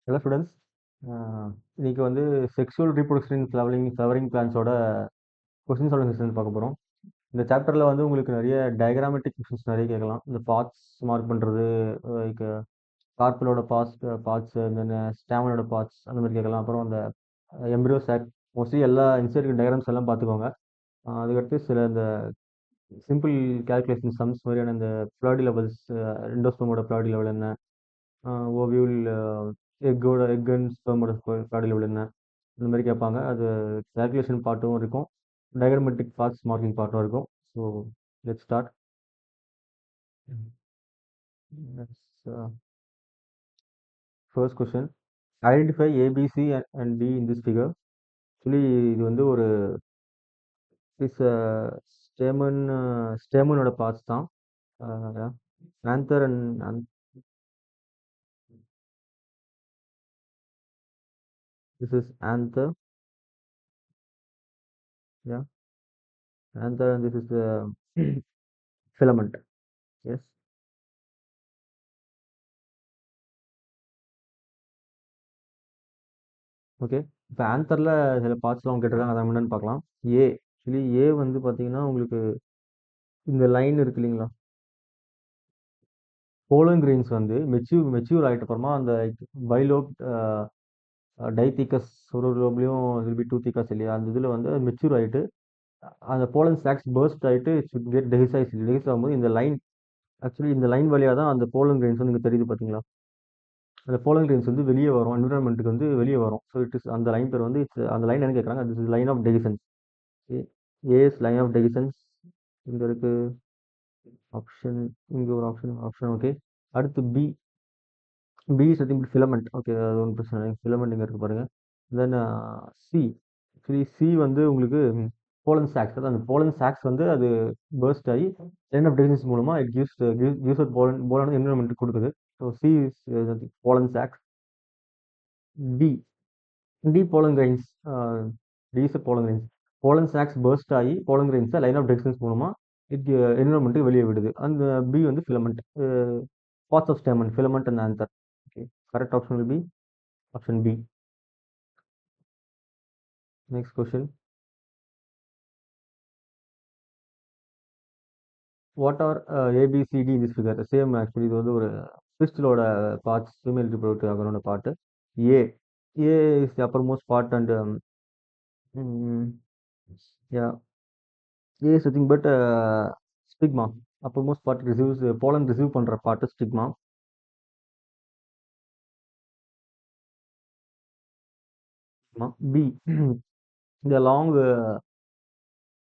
Hello students. இன்னைக்கு வந்து sexual reproduction flowering பிளான்ஸோட கொஸ்டின் சால்விங் செஷன் பார்க்க போகிறோம். இந்த சாப்டரில் வந்து உங்களுக்கு நிறைய டயக்ராமேட்டிக் கொஸ்டின்ஸ் நிறைய கேட்கலாம். இந்த பார்ட்ஸ் மார்க் பண்ணுறது, லைக் கார்பலோட பார்ட்ஸ், இந்த ஸ்டாமனோட பார்ட்ஸ் அந்த மாதிரி கேட்கலாம். அப்புறம் அந்த எம்ப்ரியோ சாக், மோஸ்ட்லி எல்லா இன்சைட் டயக்ராம்ஸ் எல்லாம் பார்த்துக்கோங்க. அதுக்கடுத்து சில இந்த சிம்பிள் கேல்குலேஷன் சம்ஸ் மாதிரியான இந்த ப்ளாடி லெவல்ஸ், எண்டோஸ்போமோட ப்ளாடி லெவல் என்ன, ஓவியூல் எக் அண்ட் ஸ்பெர்மோட ப்ளாடி லெவல் என்ன, இந்த மாதிரி கேட்பாங்க. அது கேல்குலேஷன் பார்ட்டும் இருக்கும், டயக்ராமெட்டிக் பார்ட்ஸ் மார்க்கிங் பார்ட்டும் இருக்கும். So let's start. First question, identify A B C and D in this figure. Actually இது வந்து ஒரு ஸ்டேமனோட பார்ட்ஸ் தான். Anther and this is anther. Yeah, anther and this is the filament. Yes. Okay, இப்போ ஆன்சரில் சில பார்ட்ஸ்லாம் கேட்டிருக்காங்க, அதை என்னன்னு பார்க்கலாம். ஏ, ஆக்சுவலி ஏ வந்து பார்த்தீங்கன்னா உங்களுக்கு இந்த லைன் இருக்கு இல்லைங்களா, போலன் கிரெயின்ஸ் வந்து மெச்சூர் ஆகிட்ட அப்புறமா அந்த பைலோப் டைத்திகஸ் ஒரு லோப்லையும் வில் பி டூ திகஸ் இல்லையா, அந்த இதில் வந்து மெச்சூர் ஆகிட்டு அந்த போலன் சாக்ஸ் பர்ஸ்ட் ஆகிட்டு கெட் டெஹிசைஸ் ஆகும்போது இந்த லைன், ஆக்சுவலி இந்த லைன் வழியாக தான் அந்த போலன் கிரெயின்ஸ் வந்து இங்கே தெரியுது பார்த்தீங்களா. அந்த போலன் கிரெயின்ஸ் வந்து வெளியே வரும், என்விரான்மெண்ட்டுக்கு வந்து வெளியே வரும். ஸோ இட் இஸ் அந்த லைன் பேர் வந்து அந்த லைன் என்ன கேட்குறாங்க, this is line of dehiscence. As line of dehiscence இங்கே இருக்கு. ஆப்ஷன், இங்கே ஒரு ஆப்ஷன் ஓகே. அடுத்து B, B is nothing but filament. Okay, அது ஒன்றும் பிரச்சனை இல்லை, ஃபிலமெண்ட் இங்கே இருக்கு பாருங்க. தென் சி, ஆக்சுவலி சி வந்து உங்களுக்கு போலன் சாக்ஸ், அதாவது அந்த போலன் சாக்ஸ் வந்து அது பர்ஸ்ட் ஆகி லைன் ஆஃப் டெகிசன்ஸ் மூலமாக இட் கிவ்ஸ் போலன் என்விரான்மெண்ட் கொடுக்குது. So C is pollen sacs. D, D pollen grains, D is pollen grains. Pollen sacs burst ஆகி போலன் கிரெயின்ஸை லைன் ஆஃப் டெக்ஷன்ஸ் மூலமா என்விரான்மெண்ட்டுக்கு வெளியே விடுது. அந்த பி வந்து filament, parts of stamen, filament and anther. Okay, correct option will be option B. Next question, what are A B C D in this figure. Same, actually இது வந்து ஒரு பிஸ்டலோட parts, female reproductive ஆர்கனோட part. A, A is the upper most part and yeah, A is nothing but stigma. Uppermost part receives pollen receive பண்ற part stigma. B, the long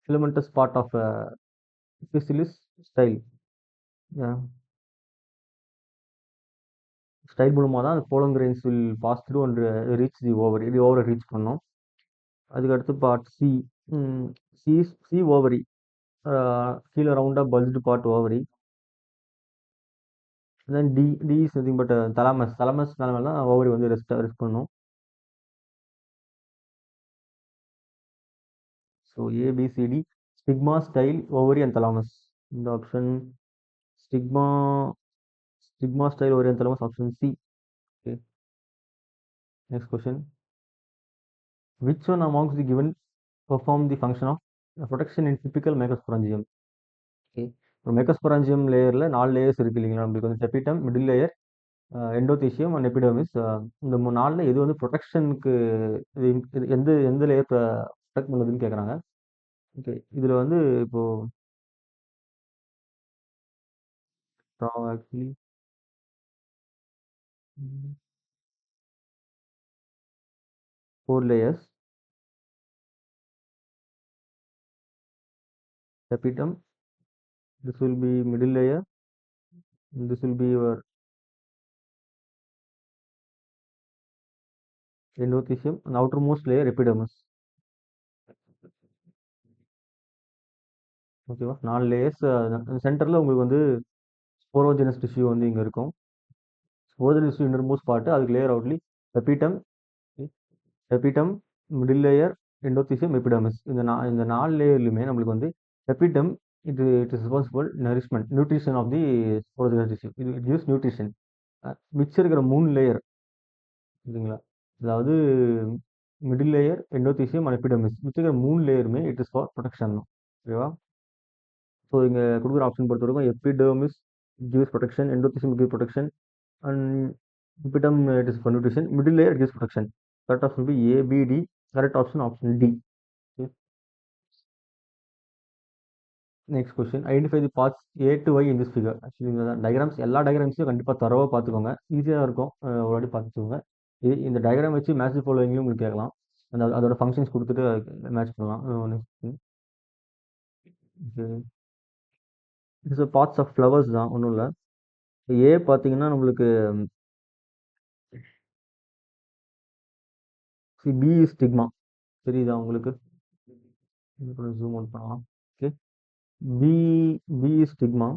filamentous part of Physalis style. Yeah. Style மூலமா தான் அந்த pollen grains will pass through and reach the ovary. இது ஓவரை reach பண்ணும். அதுக்கு அடுத்து part C, C ovary, கீழே ரவுண்டா bulged part ovary. Then D, D is nothing but thalamus மேலே ஓவரி வந்து ரெஸ்ட் பண்ணும். So ABCD, stigma, style, ovary and thalamus. இந்த option stigma, style, ovary and thalamus, option C. Okay, next question, which one amongst the given perform the function of protection in typical microsporangium. Okay, இப்போ microsporangium லேயரில் 4 layers இருக்கு இல்லைங்களா, நம்மளுக்கு வந்து tapetum, middle layer, endothecium and epidermis. இந்த 4ல் எது வந்து ப்ரொடெக்ஷனுக்கு, எந்த எந்த லேயர் ப்ரொடெக்ட் பண்ணுதுன்னு கேட்குறாங்க. ஓகே, இதில் வந்து இப்போ actually 4 layers, tapetum, this will be middle layer, and this will be your endothelium, and outermost layer epidermis. ஓகேவா, 4 லேயர்ஸ். சென்டரில் உங்களுக்கு வந்து ஸ்போரோஜெனஸ் டிஷ்யூ வந்து இங்கே இருக்கும். ஸ்போரோஜெனஸ் டிஷ்யூ இன்னர்மோஸ்ட் பார்ட், அதுக்கு லேயர் அவுட்லி tapetum, middle layer, endothecium, epidermis. இந்த 4 லேயர்லையுமே நம்மளுக்கு வந்து tapetum, it is responsible nourishment, nutrition of the sporogenous tissue. இது இட் கிவ்ஸ் நியூட்ரிஷன். மிச்சம் இருக்கிற 3 லேயர், சரிங்களா? அதாவது middle layer, endothecium and epidermis. மிச்சம் இருக்கிற 3 லேயருமே இட் இஸ் ஃபார் புரொடெக்ஷன் தான். ஓகேவா? ஸோ இங்க குடுக்குற ஆப்ஷன் பொறுத்தவரைக்கும் epidermis gives protection, endothecium gives protection and epiderm it is for nutrition. Middle layer gives protection. Correct option will be A, B, D. Correct option D. Okay. Next question. Identify the parts A to Y in this figure. Actually, இந்த diagrams எல்லா diagramஸையும் கண்டிப்பாக தரவாக பார்த்துக்கோங்க. ஈஸியாக இருக்கும். ஒரு வாட்டி பார்த்துக்கோங்க. இந்த டயக்ராம் வச்சு மேட்ச் ஃபாலோவிங்லையும் உங்களுக்கு கேட்கலாம். அதோட ஃபங்க்ஷன்ஸ் கொடுத்துட்டு மேட்ச் பண்ணலாம். இது பார்ட்ஸ் ஆஃப் ஃப்ளவர்ஸ் தான், ஒன்றும் இல்லை. ஏ பார்த்தீங்கன்னா நம்மளுக்கு பி ஸ்டிக்மா தெரியுதா உங்களுக்கு? ஜூம் அவுட் பண்ணலாம். Okay. B B stigma.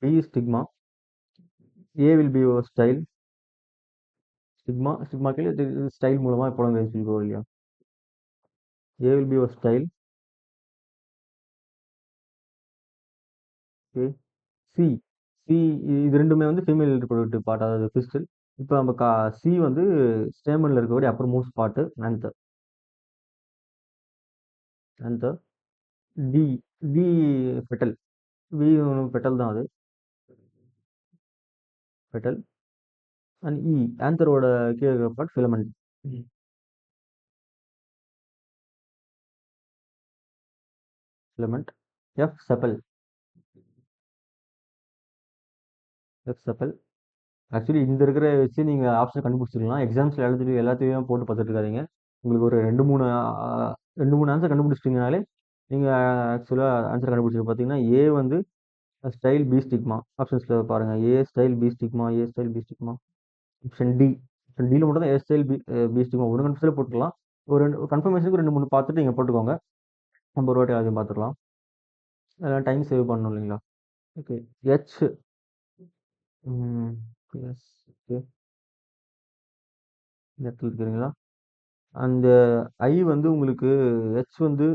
B is stigma. A will be your style. Stigma के लिए style மூலமா எப்பொழுதும் பேசிக்கோ இல்லையா? A will be your style. Okay. C. C இது ரெண்டுமே வந்து ஃபீமேல் reproductive part, அதாவது பிஸ்டல். இப்போ நம்ம C வந்து ஸ்டேமன்ல இருக்கக்கூடிய upper most part, anther. Anther. D. D petal. V petal தான் அது. பெட்டல். அண்ட் E ஆன்தரோட கீழே இருக்கிற part filament. Filament. F sepal. F sepal. Actually இந்த இருக்கிற வச்சு நீங்கள் ஆப்ஷன் கண்டுபிடிச்சிக்கலாம். எக்ஸாம்ஸில் எழுதிட்டு எல்லாத்தையும் போட்டு பார்த்துட்டு இருக்காதீங்க. உங்களுக்கு ஒரு ரெண்டு மூணு ஆன்சர் கண்டுபிடிச்சிட்டிங்கனாலே நீங்கள் ஆக்சுவலாக ஆன்சர் கண்டுபிடிச்சிட்டு பார்த்தீங்கன்னா ஏ வந்து ஸ்டைல் பி ஸ்டிக்மா. ஆப்ஷன்ஸில் பாருங்கள். A style B stigma, A style B stigma. Option D. Option டியில் மட்டும் தான் ஏ ஸ்டைல் பி ஸ்டிக்மா ஒன்று கன்ஃபியூஸில் போட்டுக்கலாம். ஒரு கன்ஃபர்மேஷனுக்கு 2 3 பார்த்துட்டு நீங்கள் போட்டுக்கோங்க. நம்ம ஒரு வாட்டி அதையும் பார்த்துக்கலாம். அதெல்லாம் டைம் சேவ் பண்ணணும் இல்லைங்களா? ஓகே. ஹெச். எஸ். ஓகே. இந்த இடத்துல இருக்கிறீங்களா? அந்த ஐ வந்து உங்களுக்கு ஹெச் வந்து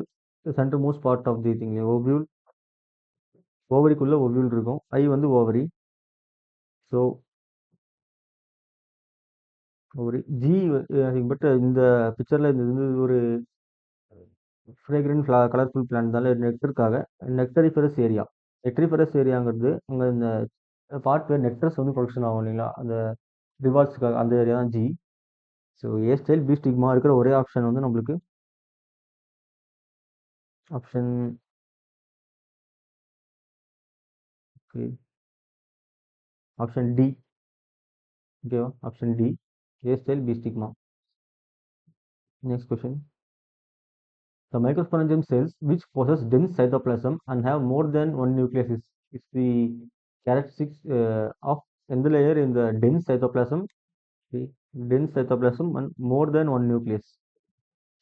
center most part of the thing. Ovule. ஓவரிக்குள்ள ஓவியூல் இருக்கும். ஐ வந்து ovary. So ovary. G but இந்த பிக்சரில் இது வந்து ஒரு ஃப்ரேக்ரண்ட் கலர்ஃபுல் பிளான்ட் தானே நெக்டருக்காக. நெக்டரிஃபரஸ் ஏரியா. நெக்டரிஃபரஸ் ஏரியாங்கிறது உங்க இந்த பார்ட் பேர் நெக்டர்ஸ் வந்து ப்ரொடக்ஷன் ஆகும் இல்லைங்களா? அந்த ரிவார்ட்ஸ்க்காக அந்த ஏரியா தான் G. So A style B stigma இருக்கிற ஒரே ஆப்ஷன் வந்து நம்மளுக்கு ஆப்ஷன் ஆப்ஷன் டி. ஓகேவா? Option D. A style B stigma. Next question. The microsporangium cells which possess dense cytoplasm and have more than one nucleus is the characteristics of எந்த layer in the dense cytoplasm? The dense cytoplasm and more than one nucleus.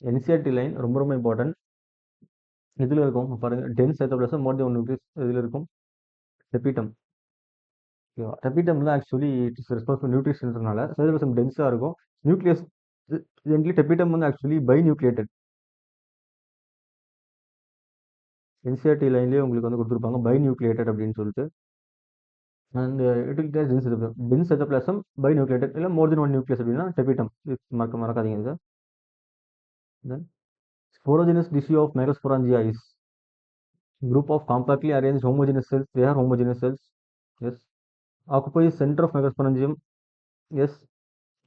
NCERT line ரொம்ப ரொம்ப important. இதில் இருக்கும் பாருங்க, dense cytoplasm more than one nucleus இதில் இருக்கும். Tapetum. டெபிட்டம்ல actually it is responsible நியூட்ரிஷன்ஸ்னால சைட்டோபிளாசம் டென்ஸாக இருக்கும். நியூக்ளியஸ் ஜென்ட்லி டெபிட்டம் வந்து ஆக்சுவலி பை நியூக்ளியேட்டட். என்சிஆர்டி லைன்லேயே உங்களுக்கு வந்து கொடுத்துருப்பாங்க பை நியூக்ளியேட்டட் அப்படின்னு சொல்லிட்டு. And it will dense dense cytoplasm binucleated இல்லை மோர் தென் ஒன் நியூக்ளியஸ் அப்படின்னா டெபிட்டம். மறக்காதீங்க இது. Then sporogenous tissue of microsporangia is group of compactly arranged homogeneous cells. They are homogeneous cells. Yes. Occupies center of microsporangium. Yes.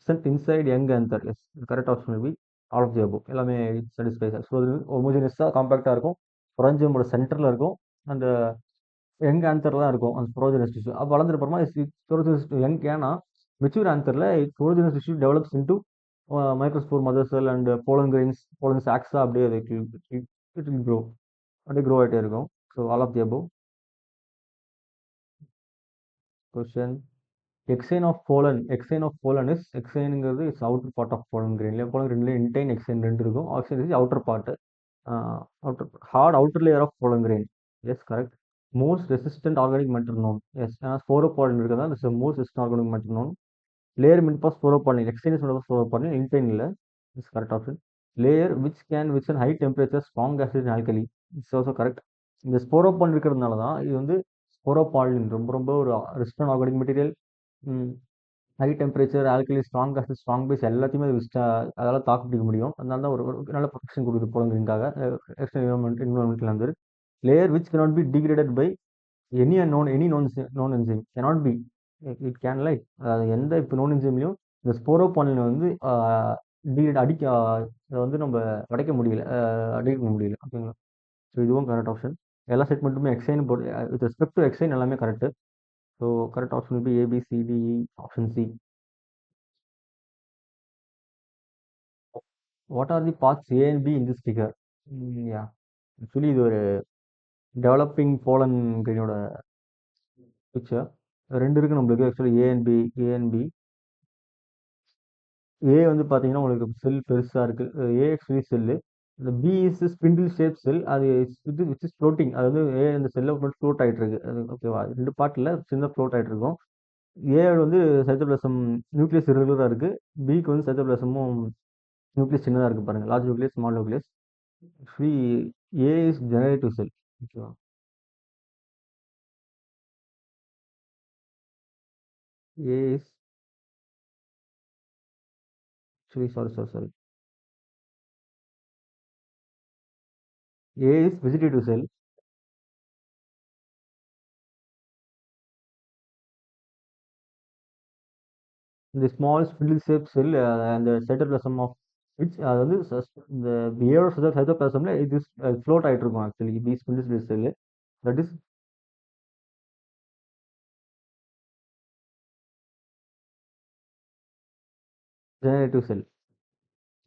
Sent inside young anther. Yes. The correct option will be all of the above. எல்லாமே satisfies. So அது ஹோமோஜினியஸாக காம்பாக்டாக இருக்கும். ஸ்பொராஞ்சியமோட சென்டரில் இருக்கும். அந்த young answer தான் இருக்கும் அந்த sporogenous tissue. அப்போ வளர்ந்துருப்போமா ஸ்போரோஜெனஸ் யங் ஏன்னா மெச்சூர் ஆன்சரில் sporogenous tissue develops into microspore mother cell and pollen grains pollen சாக்ஸாக அப்படியே இட் வில் க்ரோ. அப்படியே க்ரோ ஆகிட்டே இருக்கும். So all of the above. Question. Exine of pollen. Exine of pollen is எக்ஸைனுங்கிறது is outer part of pollen கிரெயின்ல. Pollen கிரெயின்ல intine exine 2 இருக்கும். Exine is outer part. Hard outer layer of pollen grain. Yes correct. Most resistant organic matter known. Yes ஏன்னா sporopollenin இருக்கிறதா this most resistant organic matter known. Layer mid pass sporopollenin. Exine is mid sporopollenin. Intine இல்லை. Is correct option. Layer which can which and high temperature strong acid and alkali. It's also correct. இந்த sporopollenin இருக்கிறதுனால தான் இது வந்து ஸ்போரோபாலின் ரொம்ப ரொம்ப ஒரு resistant organic material. High temperature, alkali, strong acid, strong base எல்லாத்தையுமே அது அதால தாக்கு பிடிக்க முடியும். அதனால தான் ஒரு நல்ல ப்ரொடெக்ஷன் கொடுக்குது போலங்கிறதுக்காக எக்ஸ்டர்னல் என்விரான்மெண்ட்ல இருந்து. Layer which cannot be degraded by known enzyme cannot be. It can like எந்த இப்போ known enzymeலையும் இந்த ஸ்போரோபாலினை வந்து degrade அடிக்க இதை வந்து நம்ம உடைக்க முடியல, அடிக்க முடியல. ஓகேங்களா? ஸோ இதுவும் கரெக்ட் ஆப்ஷன். எல்லா ஸ்டேட்மெண்ட்டுமே எக்ஸைன் போட்டு வித் ரெஸ்பெக்ட் டு எக்ஸைன் எல்லாமே correct. So correct option will be ABCDE option C. What are the parts A and be in this figure? Yeah, actually இது ஒரு டெவலப்பிங் போலன் கிரீனோட பிக்சர். ரெண்டு இருக்கு நம்மளுக்கு actually A and B. ஏ வந்து பார்த்தீங்கன்னா உங்களுக்கு செல் பெருசாக இருக்கு. ஏ ஆக்சுவலி செல்லு. இந்த பி இஸ் ஸ்பிண்டில் ஷேப் செல். அது இது விச் இஸ் ஃப்ளோட்டிங். அது வந்து ஏ அந்த செல்லை மட்டும் ஃப்ளோட் ஆகிட்டு இருக்கு. அது ஓகேவா? ரெண்டு பார்ட்டில் சின்ன ஃப்ளோட் ஆகிட்டு இருக்கும். ஏ வந்து சைட்டோபிளாசம் நியூக்ளியஸ் இரெகுலராக இருக்கு. பிக்கு வந்து சைட்டோபிளாசமும் நியூக்ளியஸ் சின்னதாக இருக்கு பாருங்க. Large nucleus, small nucleus. Actually A is generative cell. ஓகேவா? A is actually sorry. A is vegetative cell. இந்த ஸ்மால் ஸ்பிண்டில் ஷேப் செல் அந்த சைட்டோபிளாசம் ஆஃப் விச் அது வந்து இந்த பியரோட சைட்டோபிளாசம்ல இது ஃப்ளோட் ஆகிட்டு இருக்கும். Actually B spindle cell that is generative cell.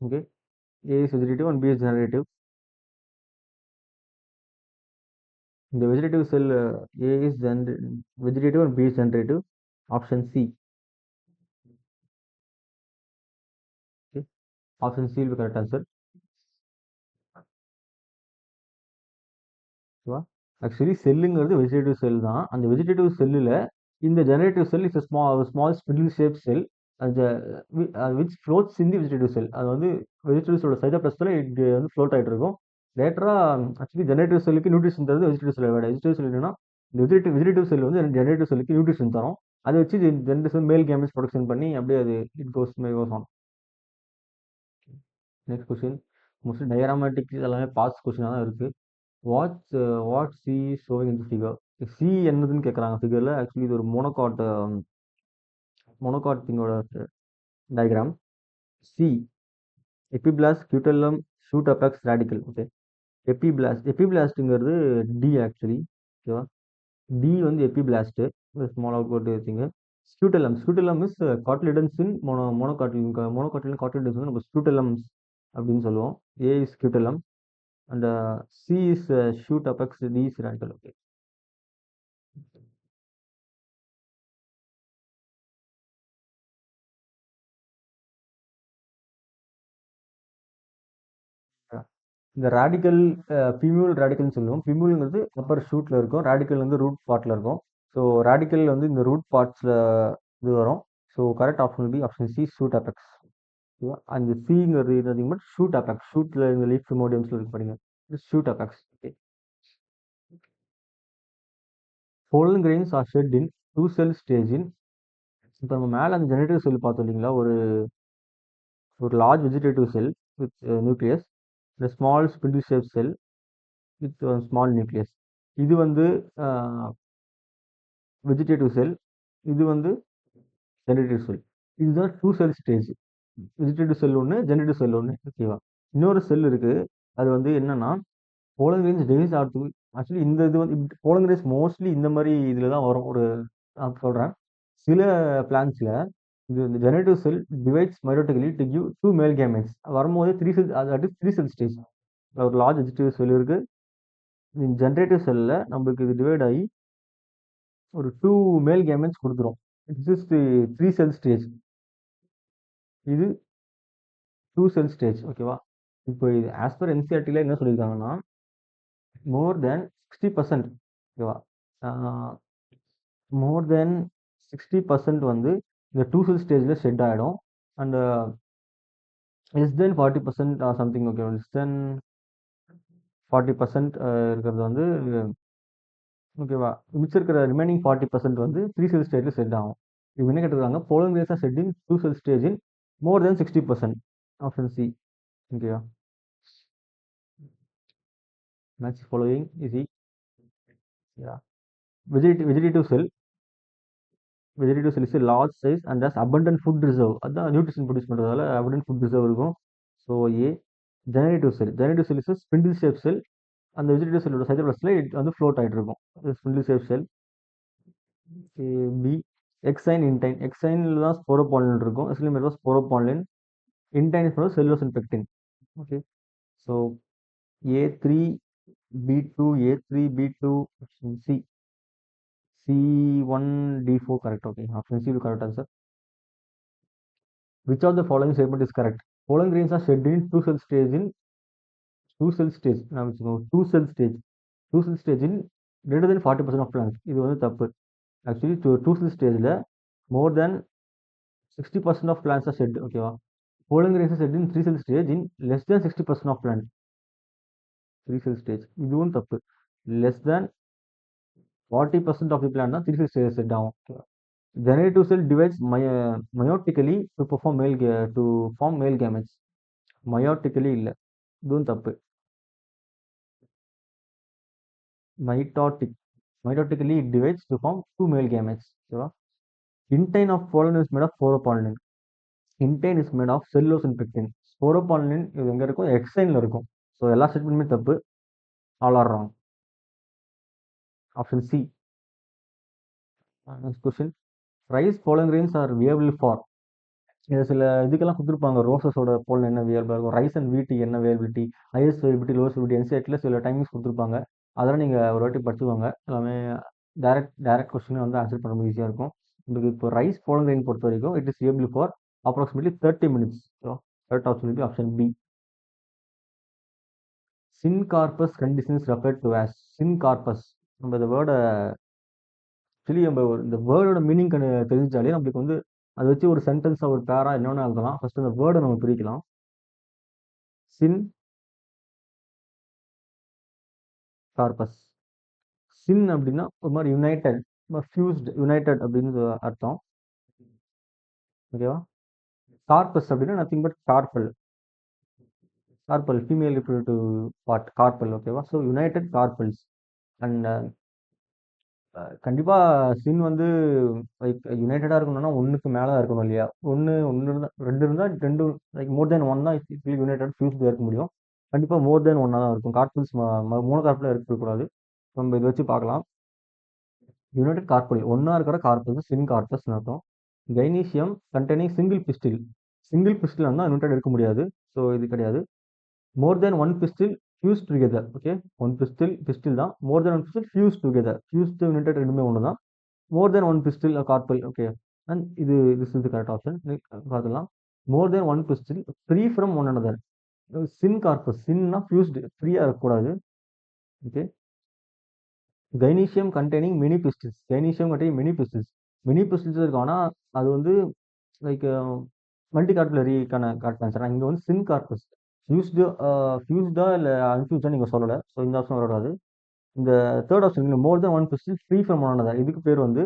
Okay, A is vegetative and B is generative. இந்த vegetative cell A is vegetative and B is generative. Option C. Okay, option C will be correct answer. ஓகேவா? Actually செல்லுங்கிறது vegetative cell தான். அந்த vegetative செல்லில் இந்த generative cell is small spindle shape cell which floats in the vegetative cell. அது வந்து vegetative செல்லோட சைட்டோபிளாசத்தில் இது வந்து ஃப்ளோட் ஆகிட்டு இருக்கும். லேட்டரா ஆக்சுவலி ஜெனரேட்டிவ் செல்லுக்கு நியூட்ரிஷன் தருது வெஜிடேட்டிவ் செல் விட. வெஜிடேட்டிவ் செல் என்னன்னா இந்த வெஜிடேட்டிவ் செல் வந்து ஜெனரேட்டிவ் செல்லுக்கு நியூட்ரிஷன் தரும். அதை வச்சு ஜெனரேட்டிவ் செல் மேல் கேமெட்ஸ் ப்ரொடக்ஷன் பண்ணி அப்படியே அது it goes on. Next question mostly diagrammatic எல்லாமே பாஸ் கொஸ்டினாக தான் இருக்கு. What C showing in figure? C என்னதுன்னு கேட்குறாங்க ஃபிகரில். ஆக்சுவலி இது ஒரு மோனோகாட் திங்கோட diagram. C epiblast, scutellum, shoot apex, radical. Okay, எபிபிளாஸ்ட்ங்கிறது டி ஆக்சுவலி. ஓகேவா? டி வந்து எபிபிளாஸ்ட். ஸ்மால் அவுட் போட்டு வச்சுங்க. ஸ்கூட்டலம் இஸ் காட்லிடன்ஸ் இன் மோனோகாட்டிலின் காட்லிடன்ஸ் வந்து நம்ம ஸ்கூட்டலம்ஸ் அப்படின்னு சொல்லுவோம். A is scutellum and C is shoot apex, D is radical. Okay, இந்த ரேடிக்கல் ஃபிமியூல் ரேடிக்கல்னு சொல்லுவோம். ஃபிமியூலுங்கிறது அப்பர் ஷூட்டில் இருக்கும். ரேடிக்கல் வந்து ரூட் பார்ட்டில் இருக்கும். ஸோ ரேடிக்கல் வந்து இந்த ரூட் பார்ட்ஸில் இது வரும். So correct option B option C shoot apex. ஓகேவா? அந்த சிங்கிறது இது பட் ஷூட் அபெக்ஸ். ஷூட்டில் இந்த லீஃப் மோடியம்ஸில் இருக்கு பாருங்க. Shoot apex. Okay, pollen grains are shed in two cell stage in. இப்போ நம்ம மேலே அந்த ஜெனரேட்டிவ் செல் பார்த்தோம் இல்லைங்களா? ஒரு large vegetative cell with nucleus, இந்த small spindle shape cell with small nucleus. இது வந்து வெஜிடேட்டிவ் செல். இது வந்து ஜெனரேட்டிவ் செல். இதுதான் two cell stage. Vegetative cell ஒன்று, ஜெனரேட்டிவ் செல் ஒன்று. ஓகேவா? இன்னொரு செல் இருக்கு. அது வந்து என்னன்னா போலன் கிரெயின்ஸ் டிவைஸ் ஆகிறதுக்கு ஆக்சுவலி இந்த இது வந்து போலன் கிரெயின்ஸ் மோஸ்ட்லி இந்த மாதிரி இதில் தான் வரும். நான் சொல்கிறேன், சில பிளான்ஸில் இந்த generative cell divides mitotically to give two male gametes வரும்போது த்ரீ செல் ஸ்டேஜ். ஒரு லார்ஜ் வெஜிடேட்டிவ் செல் இருக்கு. இந்த ஜெனரேட்டிவ் செல்லில் நம்மளுக்கு இது டிவைட் ஆகி ஒரு டூ மேல் கேமெட்ஸ் கொடுத்துரும். It's is three cell stage. இது டூ செல் ஸ்டேஜ். ஓகேவா? இப்போ இது ஆஸ் பர் என்சிஆர்டியில் என்ன சொல்லியிருக்காங்கன்னா மோர் தேன் 60%. ஓகேவா? மோர் தென் 60% வந்து இந்த டூ செல் ஸ்டேஜில் ஷெட் ஆகிடும். And less than 40% something. Okay, less than 40% இருக்கிறது வந்து ஓகேவா? மிச்சம் இருக்கிற ரிமைனிங் 40% வந்து 3 செல் ஸ்டேஜ்ல செட் ஆகும். இவங்க என்ன கேட்டிருக்காங்க? Pollen grains are shed in 2 cell stage in more than 60%. Option C. ஓகேவா? மேட்ச் ஃபாலோயிங் இஸ் யா. Vegetative cell is large size and has abundant food reserve. அதான் நியூட்ரிஷன் ப்ரொடியூஸ் பண்றதால abundant ஃபுட் ரிசர்வ் இருக்கும். So A. Generative cell is spindle shape cell. அந்த vegetative செல்லோட சைட்டோபிளாஸ்ல வந்து float ஆயிட்டு இருக்கும். Spindle shape cell. B. Exine intine. எக்ஸைன்ல தான் ஸ்போரோபாலின் இருக்கும். Exine sporopollenin. Intine is cellulose and pectin. Okay. So A3 B2 A3 B2 option C. C1 D4 correct. Okay. Option C is correct answer. Which of the following statement is correct? Pollen grains are shed in two cell stage in two cell stage. Now it's two cell stage. Two cell stage in greater than 40% of plants. இது வந்து தப்பு. Actually two cell stageல more than 60% of plants are shed. ஓகேவா? Pollen grains are shed in three cell stage in less than 60% of plants. Three cell stage. இதுவும் தப்பு. Less than 40% of the plant தான் three cell stage set ஆகும். Generative cell divides meiotically to form male gametes. Meiotically இல்ல. இதுவும் தப்பு. Mitotically it divides to form two male gametes. ஓகேவா? Intine of pollen is made of sporopollen. Intine is made of cellulose and pectin. Sporopollen இது எங்க இருக்கும்? எக்ஸைன்ல இருக்கும். So எல்லா ஸ்டேட்மெண்ட்டுமே தப்பு. All are wrong. Option C. Next question. Rice pollen grains are viable for. இது சில இதுக்கெல்லாம் கொடுத்துருப்பாங்க. ரோசஸோட போல் என்ன வியல்பாக இருக்கும், ரைஸ் அண்ட் வீட்டு என்ன வியபிலிட்டி, ஹையஸ்ட் வியபிலிட்டி, லோவஸ்ட் வியபிலிட்டி, என்சிஆர்டியில் சில டைமிங்ஸ் கொடுத்துருப்பாங்க. அதெல்லாம் நீங்கள் ஒரு வாட்டி படிச்சுவாங்க. எல்லாமே டேரக்ட் கொஸ்டின் வந்து ஆன்சர் பண்ண ரொம்ப ஈஸியாக இருக்கும். உங்களுக்கு இப்போ ரைஸ் போலன் கிரெயின் பொறுத்த வரைக்கும் it is viable for approximately 30 minutes. So correct option B. Option B. Syncarpous condition is referred to as. Syncarpous நம்ம இந்த வேர்டை ஆக்சுவலி நம்ம இந்த வேர்டோட மீனிங் தெரிஞ்சாலே நம்மளுக்கு வந்து அதை வச்சு ஒரு சென்டென்ஸா ஒரு பேரா என்னென்ன எழுதலாம். ஃபர்ஸ்ட் அந்த வேர்டை நம்ம பிரிக்கலாம். சின் கார்பஸ். சின் அப்படின்னா ஒரு மாதிரி யுனைடெட், ஃபியூஸ்ட், யுனைடெட் அப்படின்னு அர்த்தம். ஓகேவா? கார்பஸ் அப்படின்னா nothing but carpel. Carpel female reproductive part carpel. ஓகேவா? So united carpels. அண்ட் கண்டிப்பா சின் வந்து லைக் யுனைடடா இருக்கணும்னா ஒன்றுக்கு மேலே தான் இருக்கணும் இல்லையா? ஒன்று இருந்தால் ரெண்டு இருந்தால் ரெண்டு லைக் மோர் தென் ஒன் தான் யுனைடெட் ஃபியூஸ்டு இருக்க முடியும். கண்டிப்பாக மோர் தென் ஒன்னாக தான் இருக்கும். கார்பல்ஸ் மூணு கார்பலாக இருக்கக்கூடாது. நம்ம இதை வச்சு பார்க்கலாம். யுனைடெட் கார்பல் ஒன்றா இருக்கிற கார்பஸ் சின் கார்பஸ் அர்த்தம். கைனீசியம் கண்டெய்னிங் சிங்கிள் பிஸ்டில் இருந்தால் யுனைடெட் இருக்க முடியாது. ஸோ இது கிடையாது. More than one pistil fuse together. Okay, one pistil தான். More than one pistil fuse together. Fused united ரெண்டுமே ஒன்று தான். More than one pistil carpel. Okay, and this is the correct option. பார்த்துக்கலாம். More than one pistil free from one another. Syn carpous. சின்னா fused, ஃப்ரீயாக இருக்கக்கூடாது. Okay. Gynoecium containing many pistils. Gynoecium containing many pistils. Many pistils இருக்கும். ஆனால் அது வந்து like multi கார்புலரிக்கான correct answer. இங்கே வந்து சின் கார்பஸ் ஃபியூஸ்டா இல்லை அன்ஃபியூஸ்டா நீங்கள் சொல்லலை. ஸோ இந்த ஆப்ஷன் வராது. இந்த third option more than one pistil free from one another. இதுக்கு பேர் வந்து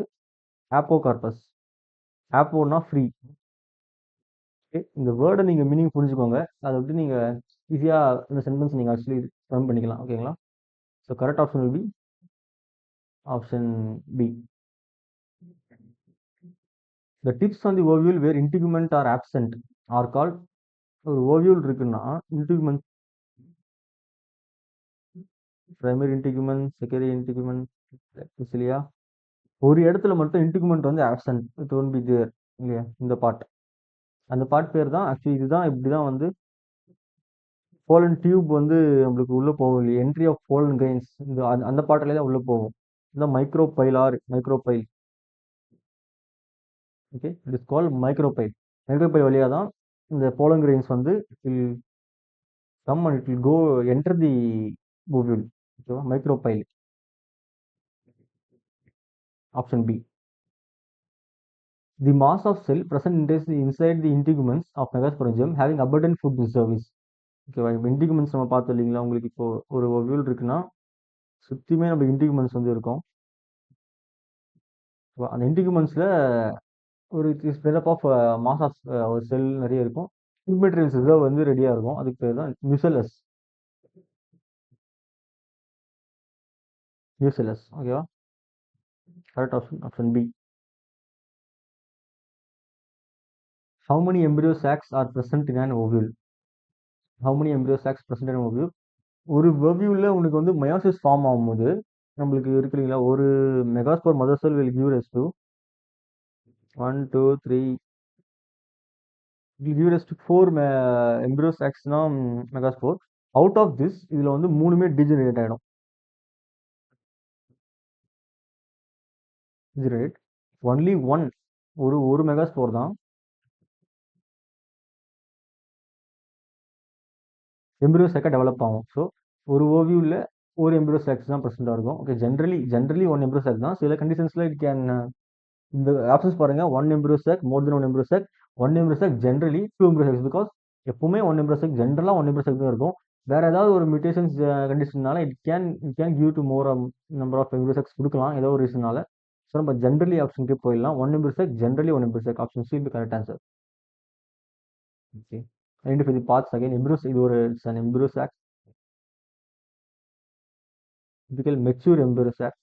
ஆப்போ கார்பஸ். ஆப்போனா ஃப்ரீ. ஓகே, இந்த வேர்டை நீங்கள் மீனிங் புரிஞ்சுக்கோங்க. அதை விட்டு நீங்கள் ஈஸியாக இந்த சென்டென்ஸ் நீங்கள் ஆக்சுவலி ரன் பண்ணிக்கலாம். ஓகேங்களா? So correct option will be option B. The tips on the ovule where integument are absent are called. ஒரு ஓவியூல் இருக்குன்னா இன்டிகுமெண்ட், பிரைமரி இன்டிகுமெண்ட், செகண்டரி இன்டிகுமெண்ட் இல்லையா? ஒரு இடத்துல மட்டும் இன்டிகுமெண்ட் வந்து absent, it won't be there இல்லையா? இந்த பார்ட், அந்த பார்ட் பேர் தான் ஆக்சுவலி இதுதான். இப்படிதான் வந்து போலன் டியூப் வந்து நம்மளுக்கு உள்ள போகும் இல்லையா? என்ட்ரி ஆஃப் போலன் கிரெயின்ஸ் இந்த அந்த பார்ட்டிலே தான் உள்ள போகும். இந்த micropyle or micropyle. Okay, it is called micropyle. Micropyle வழியாக தான் இந்த போலன் கிரெயின்ஸ் வந்து come and it will go enter the ovule. Okay, micropyle. Option B. The mass of cell present inside the integuments of megasporangium having abundant food reserve. ஓகேவா? இப்போ இன்டிகுமெண்ட்ஸ் நம்ம பார்த்தோம் இல்லைங்களா? உங்களுக்கு இப்போ ஒரு ஓவியூல் இருக்குன்னா சுற்றியுமே நம்ம இன்டிகுமெண்ட்ஸ் வந்து இருக்கும். அந்த இன்டிகுமெண்ட்ஸில் ஒரு ஸ்பெரப் ஆஃப் மாஸ் ஆஃப் ஒரு செல் நிறைய இருக்கும். ஃபுட் மெட்டீரியல்ஸ் ரிசர்வ் வந்து ரெடியாக இருக்கும். அதுக்கு பேர் தான் நியூசெல்லஸ். நியூசெல்லஸ் ஓகேவா. Correct option option B. How many embryo sacs are present in an ovule? How many embryo sacs present in an ovule? ஒரு ஓவியூவில் உனக்கு வந்து மயோசிஸ் ஃபார்ம் ஆகும்போது நம்மளுக்கு இருக்கு இல்லைங்களா, ஒரு megaspore mother cell will give rise to 1 2 3 will give rise to 4 embryo சாக்ஸ்னா megaspore. Out of this இதில் வந்து 3மே டிஜெனரேட் ஆகிடும். டிஜெனரேட் ஒன்லி ஒன், ஒரு மெகாஸ்போர் தான் எம்ப்ரியோ சாக்காக டெவலப் ஆகும். ஸோ ஒரு ஓவியூவில் ஒரு எம்ப்ரியோ சாக்ஸ் தான் ப்ரெசென்ட்டாக இருக்கும். Okay, generally one embryo sac தான். சில கண்டிஷன்ஸில் இட் கேன், இந்த ஆப்ஷன்ஸ் பாருங்க, one embryo sac, more than one embryo chalk, one embryo sac, generally two embryo sacs. Because எப்பவுமே ஒன் எம்ப்ரியோ சாக், ஜென்ரலாக ஒன் எம்ப்ரியோ சாக் தான் இருக்கும். வேற ஏதாவது ஒரு மியூட்டேஷன்ஸ் கண்டிஷன்னால it can give to more number of embryo sacs கொடுக்கலாம், ஏதோ ஒரு ரீசனால. ஸோ நம்ம ஜென்ரலி ஆப்ஷனுக்கு போயிடலாம். One embryo sac, generally one embryo sac. Option C correct answer. Okay, identify the parts again. Embryo, இது ஒரு embryo sac. Typical mature embryo sac.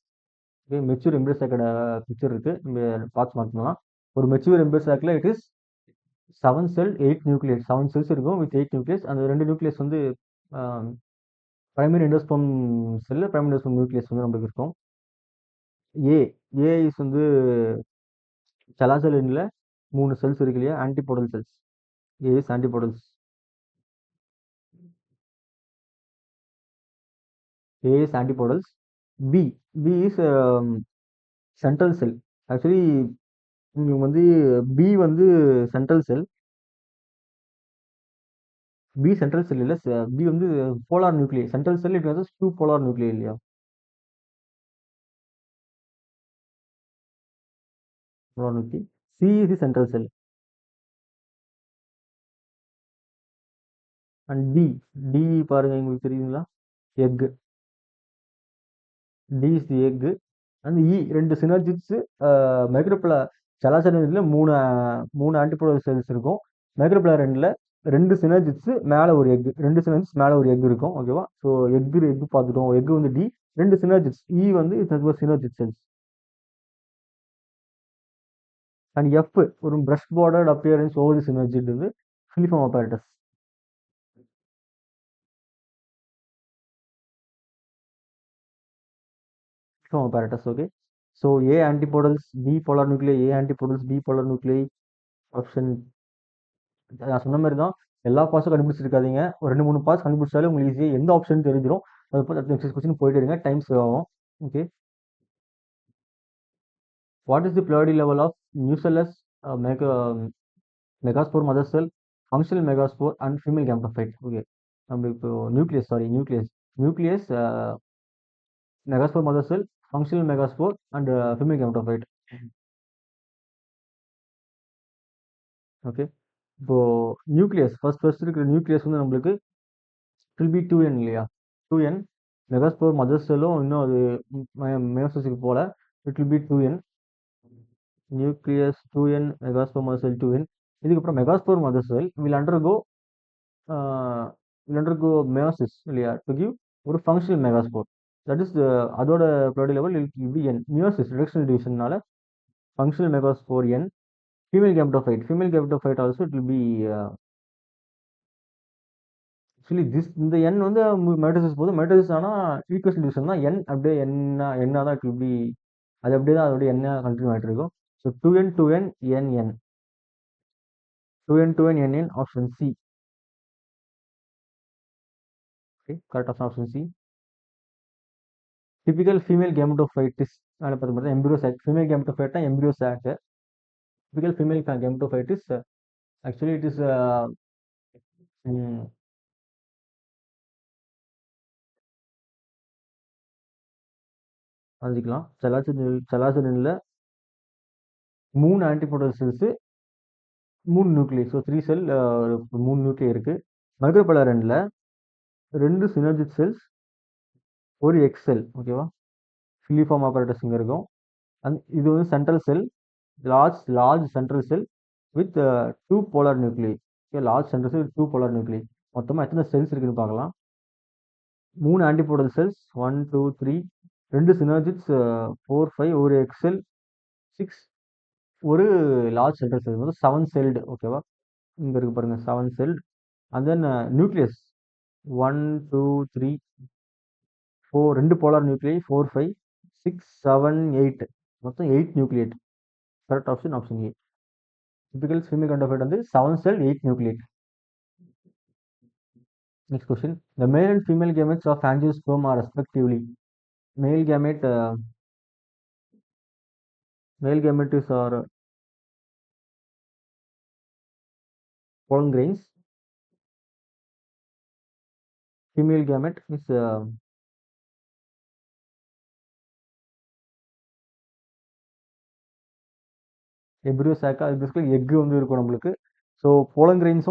Okay, mature embryo சாக்கோட picture இருக்கு, நம்ம பார்ட்ஸ் மார்க் பண்ணலாம். ஒரு mature embryo சாக்ல it is 7 cell 8 nucleus. 7 cells இருக்கும் with 8 nucleus. அந்த 2 nucleus வந்து primary endosperm cell, primary endosperm nucleus வந்து நம்மளுக்கு இருக்கும். ஏ ஏ இஸ் வந்து சலாசலின்ல 3 செல்ஸ் இருக்கு இல்லையா, antipodal cells. A is antipodals. A is antipodals. B B is central cell. Actually இங்க வந்து பி வந்து central cell. B central cell இல்ல, பி வந்து polar nuclei. Central cell it வந்து 2 போலார் நியூக்ளியை இல்லையா. Polar nuclei. C is central cell. And D, D பாருங்க உங்களுக்கு தெரியுங்களா, egg. D is the egg. அந்த இ ரெண்டு சினர்ஜிட்ஸ். மைக்ரோபிளா சலாசல மூணு ஆன்டிபோடல் செல்ஸ் இருக்கும். மைக்ரோபிளா ரெண்டு சினர்ஜிட்ஸ் மேல ஒரு எக், ரெண்டு சினர்ஜிட்ஸ் மேல ஒரு எக் இருக்கும். ஓகேவா. ஸோ எக் பார்த்துட்டோம். எக் வந்து டி, ரெண்டு சினர்ஜிட்ஸ். இ வந்து சினர்ஜிட் செல்ஸ். அண்ட் எஃப் ஒரு brush bordered appearance over the synergid வந்து filiform apparatus. Filiform apparatus. Okay. So A antipodals, B polar nuclei. A antipodals, B polar nuclei. Option நான் சொன்ன மாதிரி தான். எல்லா பார்ட்ஸும் கண்டுபிடிச்சிருக்காதீங்க. ஒரு 2 3 பார்ட்ஸ் கண்டுபிடிச்சாலே உங்களுக்கு ஈஸியாக எந்த ஆப்ஷன் தெரிஞ்சிடும். அது பார்த்து நெக்ஸ்ட் கொஸ்டின் போயிட்டு இருங்க, டைம் சேவ் ஆகும். Okay. What is the ploidy level of nucellus megaspore mother cell, functional megaspore and female gametophyte? Okay, நம்ம இப்போ nucleus megaspore mother cell, functional megaspore and female gametophyte. Okay, இப்போ nucleus first இருக்கிற nucleus வந்து நம்மளுக்கு will be 2n இல்லையா. 2n megaspore mother செல்லும் இன்னும் அது மெயோசிஸுக்கு போல. It will be 2n nucleus. 2n megaspore mother cell 2n. இதுக்கப்புறம் megaspore mother cell will undergo meiosis இல்லையா, to give ஒரு ஃபங்க்ஷனல் மெகாஸ்போர். தட் இஸ் அதோட ploidy level will be n. Meiosis reduction டிவிஷனால functional megaspore n. Female gametophyte also it will be actually இந்த எண் வந்து mitosis போதும். Mitosis ஆனால் equation division தான். எண் அப்படியே என்ன தான் இட் வில் பி, அது அப்படியே தான் அதோட என்ன கண்டினியூ ஆகிட்டு இருக்கும். So 2n 2n nn 2n 2n nn option C. Okay, correct option C. Typical female gametophytes அதில் பார்த்து பார்த்தா எம்ப்ரியோ சாக். ஃபீமேல் கேமட்டோஃபைட்னா embryo sac. Typical female gametophytes actually it is அறிஞ்சிக்கலாம். சலாசனில் 3 antipodal cells, 3 nucleus. So 3 cell, 3 nuclei இருக்கு. மைக்ரோபலரன்ல 2 synergid cells, ஒரு eggs cell. ஓகேவா. ஃபிலிஃபார்ம் apparatus இங்கே இருக்கும். இது வந்து central cell, large central cell with 2 polar நியூக்ளியை. Okay, large central cell with 2 polar nuclei. மொத்தமாக எத்தனை செல்ஸ் இருக்குன்னு பார்க்கலாம். 3 ஆன்டிபோடல் செல்ஸ், 1 2 3, 2 சினர்ஜிட்ஸ், 4 5, ஒரு எக்ஸெல், 6, ஒரு லார்ஜ் சென்ட்ரல் செல், வந்து 7 செல்டு. ஓகேவா, இங்க இருக்கு பாருங்க, 7 celled. And then nucleus 1 2 3 4, 2 polar nuclei, 4 5 6 7 8, மொத்தம் 8 nucleate. Correct option option A. Typical female gametophyte வந்து 7 cell 8 nucleate. Next question. The male and female gametes of angiosperm are respectively. Male gamete, male gametes are pollen grains. Female gamete is embryo sac. அது basically egg வந்து இருக்கும் நம்மளுக்கு. So pollen grains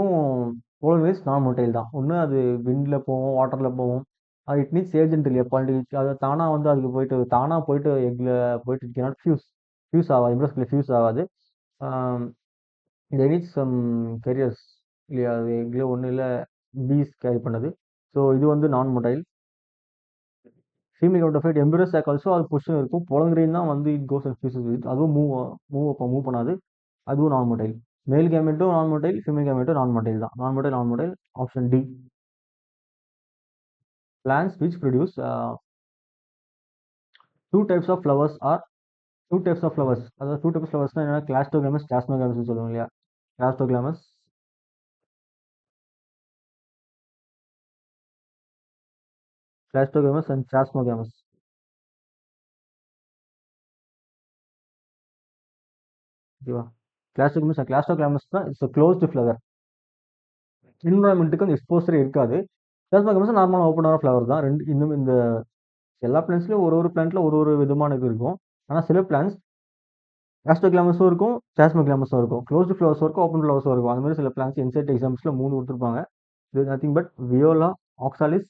non motile தான். ஒன்று அது விண்டில் போகும், வாட்டரில் போகும். அது இட் நீட்ஸ் ஏஜென்ட் இல்லையா, பாலிட்டிக் அது தானாக வந்து அதுக்கு போயிட்டு எக்கில் போயிட்டு கேனாட் ஃபியூஸ் ஆகாது, எம்ப்ரோஸ்குள்ளே ஃபியூஸ் ஆகாது. they need some carriers இல்லையா, அது எக்ல ஒன்றும் இல்லை, பீஸ் கேரி பண்ணது. ஸோ இது வந்து non motile. Female gametophyte embryo sac also அது பொசிஷன் இருக்கும். பொலங்கிரீன் தான் வந்து it goes and fuses with, அதுவும் மூவ் பண்ணாது, அதுவும் நான் மொட்டைல். மேல் கேமெட்டும் நான் மொட்டைல், ஃபீமேல் கேமெட்டும் நான் மொட்டைல் தான். Non motile option D. Plants which produce two types of flowers are two types of flowers. அதாவது டூ டைப்ஸ் ஃப்ளவர்ஸ்னா என்ன, கிளாஸ்டோகிராமஸ், சாஸ்மோகிராமஸ் சொல்லுவோம் இல்லையா. Cleistogamous, cleistogamous and chasmogamous. ஓகேவா, கிளாஸ்டோகிராமஸ் தான் இட்ஸ் க்ளோஸ்டு ஃப்ளவர். என்வரான்மெண்ட்டுக்கு அந்த எக்ஸ்போசரே இருக்காது. சாஸ்மோகிராமஸ் நார்மலாக ஓப்பனான ஃப்ளவர் தான். ரெண்டு இன்னும் இந்த எல்லா பிளான்ஸ்லையும் ஒரு பிளான்ட்ல ஒரு விதமான இது இருக்கும். ஆனால் சில பிளான்ஸ் ஆஸ்ட்ரோகிளாமஸும் இருக்கும், சாஸ்மோகிளாமஸும் இருக்கும். க்ளோஸ்டு ஃப்ளவர்ஸும் இருக்கும், ஓப்பன் ஃப்ளவர்ஸும் இருக்கும். அந்த மாதிரி சில பிளான்ஸ் இன்செக்ட் எக்ஸாம்பிள்ஸில் 3 கொடுத்துருப்பாங்க. இது nothing but Viola, Oxalis,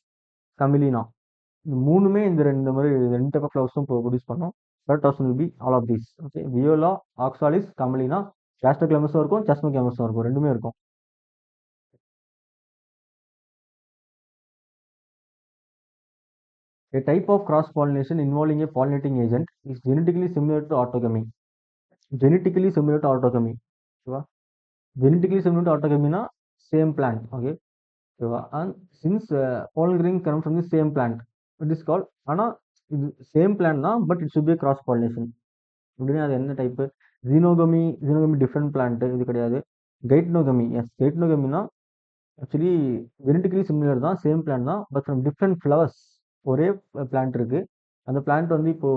Commelina. இந்த மூணுமே இந்த மாதிரி 2 டைப் ஆஃப் ஃப்ளவர்ஸும் ப்ரொடியூஸ் பண்ணும். Correct option will be all of these. Okay, Viola, Oxalis, Commelina, ஆஸ்ட்ரோகிளாமஸும் இருக்கும், சாஸ்மோகிளாமஸும் இருக்கும், ரெண்டுமே இருக்கும். A type of cross-pollination involving a pollinating agent is genetically similar to autogamy. Genetically similar to autogamy. Okay? Genetically similar to autogamy na same plant. Okay. Okay? And since pollen grain comes from the same plant, it is called ana same plant na, but it should be a cross-pollination. அப்படின்னா அது என்ன type? ஜீனோகமி different plant, இது கிடையாது. கைட்னோகமி, S, கைட்னோகமினா actually genetically similar தான், same plant தான், but from different flowers. ஒரே plant இருக்கு, அந்த பிளான்ட் வந்து இப்போ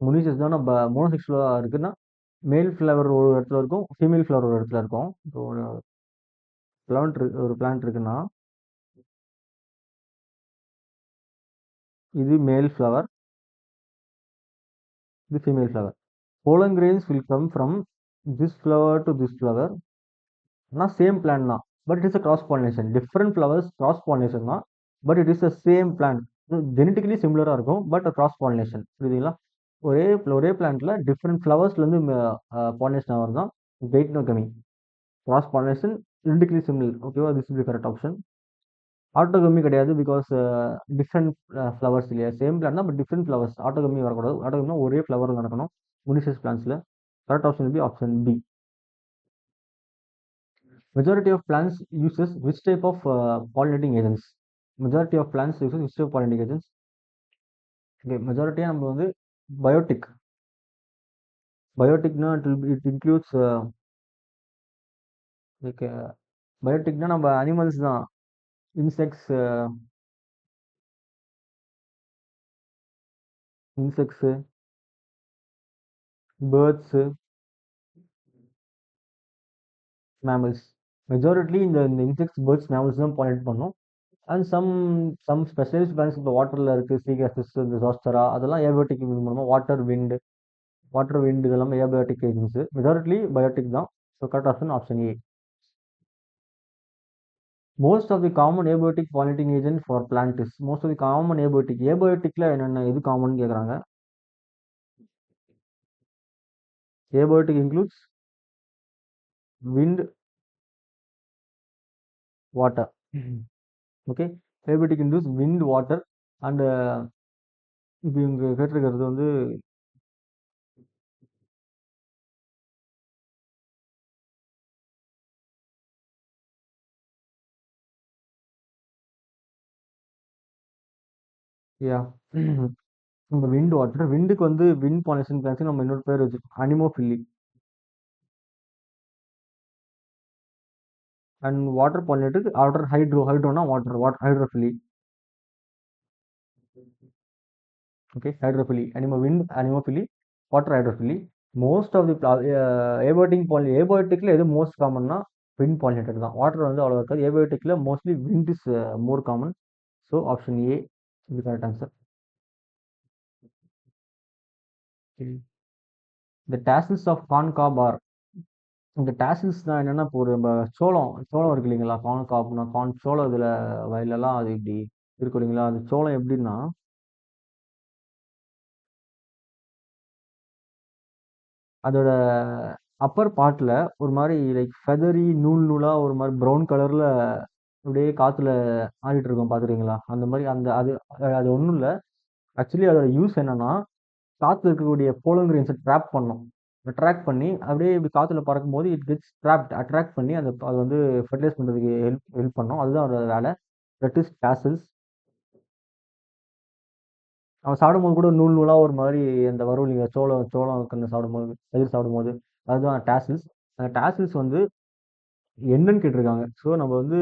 முனிசஸ் தான் நம்ம மோனோசெக்சுவலாக இருக்குன்னா மேல் ஃப்ளவர் ஒரு இடத்துல இருக்கும், ஃபீமேல் ஃப்ளவர் ஒரு இடத்துல இருக்கும். இப்போ ஒரு பிளான்ட் இருக்குன்னா இது மேல் ஃப்ளவர், இது female flower. Pollen grains will come from this flower to this flower. ஆனால் சேம் பிளான்ட் தான், but it is a cross pollination. Different flowers cross pollination தான், but it is a same plant. Genetically சிமிலராக இருக்கும், but cross pollination. புரியுதுங்களா? ஒரே பிளான்ட்ல different ஃப்ளவர்ஸ்லேருந்து pollination ஆகிறது தான் geitonogamy. Cross pollination, genetically similar. ஓகேவா, this is the correct option. Autogamy கிடையாது, because different flowers இல்லையா, சேம் பிளான் தான், பட் டிஃப்ரெண்ட் ஃப்ளவர்ஸ். ஆட்டோகமி வரக்கூடாது. ஆட்டோகமினா ஒரே ஃப்ளவர் நடக்கணும் முனிசஸ் பிளான்ஸில். Correct option will be option B. Majority of plants uses which type of pollinating agents? Majority of plants uses which type of pollinating agents? Okay, majority நம்ம வந்து biotic. பயோட்டிக்னா it includes like பயோட்டிக்னா நம்ம animals தான், insects, birds, mammals. Majority இந்த insects, birds, mammals தான் pollinate பண்ணும். And some specialised plans இப்போ வாட்டரில் இருக்குது, சீகாசிஸ், இந்த சாஸ்டரா, அதெல்லாம் ஏபயோட்டிக் இது மூலமாக. வாட்டர் விண்ட் இதெல்லாம் ஏபயோட்டிக் ஏஜென்ட்ஸ். மெஜாரிட்டி பயோட்டிக் தான். So correct option option A. Most of the common abiotic pollinating agent for plant is. Most of the common ஏபயோட்டிக்ல என்னென்ன, எது காமன் கேட்குறாங்க. Abiotic includes wind, water. Okay. Abiotic includes wind, water, and இப்போ இவங்க கேட்டிருக்கிறது வந்து யா இந்த விண்ட் வாட்டர் விண்டுக்கு வந்து விண்ட் பாலினேஷன் பிளான்ஸ் நம்ம இன்னொரு பேர் வச்சிருக்கோம் anemophily. And water pollinator water ஹைட்ரோனா water hydrophily. Okay, hydrophily wind anemophily, water hydrophily. Most of the ஏபோட்டிக்ல எது மோஸ்ட் காமன்னா விண்ட் பாலினேட்டர் தான். வாட்டர் வந்து அவ்வளோ இருக்காது. ஏபோட்டிக்ல mostly wind is more common. So option A இது correct answer. The tassels of corn cob are. இந்த டேசல்ஸ்னா என்னன்னா இப்போ ஒரு சோளம் சோளம் இருக்கு இல்லைங்களா, கார்ன் காப்னா கார்ன் சோளம் இதில் வயலெல்லாம் அது இப்படி இருக்கு இல்லைங்களா, அந்த சோளம் எப்படின்னா அதோட அப்பர் பார்ட்ல ஒரு மாதிரி லைக் ஃபெதரி நூல் நூலா ஒரு மாதிரி ப்ரௌன் கலர்ல அப்படியே காத்துல ஆடிட்டு இருக்கும் பார்த்துருக்கீங்களா, அந்த மாதிரி அந்த அது அது ஒன்றும் இல்லை. ஆக்சுவலி அதோட யூஸ் என்னன்னா காத்துல இருக்கக்கூடிய போலன் கிரெயின்ஸை ட்ராப் பண்ணும். அட்ராக்ட் பண்ணி அப்படியே இப்படி காத்துல பறக்கும்போது இட் கெட்ஸ் ட்ராப்ட் அட்ராக்ட் பண்ணி அந்த அது வந்து ஃபெர்டிலைஸ் பண்ணுறதுக்கு ஹெல்ப் பண்ணும். அதுதான் அதோட வேலை. That is tassels. அவன் சாப்பிடும்போது கூட நூல் நூலா ஒரு மாதிரி அந்த வரும் இல்லைங்க, சோளம் சோளம் கன்று சாப்பிடும்போது பயிர் சாப்பிடும்போது அதுதான் டேசில்ஸ். அந்த டேசில்ஸ் வந்து என்னன்னு கேட்டிருக்காங்க. ஸோ நம்ம வந்து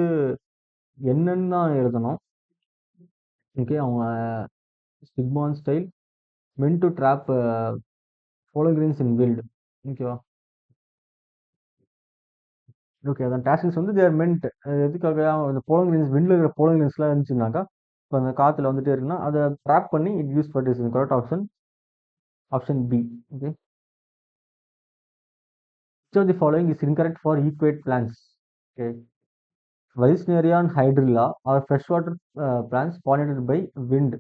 என்னன்னு தான் எழுதணும். ஓகே, அவங்க stigma and style meant to trap pollen grains in wind. ஓகேவா? ஓகே, அதான் டேசில்ஸ் வந்து தேர் மென்ட் எதுக்காக அந்த போலோகிரீன்ஸ் விண்டில் இருக்கிற போலோகிரீன்ஸ்லாம் இருந்துச்சுனாக்கா இப்போ அந்த காற்றுல வந்துட்டே இருக்குன்னா அதை ட்ராப் பண்ணி it use for this. Correct option option B. Okay, which of the following is incorrect for equate plants? Okay, Vallisneria and Hydrilla are freshwater plants pollinated by wind.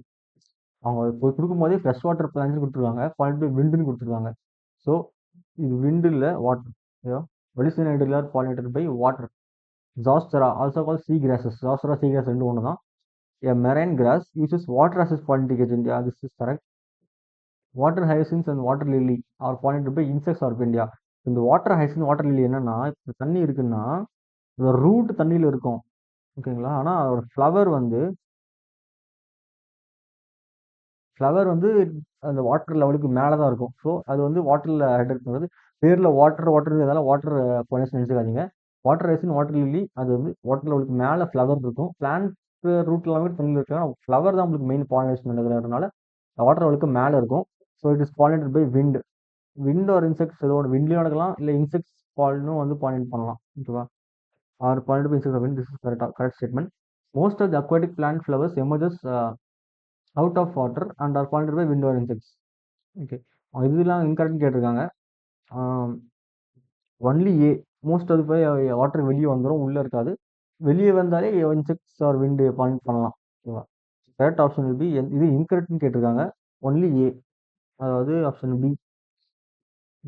அவங்க போய் கொடுக்கும்போதே ஃப்ரெஷ் வாட்டர் பிளான்ஸ் கொடுத்துருவாங்க, pollinate by விண்டுன்னு கொடுத்துருவாங்க. ஸோ இது wind இல்லை water. ஓகேவா? Vallisneria Hydrilla pollinated by water. Zostera also called sea grasses. Zostera sea grass ரெண்டு ஒன்று தான். A marine grass uses water as its pollinating agent. Yeah, this is correct. Water hyacinths and water lily are pollinated by insects or India. இந்த water hygiene water lily என்னன்னா இப்போ தண்ணி இருக்குன்னா இந்த root தண்ணியில் இருக்கும். ஓகேங்களா, ஆனால் அதோட ஃப்ளவர் வந்து அந்த வாட்டர் லெவலுக்கு மேலே தான் இருக்கும். ஸோ அது வந்து வாட்டரில் ஹைட்ரேட் பண்ணுறது. பேரில் வாட்டர் இதெல்லாம் வாட்டர் பொனேஷன் நினச்சிக்காதீங்க. வாட்டர் ரைசின் வாட்டர் லில்லி அது வந்து வாட்டர் லெவலுக்கு மேலே ஃப்ளவர் இருக்கும். பிளான்ட் ரூட் எல்லாமே தண்ணியில் இருக்காங்க, ஃப்ளவர் தான் உங்களுக்கு மெயின் பாலினேஷன் பண்ணுறதுனால வாட்டர் லெவலுக்கு மேலே இருக்கும். So it is pollinated by wind. Wind or insects ஏதோ ஒன்று விண்ட்லையும் நடக்கலாம், இல்லை இன்செக்ட்ஸ் பாலினும் வந்து பாலினேட் பண்ணலாம். ஓகேவா? Or pollinate by insects or wind. This is correct statement. Most of the aquatic plant flowers emerges out of water and are pointed by wind or insects. Okay, இதெல்லாம் incorrect கேட்டிருக்காங்க. Only A. Most of போய் water வெளியே வந்துடும், உள்ளே இருக்காது. வெளியே வந்தாலே insects R விண்டு point பண்ணலாம். ஓகேவா? Correct option will B. இது இன்கரெக்ட்னு கேட்டிருக்காங்க. ஒன்லி ஏ, அதாவது option B.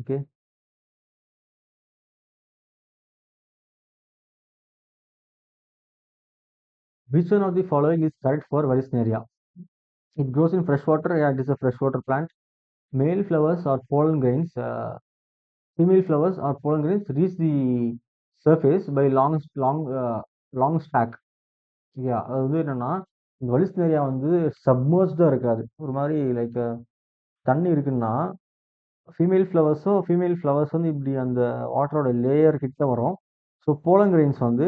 Okay, which one of the following is correct for Vallisneria? It grows in freshwater. Yeah, it is a freshwater plant. Male flowers or pollen grains. Female flowers or pollen grains reach the surface by long stack. Yeah, அது வந்து என்னன்னா இந்த வலிஸ்னேரியா வந்து சப்மர்ஸ்டாக இருக்காது. ஒரு மாதிரி like தண்ணி இருக்குன்னா ஃபீமேல் ஃப்ளவர்ஸ் வந்து இப்படி அந்த வாட்டரோட லேயர் கிட்ட வரும். ஸோ போலன் கிரெயின்ஸ் வந்து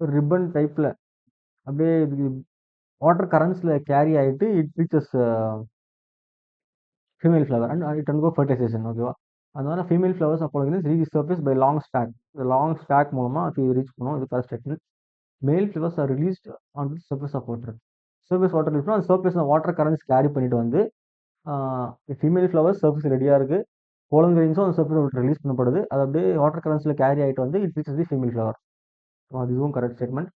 ரிப்பன் டைப்பில் அப்படியே வாட்டர் கரண்ட்ஸில் கேரி ஆகிட்டு it reaches female flower and it and go fertilisation. ஓகேவா? அதனால ஃபீமேல் ஃப்ளவர்ஸ் அப்போ reach surface by long stalk. இந்த லாங் ஸ்டாக் மூலமாக அது ரீச் பண்ணும். இது correct statement. Male flowers are released on the surface of water. Surface water release அந்த surface water currents carry பண்ணிட்டு வந்து ஃபீமேல் ஃப்ளவர்ஸ் சர்ஃபேஸ் ரெடியாக இருக்குது. போலன் கிரெயின்ஸும் அந்த சர்ஃபேஸ் ரிலீஸ் பண்ணப்படுது. அது அப்படியே வாட்டர் கரண்ட்ஸில் கேரி ஆகிட்டு வந்து it reaches the female flower. அதுவும் correct statement.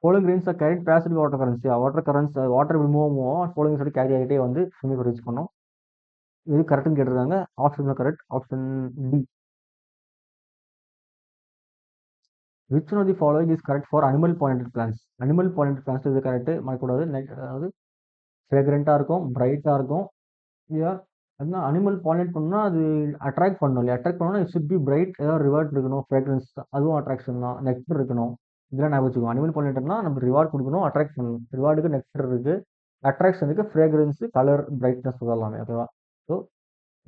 Pollen grains are carried based water currents. Water currents water move pollen கிரெயின்ஸோட கேரி ஆகிட்டே வந்து ஃபீமேல் ரீச் பண்ணும். எது கரெக்ட்னு கேட்டிருக்காங்க. ஆப்ஷன் தான் correct. Option D. Which one of the following is correct for animal pollinated plants? Animal pollinated plants இது correct மறக்கக்கூடாது. அதாவது ஃப்ரேக்ரண்ட்டாக இருக்கும், பிரைட்டாக இருக்கும். இல்லையா? அதுனா அனிமல் பாலினேட் பண்ணணும்னா அது அட்ராக்ட் பண்ணணும் இல்லையா? அட்ராக்ட் பண்ணணும்னா இட் ஷுட் பி பிரைட், ஏதாவது ரிவார்ட் இருக்கணும், ஃப்ரேக்ரன்ஸ் அதுவும் அட்ராக்ஷன் தான். நெக்டர் இருக்கணும். இதெல்லாம் ஞாபகம் வச்சுக்கோங்க. அனிமல் பாலினேட்டர்னா நம்ம ரிவார்ட் கொடுக்கணும், அட்ராக்ட் பண்ணணும். ரிவார்டுக்கு நெக்டர் இருக்கு, அட்ராக்ஷனுக்கு ஃப்ரேக்ரன்ஸ், கலர், பிரைட்னஸ் சொல்லலாமே. ஓகேவா? So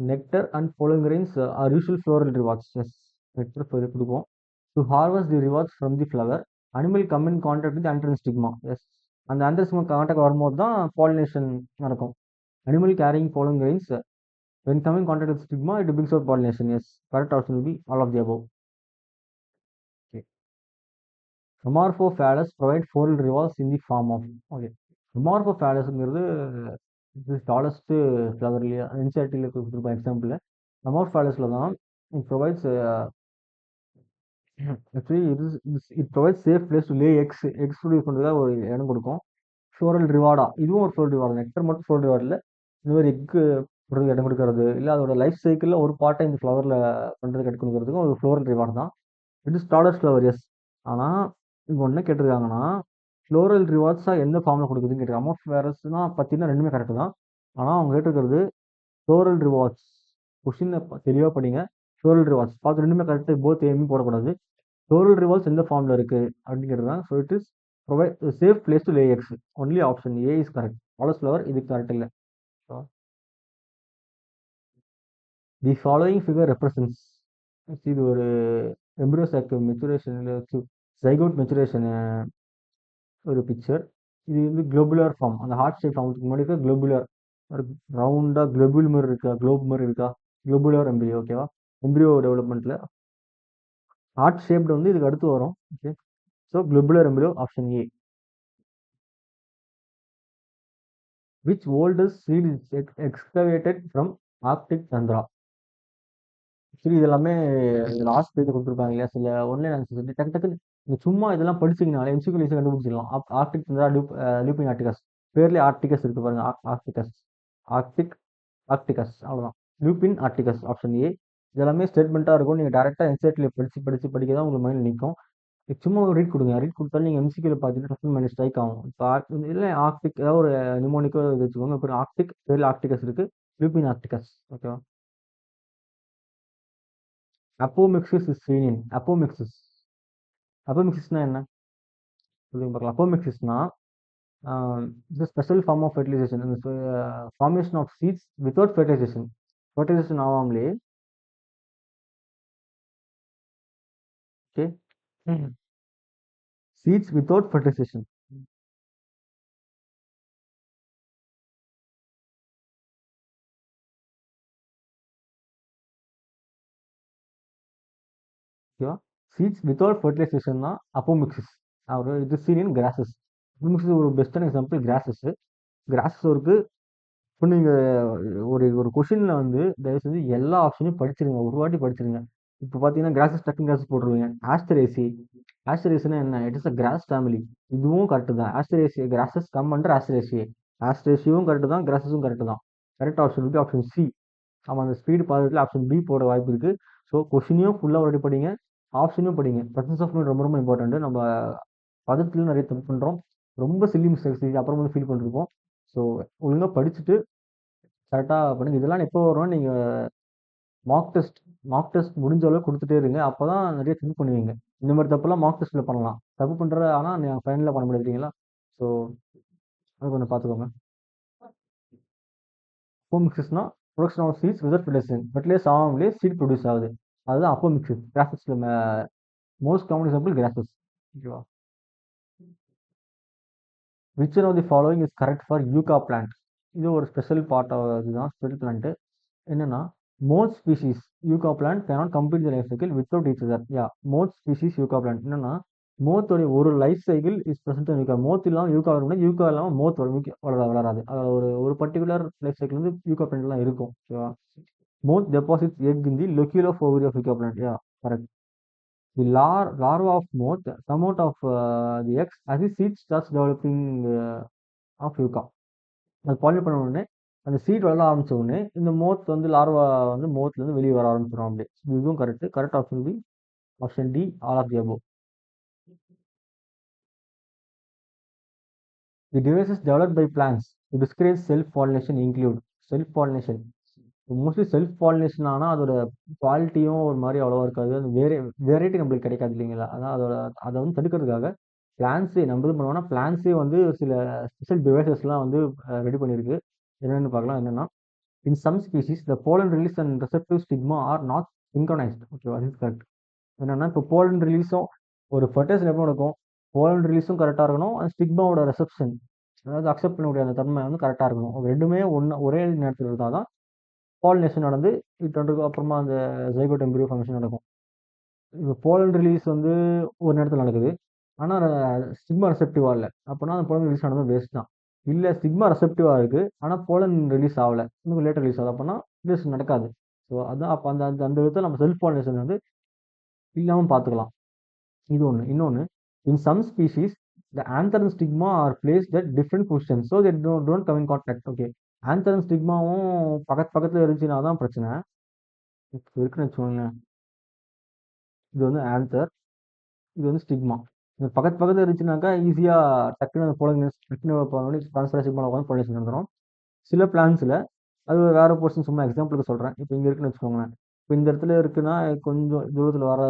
nectar and pollen grains are usual floral rewards. Yes, nectar கொடுப்போம். To harvest the rewards from the flower, animal come in contact with the anther stigma. Yes, அந்த anther stigma contact வரும்போது தான் pollination நடக்கும். Animal carrying pollen grains, when coming in contact with stigma, it brings out pollination. Yes, correct option will be all of the above. Okay. Amorphophallus provide floral rewards in the form of. Okay. Amorphophallus-ங்கிறது இது tallest flower இல்லையா? என்சிஆர்டியில் கொடுத்துருப்பேன் example. அமோர்ஃபாலஸ்ல தான் it provides actually it provides safe place to Leh X. X produce பண்ணுறதா ஒரு இடம் கொடுக்கும். Floral ரிவார்டா இதுவும் ஒரு ஃப்ளோரல் ரிவார்டு. நெக்டர் மட்டும் ஃப்ளோரல் ரிவார்டு இல்லை, இந்த மாதிரி எக்கு பண்ணுறதுக்கு இடம் கொடுக்கறது இல்லை, அதோட லைஃப் சைக்கிளில் ஒரு பார்ட்டை இந்த ஃப்ளவரில் பண்ணுறதுக்கு இடம் கொடுக்கறதுக்கும் ஒரு ஃப்ளோரல் ரிவார்டு தான். It is tallest flower. Yes. ஆனால் இங்கே ஒன்று கேட்டிருக்காங்கன்னா ஃப்ளோரல் ரிவார்ட்ஸாக எந்த ஃபார்மில் கொடுக்குதுன்னு கேட்டிருக்காங்க. அமோர்ஃபாலஸ்னா பார்த்தீங்கன்னா ரெண்டுமே கரெக்டு தான். ஆனால் அவங்க கேட்டிருக்கிறது ஃப்ளோரல் ரிவார்ட்ஸ். கொஷின் தெளிவாக படிங்க. ஃப்ளோரல் ரிவார்ட்ஸ் பார்த்து ரெண்டுமே கரெக்டாக போத் எதுவுமே போடக்கூடாது. ஃப்ளோரல் ரிவார்ட்ஸ் எந்த ஃபார்மில் இருக்குது அப்படிங்கிறது தான். So it is provide safe place to Leh X. Only option A is correct. Tallest flower இது கரெக்ட் இல்லை. The following figure represents. இது ஒரு embryo chalk maturation, zygote maturation ஒரு பிக்சர். இது வந்து குளோபுலர் ஃபார்ம். அந்த ஹார்ட் ஷேப் ஃபார்முக்கு முன்னாடி இருக்க குளோபுலர் ஒரு ரவுண்டாக குளோபுல் மாதிரி இருக்கா, குளோப் மாதிரி இருக்கா, குளோபுலர் எம்பிரியோ. ஓகேவா? எம்பிரியோ டெவலப்மெண்ட்டில் ஹார்ட் ஷேப்டு வந்து இதுக்கு அடுத்து வரும். Okay. So globular embryo option A. Which oldest seed is excavated from Arctic tundra? Actually இது எல்லாமே லாஸ்ட் பேஜ் கொடுத்துருப்பாங்க இல்லையா? சில ஒன்லைன் ஆன்சர்ஸ் டக்கு டக்குன்னு நீங்கள் சும்மா இதெல்லாம் படிச்சிங்கனாலே எம்சிக்யூ ஈஸியாக கண்டுபிடிச்சிடலாம். ஆர்க்டிக் தந்திரா, லூப்பின் ஆர்டிகஸ். பேர்லேயே ஆர்டிகஸ் இருக்கு பாருங்க. ஆர்டிகஸ், ஆர்க்டிக், ஆர்டிகஸ், அவ்வளோதான். லூப்பின் ஆர்டிகஸ் ஆப்ஷன் ஏ. இதெல்லாமே ஸ்டேட்மெண்ட்டாக இருக்கும். நீங்கள் டேரெக்டாக என்சைட்டில் படிக்க தான் உங்களுக்கு மைண்டில் நிற்கும். சும்மா ஒரு ரீட் கொடுங்க. ரீட் கொடுத்தாலும் நீங்கள் எம்சிக்யூவில் பார்த்தீங்கன்னா டக்குனு மைண்ட் ஸ்ட்ரைக் ஆகும். இப்போ இல்லை ஆர்க்டிக் ஏதாவது ஒரு நிமோனிக்கோ இது வச்சுக்கோங்க. அப்புறம் ஆர்க்டிக் பேரில் ஆர்டிகஸ் இருக்குது, லூப்பின் ஆர்டிகஸ். ஓகேவா? Apomixis is seen in. Apomixis, அப்போமிக்சிஸ்னா என்ன சொல்லுங்க பார்க்கலாம். அப்போமிக்சிஸ்னா இது ஸ்பெஷல் ஃபார்ம் ஆஃப் ஃபெர்டிலைசேஷன். இந்த formation of seeds without fertilisation. Fertilisation ஆகாமலே. ஓகே. Seeds without fertilisation. ஓகேவா? சீட்ஸ் வித்தவுட் ஃபெர்டிலைசேஷன் தான் அப்போமிக்சிஸ். அவர் இது சீன் இன் கிராசஸ். அப்போமிக்சிஸ் ஒரு பெஸ்ட்டான எக்ஸாம்பிள் கிராசஸ். கிராசஸ் ஒருக்கு இப்போ நீங்கள் ஒரு ஒரு கொஷினில் வந்து தயவு செஞ்சு எல்லா ஆப்ஷனையும் படிச்சிருங்க, ஒரு வாட்டி படிச்சிருங்க. இப்போ பார்த்தீங்கன்னா கிராசஸ் டக்குன்னு கிராசஸ் போட்டுருவீங்க. ஆஸ்டரேசி, ஆஸ்டரேசினா என்ன? It is a cross family. இதுவும் கரெக்டு தான். ஆஸ்டரேசி கிராசஸ் கம் அண்டர் ஆஸ்டரேசி. ஆஸ்டரேசியும் கரெக்டு தான், கிராசஸும் கரெக்டு தான். கரெக்ட் ஆப்ஷன் வந்து ஆப்ஷன் சி. ஆமாம், அந்த ஸ்பீடு பார்த்துட்டு ஆப்ஷன் பி போட வாய்ப்பு இருக்குது. ஸோ கொஷினையும் ஃபுல்லாக ஒரு படிங்க, ஆப்ஷனும் படிங்க. ப்ரெசன்ஸ் ஆஃப் மைண்ட் ரொம்ப ரொம்ப இம்பார்ட்டன்ட். நம்ம பதத்தில் நிறைய தப்பு பண்ணுறோம், ரொம்ப சில்லி மிஸ்டேக்ஸ் அப்புறம் வந்து ஃபீல் பண்ணிருப்போம். ஸோ ஒழுங்காக படிச்சுட்டு கரெக்டாக பண்ணுங்க. இதெல்லாம் எப்போ வரும்னா நீங்கள் மார்க் டெஸ்ட் முடிஞ்ச அளவுக்கு கொடுத்துட்டே இருங்க. அப்போ தான் நிறைய திங்க் பண்ணுவீங்க. இந்த மாதிரி தப்புலாம் மார்க் டெஸ்ட்டில் பண்ணலாம். தப்பு பண்ணுற ஆனால் நீங்கள் ஃபைனலில் பண்ண முடியாதுங்களா? ஸோ அது கொஞ்சம் பார்த்துக்கோங்க. அப்போமிக்சிஸ்னா production of seeds without fertilisation. Fertilise ஆகாமலே சீட் ப்ரொடியூஸ் ஆகுது. அதுதான் அப்போமிக்சிஸ். கிராசஸில் மோஸ்ட் காமன் எக்ஸாம்பிள் கிராசஸ். ஓகேவா? Which one of the following is correct for yucca plant? இது ஒரு ஸ்பெஷல் பார்ட் ஆஃப் இதுதான் ஸ்பெஷல் பிளான்ட்டு. என்னன்னா most species yucca plant cannot complete the life cycle without each other. Yeah, most species yucca plant என்னன்னா மோத்தோடைய ஒரு life cycle is present yucca. Moth இல்லாமல் யூகா வர முடியாது, யூகா இல்லாமல் மோத் வளராது. அதில் ஒரு ஒரு பர்டிகுலர் லைஃப் சைக்கிள் வந்து யூகா பிளான்ட்லாம் இருக்கும். ஓகேவா? Moth deposits egg in the locule of ovary of yucca plant. Yeah, correct. The larva of moth come out of the eggs as the seed starts developing of yucca. அது pollinate பண்ண உடனே அந்த seat வளர ஆரம்பிச்ச உடனே இந்த மோத் வந்து larva வந்து மோத்லேருந்து வெளியே வர ஆரம்பிச்சிடும் அப்படி. இதுவும் correct. Correct option B. Option D, all of the above. The devices developed by plants to discourage self pollination include. Self pollination mostly self pollination ஆனால் அதோட குவாலிட்டியும் ஒரு மாதிரி அவ்வளோவா இருக்காது. அந்த வெரைட்டி நம்மளுக்கு கிடைக்காது இல்லைங்களா? அதான் அதோட அதை வந்து தடுக்கிறதுக்காக பிளான்ஸே நம்ம இது பண்ணுவோம்னா பிளான்ஸே வந்து சில ஸ்பெஷல் டிவைசஸ்லாம் வந்து ரெடி பண்ணியிருக்கு. என்னென்னு பார்க்கலாம். என்னென்னா, in some species the pollen release and receptive stigma are not synchronized. ஓகேவா? இது கரெக்ட். என்னன்னா இப்போ போலன் ரிலீஸும் ஒரு ஃபர்டைசன் எப்போ நடக்கும்? போலன் ரிலீஸும் கரெக்டாக இருக்கணும். அந்த ஸ்டிக்மாவோட ரிசப்ஷன், அதாவது அக்செப்ட் பண்ணக்கூடிய அந்த தன்மை வந்து கரெக்டாக இருக்கணும். ரெண்டுமே ஒரே நேரத்தில் இருந்தால் தான் பாலினேஷன் நடந்து அப்புறமா அந்த ஜைகோட் எம்பிரியோ ஃபங்க்ஷன் நடக்கும். இப்போ போலன் ரிலீஸ் வந்து ஒரு நேரத்தில் நடக்குது, ஆனால் ஸ்டிக்மா ரெசெப்டிவாக இல்லை. அப்போனா அந்த போலன் ரிலீஸ் ஆனது வேஸ்ட் தான். இல்லை ஸ்டிக்மா ரெசெப்டிவாக இருக்குது, ஆனால் போலன் ரிலீஸ் ஆகலை, இன்னும் லேட்டர் ரிலீஸ் ஆகுது, அப்போனா ரிலீஸ் நடக்காது. ஸோ அதான் அப்போ அந்த அந்த விதத்தில் நம்ம செல்ஃப் பாலினேஷன் வந்து இல்லாமல் பார்த்துக்கலாம். இது ஒன்று. இன்னொன்று, in some species the anther and stigma are placed at different position so that don't come in contact. Okay, anther and ஸ்டிக்மாவும் பக்கத்தில் இருந்துச்சுன்னா தான் பிரச்சனை. இப்போ இருக்குன்னு வச்சுக்கோங்களேன், இது வந்து ஆன்சர், இது வந்து ஸ்டிக்மா. இது பக்கத்தில் இருந்துச்சுனாக்கா ஈஸியாக டக்குன்னு போலனேஸ் டக்குன்னு ட்ரான்ஸ்ஃபர் ஸ்டிக்மா உட்காந்து போலனேஷன் நடந்துடும். சில பிளான்ஸில் அது வேறு போர்ஷன், சும்மா எக்ஸாம்பிளுக்கு சொல்கிறேன். இப்போ இங்கே இருக்குன்னு வச்சுக்கோங்களேன், இப்போ இந்த இடத்துல இருக்குன்னா கொஞ்சம் தூரத்தில் வர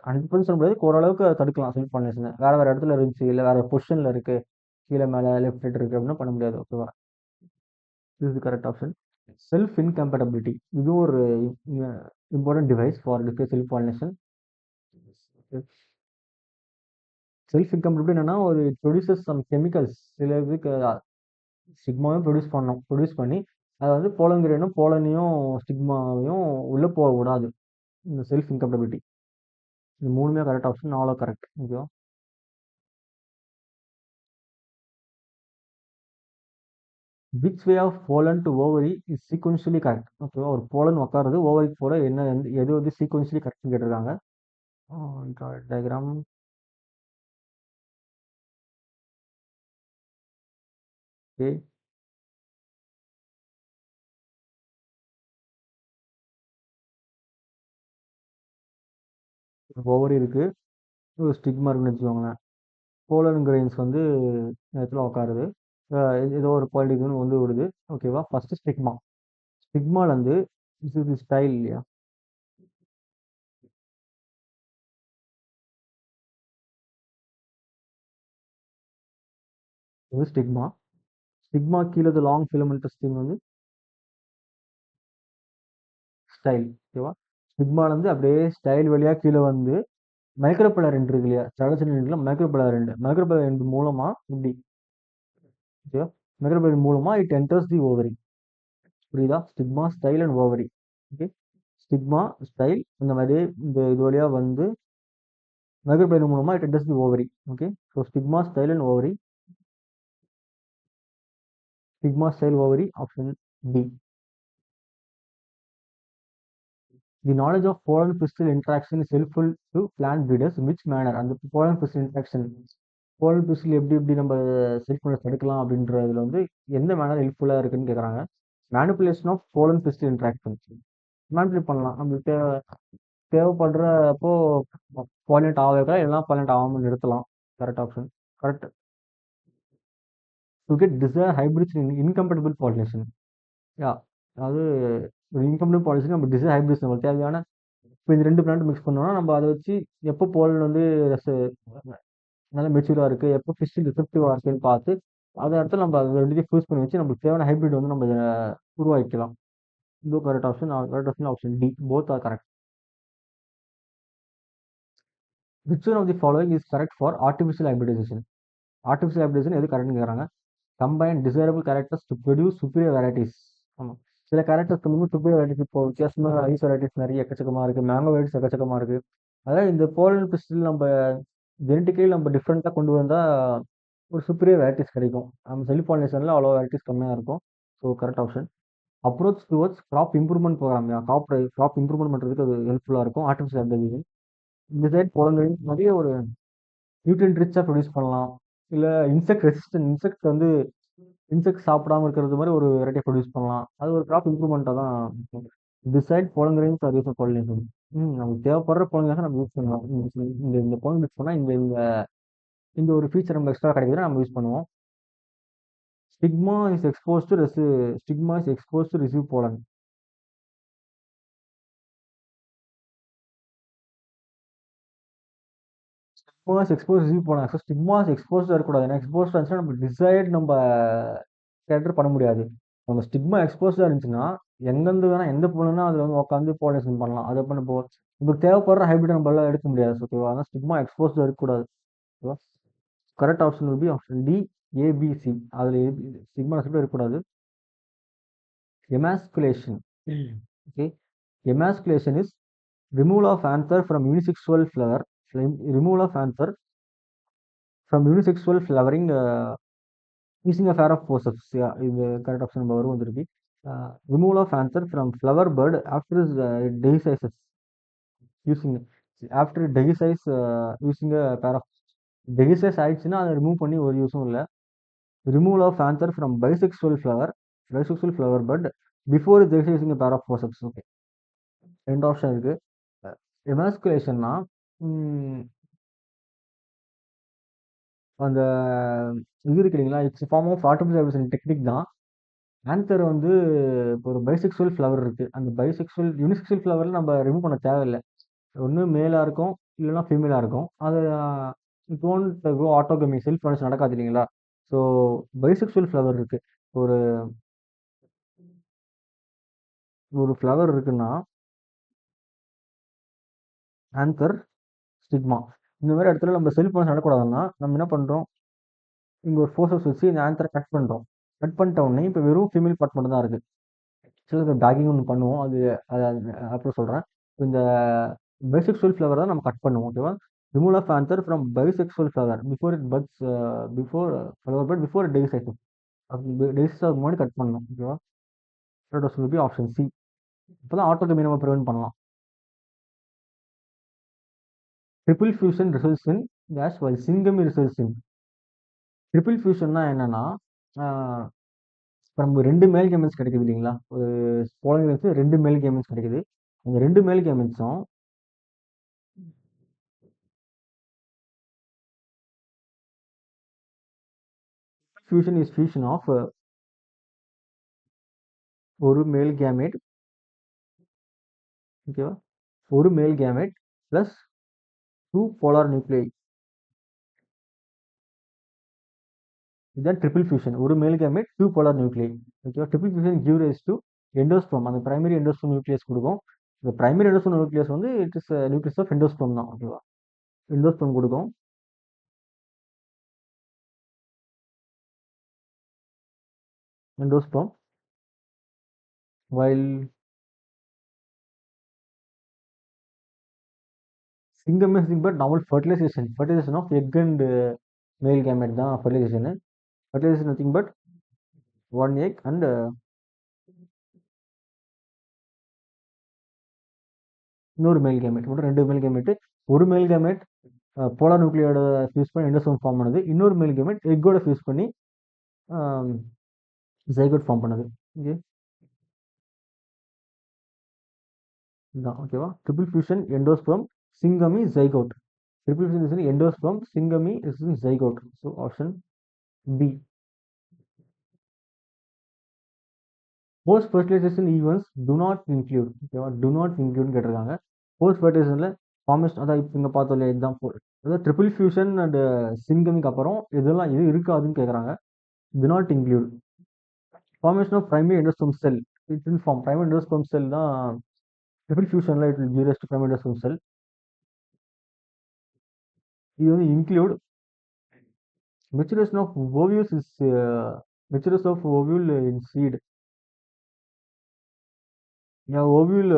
100% சொல்ல முடியாது, ஓரளவுக்கு அதை தடுக்கலாம் செல்ஃப் பாலினேஷனை. வேறு இடத்துல இருந்துச்சு, இல்லை வேறு பொசிஷனில் இருக்குது, கீழே மேலே லெஃப்ட் ரைட் இருக்குது அப்படின்னா பண்ண முடியாது. ஓகேவா? this is the correct option. Self incompatibility, இதுவும் ஒரு important device for self pollination. Self incompatibility என்னன்னா, ஒரு ப்ரொடியூசஸ் சம் கெமிக்கல்ஸ். சில இதுக்கு ஸ்டிக்மாவையும் ப்ரொடியூஸ் பண்ணி அதை வந்து போலனையும் ஸ்டிக்மாவையும் உள்ளே போக விடாது. இந்த செல்ஃப் இன்கம்பேட்டபிலிட்டி, இது மூணுமே கரெக்ட் ஆப்ஷன். நாலும் கரெக்ட். ஓகேவா? Which way of pollen to ovary is sequentially correct. ஓகேவா? ஒரு போலன் உட்காருது ஓவரிக்கு போல என்ன எது வந்து சீக்வன்ஷியலி கரெக்ட்னு கேட்டிருக்காங்க. டயக்ராம். ஓகே, ஓவரி இருக்கு, ஒரு ஸ்டிக்மா இருக்குன்னு வச்சுக்கோங்களேன். போலன் கிரெயின்ஸ் வந்து இடத்துல உட்காருது, ஏதோ ஒரு பாலிட்டிக்னு வந்து விடுது. ஓகேவா? First stigma. ஸ்டிக்மாலேருந்து இது ஸ்டைல் இல்லையா? இது ஸ்டிக்மா. ஸ்டிக்மா கீழே லாங் ஃபிலமெண்டஸ் ஸ்டிங் வந்து ஸ்டைல். ஓகேவா? ஸ்டிக்மாலேருந்து அப்படியே ஸ்டைல் வழியாக கீழே வந்து மைக்ரோபலர் எண்ட் இருக்கு இல்லையா? சடச்சல் மைக்ரோபலர் எண்ட் மூலமா இப்படி, ஓகேவா? மைக்ரோபலர் மூலமா இட் என்டர்ஸ் தி ஓவரி. புரியுதா? Stigma, style and ovary. Okay, stigma, style இந்த மாதிரி இந்த இது வழியா வந்து மைக்ரோபலர் மூலமா it enters the ovary. Okay, so stigma, style and ovary. Stigma, style, ovary, option D. The knowledge of pollen crystal interaction is helpful to plant breeders. In which manner? அந்த pollen crystal interaction, pollen crystal எப்படி நம்ம self pollination தடுக்கலாம் அப்படின்றதுல வந்து எந்த manor ஹெல்ப்ஃபுல்லாக இருக்குன்னு கேட்குறாங்க. Manipulation of pollen crystal interaction. Manipulate பண்ணலாம் நம்மளுக்கு தேவைப்படுறப்போ பாலினேட் ஆக வைக்கலாம், எல்லாம் பாலினேட் ஆகாமல் நிறுத்தலாம். Correct option. Correct. To get desire hybrids in incompatible pollination. Yeah, அதாவது இன்கம்பேட்டபிள் பாலினேஷன் நம்ம டிசைர் ஹைபிரிட்ஸ் நம்மளுக்கு தேவையான, இப்போ இந்த 2 பிளான்ட் மிக்ஸ் பண்ணோம்னா நம்ம அதை வச்சு எப்போ போலன் வந்து நல்லா மெச்சூராக இருக்குது, எப்போ ஃபிஷில் ரிசப்டிவாக இருக்குன்னு பார்த்து அதை இடத்துல நம்ம அதை ரெண்டுத்தையும் ஃபியூஸ் பண்ணி வச்சு நம்மளுக்கு தேவையான ஹைபிரிட் வந்து நம்ம உருவாக்கிக்கலாம். இது correct option. Correct option option D. Both are correct. Which one of the following is correct for artificial hybridization? Artificial hybridization எது கரெக்ட்னு கேட்குறாங்க. Combine desirable characters to produce superior varieties. ஆமாம், சில கேரக்டர்ஸ் வந்து சுப்பீரியர் வெரைட்டிஸ், இப்போ வித்தியாசமாக ice varieties நிறைய எக்கச்சக்கமாக இருக்குது, மேங்கோ வெரைட்டிஸ் எக்கச்சக்கமாக இருக்குது. அதாவது இந்த போலன் பிஸ்டில் நம்ம ஜெனட்டிக்கலி நம்ம டிஃப்ரெண்ட்டாக கொண்டு வந்தால் ஒரு சுப்பீரியர் வெரைட்டிஸ் கிடைக்கும். நம்ம செல்ஃப் பாலினேஷனில் அவ்வளோ வெரைட்டிஸ் கம்மியாக இருக்கும். So correct option. Approach towards crop improvement programme, crop improvement பண்ணுறதுக்கு அது ஹெல்ப்ஃபுல்லாக இருக்கும். ஆர்டிஃபிஷியல் ஹைபிரிடைசேஷன் இந்த சைட் போலன் நிறைய ஒரு நியூட்ரியன்ட் ரிச்சாக ப்ரொடியூஸ் பண்ணலாம். இல்லை இன்செக்ட் ரெசிஸ்டன்ட், இன்செக்ட் வந்து இன்செக்ட் சாப்பிடாம இருக்கிறது மாதிரி ஒரு வெரைட்டியை ப்ரொடியூஸ் பண்ணலாம். அது ஒரு கிராப் இம்ப்ரூவ்மெண்ட்டாக தான் இருக்கும். Beside pollen grains are use pollination. நமக்கு தேவைப்படுற போலன் நம்ம யூஸ் பண்ணலாம். இந்த இந்த போலன் மிக்ஸ் பண்ணால் இந்த இந்த இந்த ஒரு ஃபீச்சர் நம்ம எக்ஸ்ட்ரா கிடைக்குதுன்னா நம்ம யூஸ் பண்ணுவோம். Stigma is exposed to receive pollen. Stigma is exposed to receive pollen. So stigma is exposed இருக்கக்கூடாது. ஏன்னா exposed இருந்துச்சுன்னா நம்ம desired நம்ம கேரக்டர் பண்ண முடியாது. நம்ம ஸ்டிக்மா எக்ஸ்போஸ்டாக இருந்துச்சுன்னா எங்கேருந்து வேணால் எந்த பொண்ணுன்னா அதில் வந்து உட்காந்து பாலினேஷன் பண்ணலாம். அதை பண்ண போ உங்களுக்கு தேவைப்படுற ஹைபிரிட் நம்மளால எடுக்க முடியாது. ஓகேவா? ஆனால் ஸ்டிக்மா எக்ஸ்போஸ்டாக இருக்கக்கூடாது. ஓகேவா? Correct option will be option D, A B C. அதில் ஸ்டிக்மா இருக்கக்கூடாது. Emasculation. Okay. Emasculation is removal of anther from unisexual flower. Removal of anther from unisexual flowering using a pair of forceps. Yeah, இது correct option நம்ம வரும் வந்துருக்கு. Removal of anther from flower bud after dehisces using after dehisces using a pair of dehisces ஆயிடுச்சுன்னா அதை remove பண்ணி ஒரு யூஸும் இல்லை. Removal of anther from bisexual flower bud before dehisces using a pair of forceps. Okay. ரெண்டு option இருக்கு. எமாஸ்குலேஷன்னா அந்த இது இருக்கு இல்லைங்களா, it's form of artificial technique தான். ஆன்சர் வந்து இப்போ ஒரு பைசெக்சுவல் ஃப்ளவர் இருக்குது. அந்த யூனிசெக்சுவல் ஃப்ளவரில் நம்ம ரிமூவ் பண்ண தேவையில்லை. ஒன்று மேலாக இருக்கும் இல்லைன்னா ஃபீமேலாக இருக்கும். அது டோன்ட் கோ ஆட்டோகமி செல்ஃப் ப்ரொடக்ஷன் நடக்காது இல்லைங்களா. ஸோ பைசெக்சுவல் ஃப்ளவர் இருக்குது. ஒரு ஒரு ஃப்ளவர் இருக்குன்னா ஆன்சர் ஸ்டிக்மா. இந்த மாதிரி இடத்துல நம்ம செல்ஃப் ப்ரொடக்ஷன் நடக்கூடாதுன்னா நம்ம என்ன பண்ணுறோம், இங்கே ஒரு ஃபோர்ஸஸ் வச்சு இந்த ஆன்சரை கட் பண்ணுறோம். கட் பண்ணிட்ட உடனே இப்போ வெறும் ஃபீமேல் பார்ட் மட்டும் தான் இருக்குது. சில பேக்கிங் ஒன்று பண்ணுவோம். அது அது அப்புறம் சொல்கிறேன். இந்த பைசெக்சுவல் ஃப்ளவர் தான் நம்ம கட் பண்ணுவோம். ஓகேவா? Removal of anther from bisexual flower before it buds before flower bud before dehisces. Dehisces முன்னாடி கட் பண்ணணும். ஓகேவா? Will be option C. இப்போ தான் ஆட்டோகமி நம்ம ப்ரிவென்ட் பண்ணலாம். Triple fusion results in case while syngamy results in. Triple ஃபியூஷன்னா என்னன்னா, இப்போ நம்ம 2 மேல் கேமெட்ஸ் கிடைக்குது இல்லைங்களா, ஒரு போலங்களுக்கு 2 மேல் கேமெட்ஸ் கிடைக்குது. அந்த 2 மேல் கேமெட்ஸும் ஃபியூஷன் இஸ் ஃபியூஷன் ஆஃப் ஒரு மேல் கேமெட். ஓகேவா? ஒரு மேல் கேமெட் பிளஸ் 2 போலார் நியூக்ளியை. இதுதான் ட்ரிபிள் ஃபியூஷன். ஒரு மேல் கேமெட் 2 போலார் நியூக்ளியை. ஓகேவா? Triple fusion give rise to endosperm. அந்த பிரைமரி எண்டோஸ்பெர்ம் நியூக்ளியஸ் கொடுக்கும். இந்த பிரைமரி எண்டோஸ்பெர்ம் நியூக்ளியஸ் வந்து it is nucleus of endosperm தான். ஓகேவா? எண்டோஸ்பெர்ம் கொடுக்கும். எண்டோஸ்பெர்ம் while சிங்கம் is nothing but normal fertilization of egg and male gamete தான் fertilization. Fertilization nothing but one egg and இன்னொரு male gamete. மட்டும் 2 மேல் கேமெட். ஒரு மேல் கேமெட் போலார் நியூக்ளியோட ஃபியூஸ் பண்ணி எண்டோஸ்பெர்ம் ஃபார்ம் பண்ணுது. இன்னொரு மேல் கேமெட் எக்கோட ஃபியூஸ் பண்ணி ஜைகோட் ஃபார்ம் பண்ணுது. ஓகே, இதுதான். ஓகேவா? Triple fusion endosperm syngamy zygote. Triple fusion endosperm syngamy zygote. So option B. Post fertilisation events do not include. ஓகேவா? டு நாட் இன்க்ளூட் கேட்டிருக்காங்க. போஸ்ட் ஃபர்டிலைசேஷனில் ஃபார்மேஷன், அதான் இப்போ இங்கே பார்த்தோம் இல்லையா, இதுதான் அதாவது ட்ரிபிள் ஃபியூஷன் அண்ட் சிங்கமிக்கு அப்புறம் இதெல்லாம் இது இருக்காதுன்னு கேட்குறாங்க. Do not include formation of primary endosperm cell. It will form primary endosperm cell தான் ட்ரிபிள் ஃபியூஷனில் it will give rise to primary endosperm cell. இது வந்து include maturation of ovules is maturation of ovule in seed. Ovule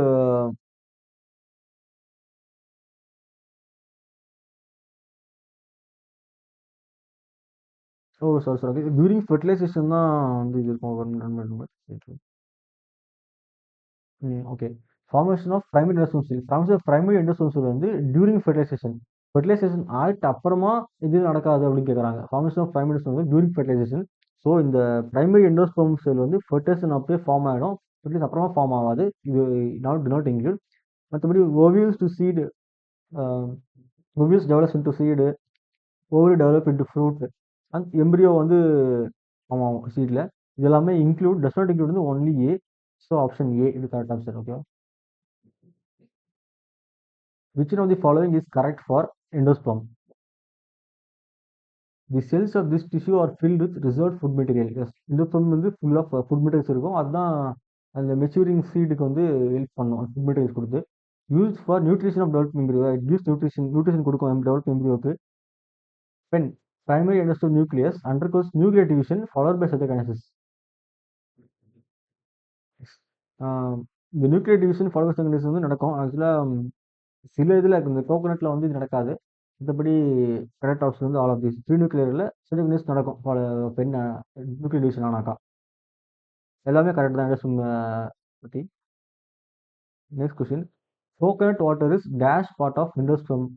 sorry during fertilisation தான் வந்து இது இருக்கும். Okay. Formation of primary endosperm cell. Formation of primary endosperm cell வந்து during fertilisation ஆகிட்டு அப்புறமா இது நடக்காது அப்படின்னு கேட்குறாங்க. Formation of primary endosperm cell during fertilization. So இந்த பிரைமரி எண்டோஸ்பெர்ம் செல் வந்து ஃபெர்டேஷன் அப்பயே ஃபார்ம் ஆகிடும். ஃபெர்டிலைஸ் அப்புறமா ஃபார்ம் ஆகாது. இது நாட் இன்க்ளூட். மற்றபடி ovules to seed, ovules develops into seed, ovary develop into fruit, and embryo வந்து ஆமாம் சீடில். இது எல்லாமே இன்க்ளூட், டஸ் நாட் இன்க்ளூட் வந்து only A. So option A இது correct answer. Okay. Which one of the following is correct for endosperm? The cells of this tissue are filled with reserve food material. Yes, endosperm வந்து full of food materials இருக்கும். அதுதான் அந்த maturing சீடுக்கு வந்து help பண்ணும் food materials கொடுத்து. Use for nutrition of develop embryo. It gives nutrition கொடுக்கும் develop எம்பிரியோக்கு. When primary endosperm nucleus undergoes nuclear division followed by cytokinesis. இந்த நியூக்ளியர் டிவிஷன் ஃபாலோ cytokinesis வந்து நடக்கும். ஆக்சுவலாக சில இதில் இந்த கோகோனட்டில் வந்து இது நடக்காது. மற்றபடி கரெக்ட் ஆப்ஷன் வந்து ஆல் ஆஃப் தீஸ். ப்ரீ நியூக்ளியரில் cytokinesis நடக்கும். பெண் நியூக்ளியர் டிவிஷன் ஆனாக்கா எல்லாமே கரெக்ட் தான் எண்டோஸ்பெர்ம் பற்றி. Next question. Coconut water is dash part of endosperm.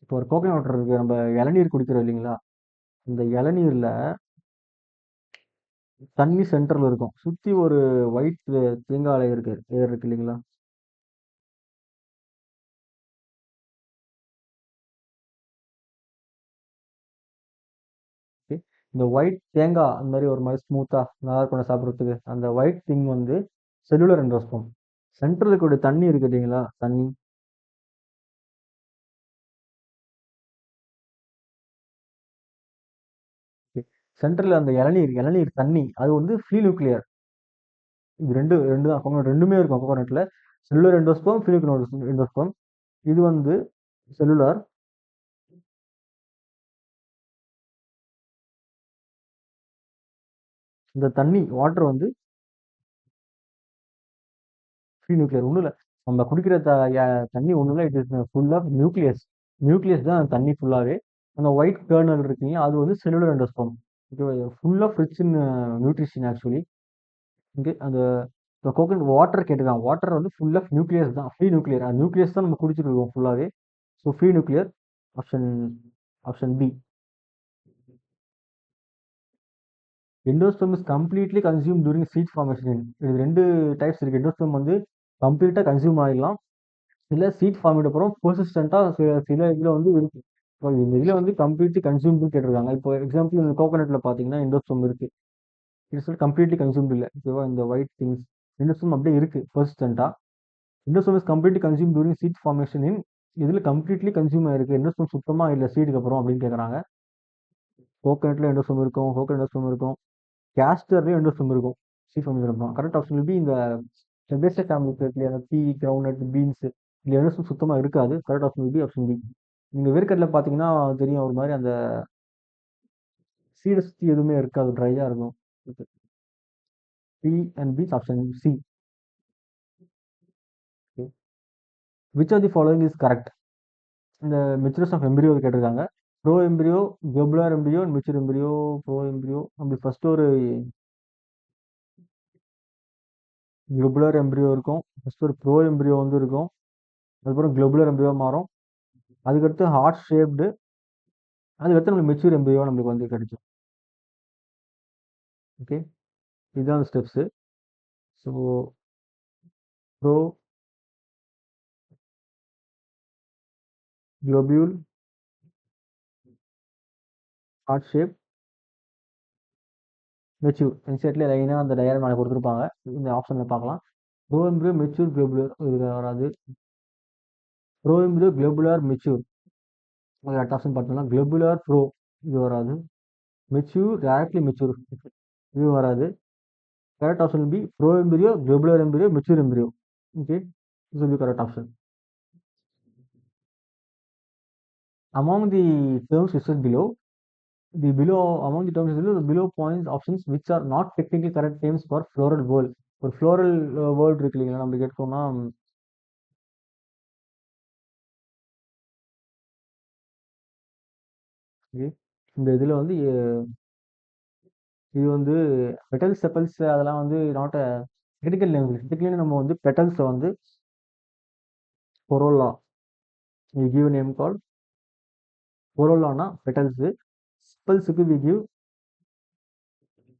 இப்போ ஒரு கோகோனட் வாட்டர் இருக்குது, நம்ம இளநீர் குடிக்கிறோம் இல்லைங்களா? இந்த இளநீரில் தண்ணி சென்டர்ல இருக்கும். சுத்தி ஒரு ஒயிட் தேங்காய் இலை இருக்கு, ஏர் இருக்கு இல்லைங்களா? Okay. இந்த ஒயிட் தேங்காய் அந்த மாதிரி ஒரு மாதிரி ஸ்மூத்தா நல்லா இருக்கும் சாப்பிட்றதுக்கு. அந்த ஒயிட் திங் வந்து செல்லுலர் எண்டோஸ்பெர்ம். சென்டர்ல இருக்கக்கூடிய தண்ணி இருக்கு இல்லைங்களா? தண்ணி சென்டர்ல அந்த இளநீர் இளநீர் தண்ணி அது வந்து ஃப்ரீ நியூக்ளியர். இது ரெண்டு ரெண்டு தான் கோகோனட், ரெண்டுமே இருக்கும் கோகோனட்ல. Cellular endosperm, free nuclear endosperm. இது வந்து செல்லுலார். இந்த தண்ணி வாட்டர் வந்து ஃப்ரீ நியூக்ளியர். ஒன்றும் இல்லை, நம்ம குடிக்கிற தண்ணி ஒன்றும் இல்லை, it is full of nucleus. Nucleus தான் அந்த தண்ணி ஃபுல்லாகவே. அந்த ஒயிட் கர்னல் இருக்குங்க, அது வந்து cellular endosperm. Full of rich in nutrition actually. இங்கே அந்த கோகனட் வாட்டர் கேட்டுருக்காங்க. வாட்டர் வந்து ஃபுல் ஆஃப் நியூக்ளியஸ் தான், ஃப்ரீ நியூக்ளியர். அந்த நியூக்ளியஸ் தான் நம்ம குடிச்சிட்டு இருக்கோம் ஃபுல்லாகவே. So free nuclear. Option option B. Endosperm is completely consume during seed formation. இது ரெண்டு டைப்ஸ் இருக்குது. எண்டோஸ்பெர்ம் வந்து கம்ப்ளீட்டாக கன்சியூம் ஆகிடலாம், இல்லை சீட் ஃபார்மேட் அப்புறம் பெர்சிஸ்டண்ட்டாக சில இதில் வந்து இருக்கு. இப்போ இந்த இதில் வந்து கம்ப்ளீட்லி கன்சியூம்னு கேட்டிருக்காங்க. இப்போ எக்ஸாம்பிள் இந்த கோகோனட்ல பார்த்தீங்கன்னா எண்டோஸ்பெர்ம் இருக்கு, இட்ஸ் கம்ப்ளீட்லி கன்சியூம்டு இல்லை. ஓகேவா? இந்த ஒயிட் திங்ஸ் எண்டோஸ்பெர்ம் அப்படியே இருக்கு பெர்சிஸ்டண்ட்டாக. Endosperm is completely consume during seed formation in. இதில் கம்ப்ளீட்லி கன்சியூம் ஆயிருக்கு. எண்டோஸ்பெர்ம் சுத்தமாக இல்லை சீடுக்கு அப்புறம் அப்படின்னு கேட்குறாங்க. கோகோனட்ல எண்டோஸ்பெர்ம் இருக்கும், கோகோனட் எண்டோஸ்பெர்ம் இருக்கும், கேஸ்டர்லேயும் எண்டோஸ்பெர்ம் இருக்கும் சீட் ஃபார்மேஷன் அப்புறம். Correct option B. இந்த பேசிக் ஃபேமிலி இருக்கு, அந்த பீ, கிரவுண்ட், பீன்ஸ், இதில் எண்டோஸ்பெர்ம் சுத்தமாக இருக்காது. Correct option B, option B. நீங்கள் வேர்க்கடலை பார்த்தீங்கன்னா தெரியும், ஒரு மாதிரி அந்த சீடை சுற்றி எதுவுமே இருக்காது, ட்ரையாக இருக்கும். B and B, option C. Which of the following is correct? இந்த மெச்சூரேஷன் ஆஃப் எம்பிரியோ கேட்டிருக்காங்க. Pro embryo, globular embryo, mature embryo, pro embryo. அப்படி ஃபர்ஸ்ட் ஒரு குளோபுலர் எம்பிரியோ இருக்கும், ஃபர்ஸ்ட் ஒரு ப்ரோ எம்பிரியோ வந்து இருக்கும், அதுக்கப்புறம் குளோபுலர் எம்பிரியோ மாறும், அதுக்கடுத்து ஹார்ட் ஷேப்டு, அதுக்கடுத்து நம்மளுக்கு மெச்சூர் எம்பிரியோ நம்மளுக்கு வந்து கிடைக்கும். ஓகே, இதுதான் steps. So pro, globule, heart shape, mature. என்செட்லேயே லைனாக அந்த டயர் மேலே கொடுத்துருப்பாங்க, இந்த ஆப்ஷனில் பார்க்கலாம். ப்ரோ எம்பிரியோ, மெச்சூர், குளோபுலர் இது வராது. Bro embryo, globular, mature. அது அடுத்த ஆப்ஷன் பார்த்தோம்னா குளோபுலர் ப்ரோ, இது வராது. மெச்சூர், டேரக்ட்லி மெச்சூர், இது வராது. Correct option B, pro embryo, globular embryo, mature embryo. Okay, this will be correct option. Among the terms listed below, among the terms below, the below points options which are not technically correct names for floral world. ஒரு floral world இருக்கு இல்லைங்களா, நம்ம கேட்கணும்னா இந்த இதில் வந்து இது வந்து பெட்டல்ஸ் செப்பல்ஸ் அதெல்லாம் வந்து நாட் கிரிட்டிக்கல் நேம். கிரிட்டிக்கலி நம்ம வந்து பெட்டல்ஸை வந்து corolla, we give a name called கொரோலானா பெட்டல்ஸு. செப்பல்ஸுக்கு we give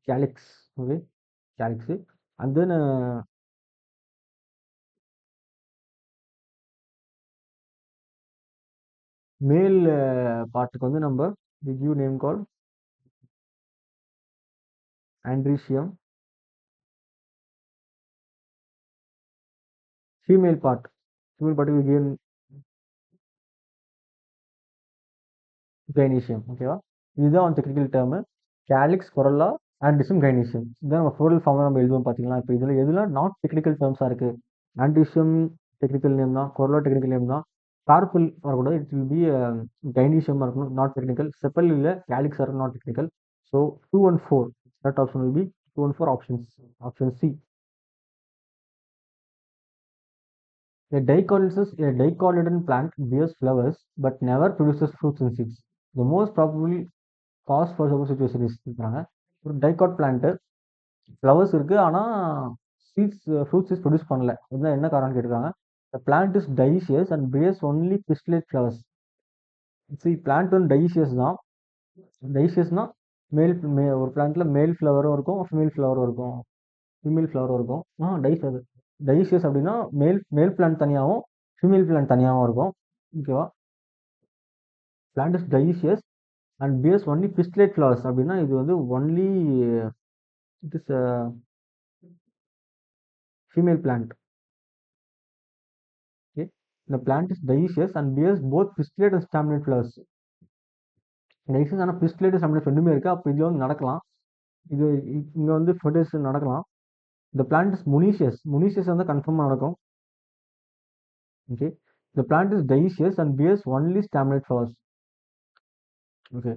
calyx. Okay, calyx. And then மேல் பார்ட்டுக்கு வந்து நம்ம the give name called andrecium. Female part, female part will give gynoecium. ஓகேவா, இதுதான் வந்து technical term. Calyx, corolla, androecium, gynoecium. இதுதான் நம்ம ஃப்ளோரல் ஃபார்மில் நம்ம எழுதுவோம் பார்த்தீங்களா. இப்போ இதில் எதுலாம் நாட் டெக்னிக்கல் டேர்ம்ஸாக இருக்குது, ஆண்ட்ரிசியம் டெக்னிக்கல் நேம் தான், கொரல்லா டெக்னிக்கல் நேம் தான். கார்பில் வரக்கூடாது, இட் வில் பி கைனீசியமாக இருக்கணும், நாட் டெக்னிக்கல். செப்பல் இல்லை, calyx are not technical. So 2 and 4, correct option will be 2 and 4 options. Option C. A dicotyledon plant bears flowers but never produces fruits and seeds. The most probable cause for such situation is சொல்றாங்க. ஒரு dicot plant flowers இருக்கு, ஆனா seeds fruit seeds produce பண்ணல. இதுதான் என்ன காரணம் கேட்டிருக்காங்க. The plant is dioecious and bears only pistillate flowers. See, plant வந்து டைசியஸ் தான். டைசியஸ்னா ஒரு பிளான்ட்ல மேல் ஃப்ளவரும் இருக்கும், ஃபீமேல் ஃப்ளவரும் இருக்கும், ஃபீமேல் ஃப்ளவரும் இருக்கும். டைசியஸ் அப்படின்னா மேல் பிளான்ட் தனியாகவும் ஃபீமேல் பிளான்ட் தனியாகவும் இருக்கும். ஓகேவா, plant is dioecious and bears only pistillate flowers அப்படின்னா இது வந்து only it is female plant. Okay, the plant is dioecious and bears both pistillate and staminate flowers. டைசியஸ் ஆனால் பிஸ்டிலேட் staminate ரெண்டுமே இருக்குது. அப்போ இதில் வந்து நடக்கலாம், இது இங்கே வந்து ஃபெர்டிலைசேஷன் நடக்கலாம். இந்த பிளான்ட் இஸ் முனீஷியஸ். முனீஷியஸ் வந்து கன்ஃபார்மாக நடக்கும். Okay, the plant is dioecious and bears only staminate flowers. Okay,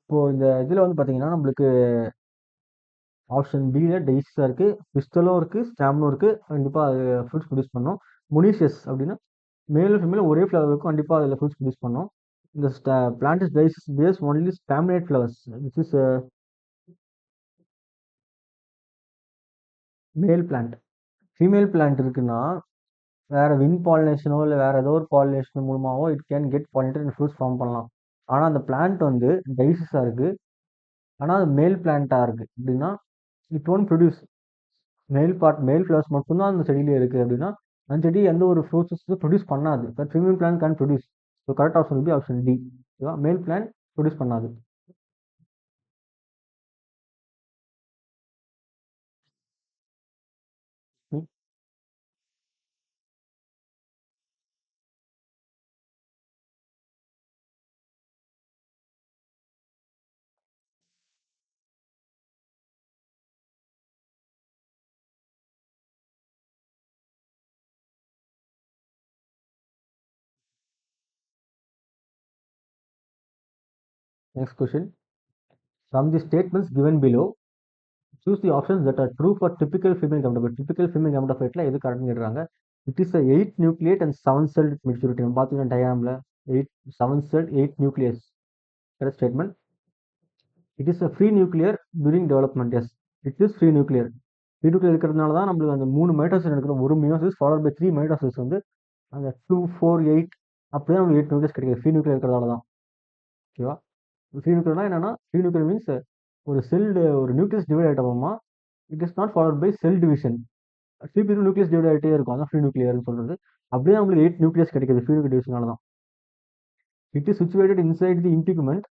இப்போ இந்த இதில் வந்து பார்த்தீங்கன்னா நம்மளுக்கு ஆப்ஷன் பியில் டைசிஸாக இருக்குது, பிஸ்டலும் இருக்குது, ஸ்டாம்னும் இருக்குது. கண்டிப்பாக அது ஃப்ரூட்ஸ் ப்ரொடியூஸ் பண்ணோம். முனீஷியஸ் அப்படின்னா மேலும் ஃபீமேலும் ஒரே ஃப்ளவர் இருக்கும், கண்டிப்பாக அதில் ஃப்ரூட்ஸ் ப்ரொடியூஸ் பண்ணோம். இந்த plant is dioecious bears only staminate flowers. This is male plant. Female plant இருக்குன்னா வேற வின் பாலினேஷனோ இல்லை வேற ஏதோ ஒரு பாலினேஷன் மூலமாவோ it can get pollinated fruits form பண்ணலாம். ஆனால் அந்த பிளான்ட் வந்து டைசிஸாக இருக்குது, ஆனால் அது மேல் பிளான்ட்டாக இருக்குது அப்படின்னா it won't produce. Male flowers மட்டும்தான் அந்த செடியிலே இருக்குது அப்படின்னா அந்த செடி எந்த ஒரு ஃப்ரூட்ஸஸ் ப்ரொடியூஸ் பண்ணாது. But female plant can produce. So correct option B option D. ஓகேவா, மேல் பிளான்ட் ப்ரொடியூஸ் பண்ணாது. Next question. From the statements given below, choose the options that are true for typical female gametophyte. Typical female gametophyteல எது கரெக்ட்னு கேட்குறாங்க. It is 8 nucleate and 7 celled maturity. நம்ம பார்த்தீங்கன்னா டயக்ராமில் 7 celled 8 nucleus. Correct statement. It is free nuclear during development. Yes, it is free nuclear. Free nuclear இருக்கிறதுனால தான் நம்மளுக்கு அந்த 3 மைட்டோசிஸ் நடக்கிற, ஒரு மியோசிஸ் ஃபாலோட் பை 3 மைட்டோசிஸ் வந்து அந்த 2, 4, 8 அப்படியே நம்மளுக்கு 8 நியூக்ளியஸ் கிடைக்குது. ஃப்ரீ நியூக்ளியர் இருக்கிறதால தான். ஓகேவா, ஃப்ரீ நியூக்ளியர்னா என்னன்னா, ஃப்ரீ நியூக்ளியர் மீன்ஸ் ஒரு நியூக்ளியஸ் டிவைட் ஆகிட்டோமா, it is not followed by cell division. திருப்பி நியூக்ளியஸ் டிவைட் ஆகிட்டே இருக்கும், அதான் ஃப்ரீ நியூக்ளியர்னு சொல்றது. அப்படியே நம்மளுக்கு 8 நியூக்ளியஸ் கிடைக்குது ஃப்ரீ நியூக்ளியர் டிவிஷனால தான். It is situated inside the integument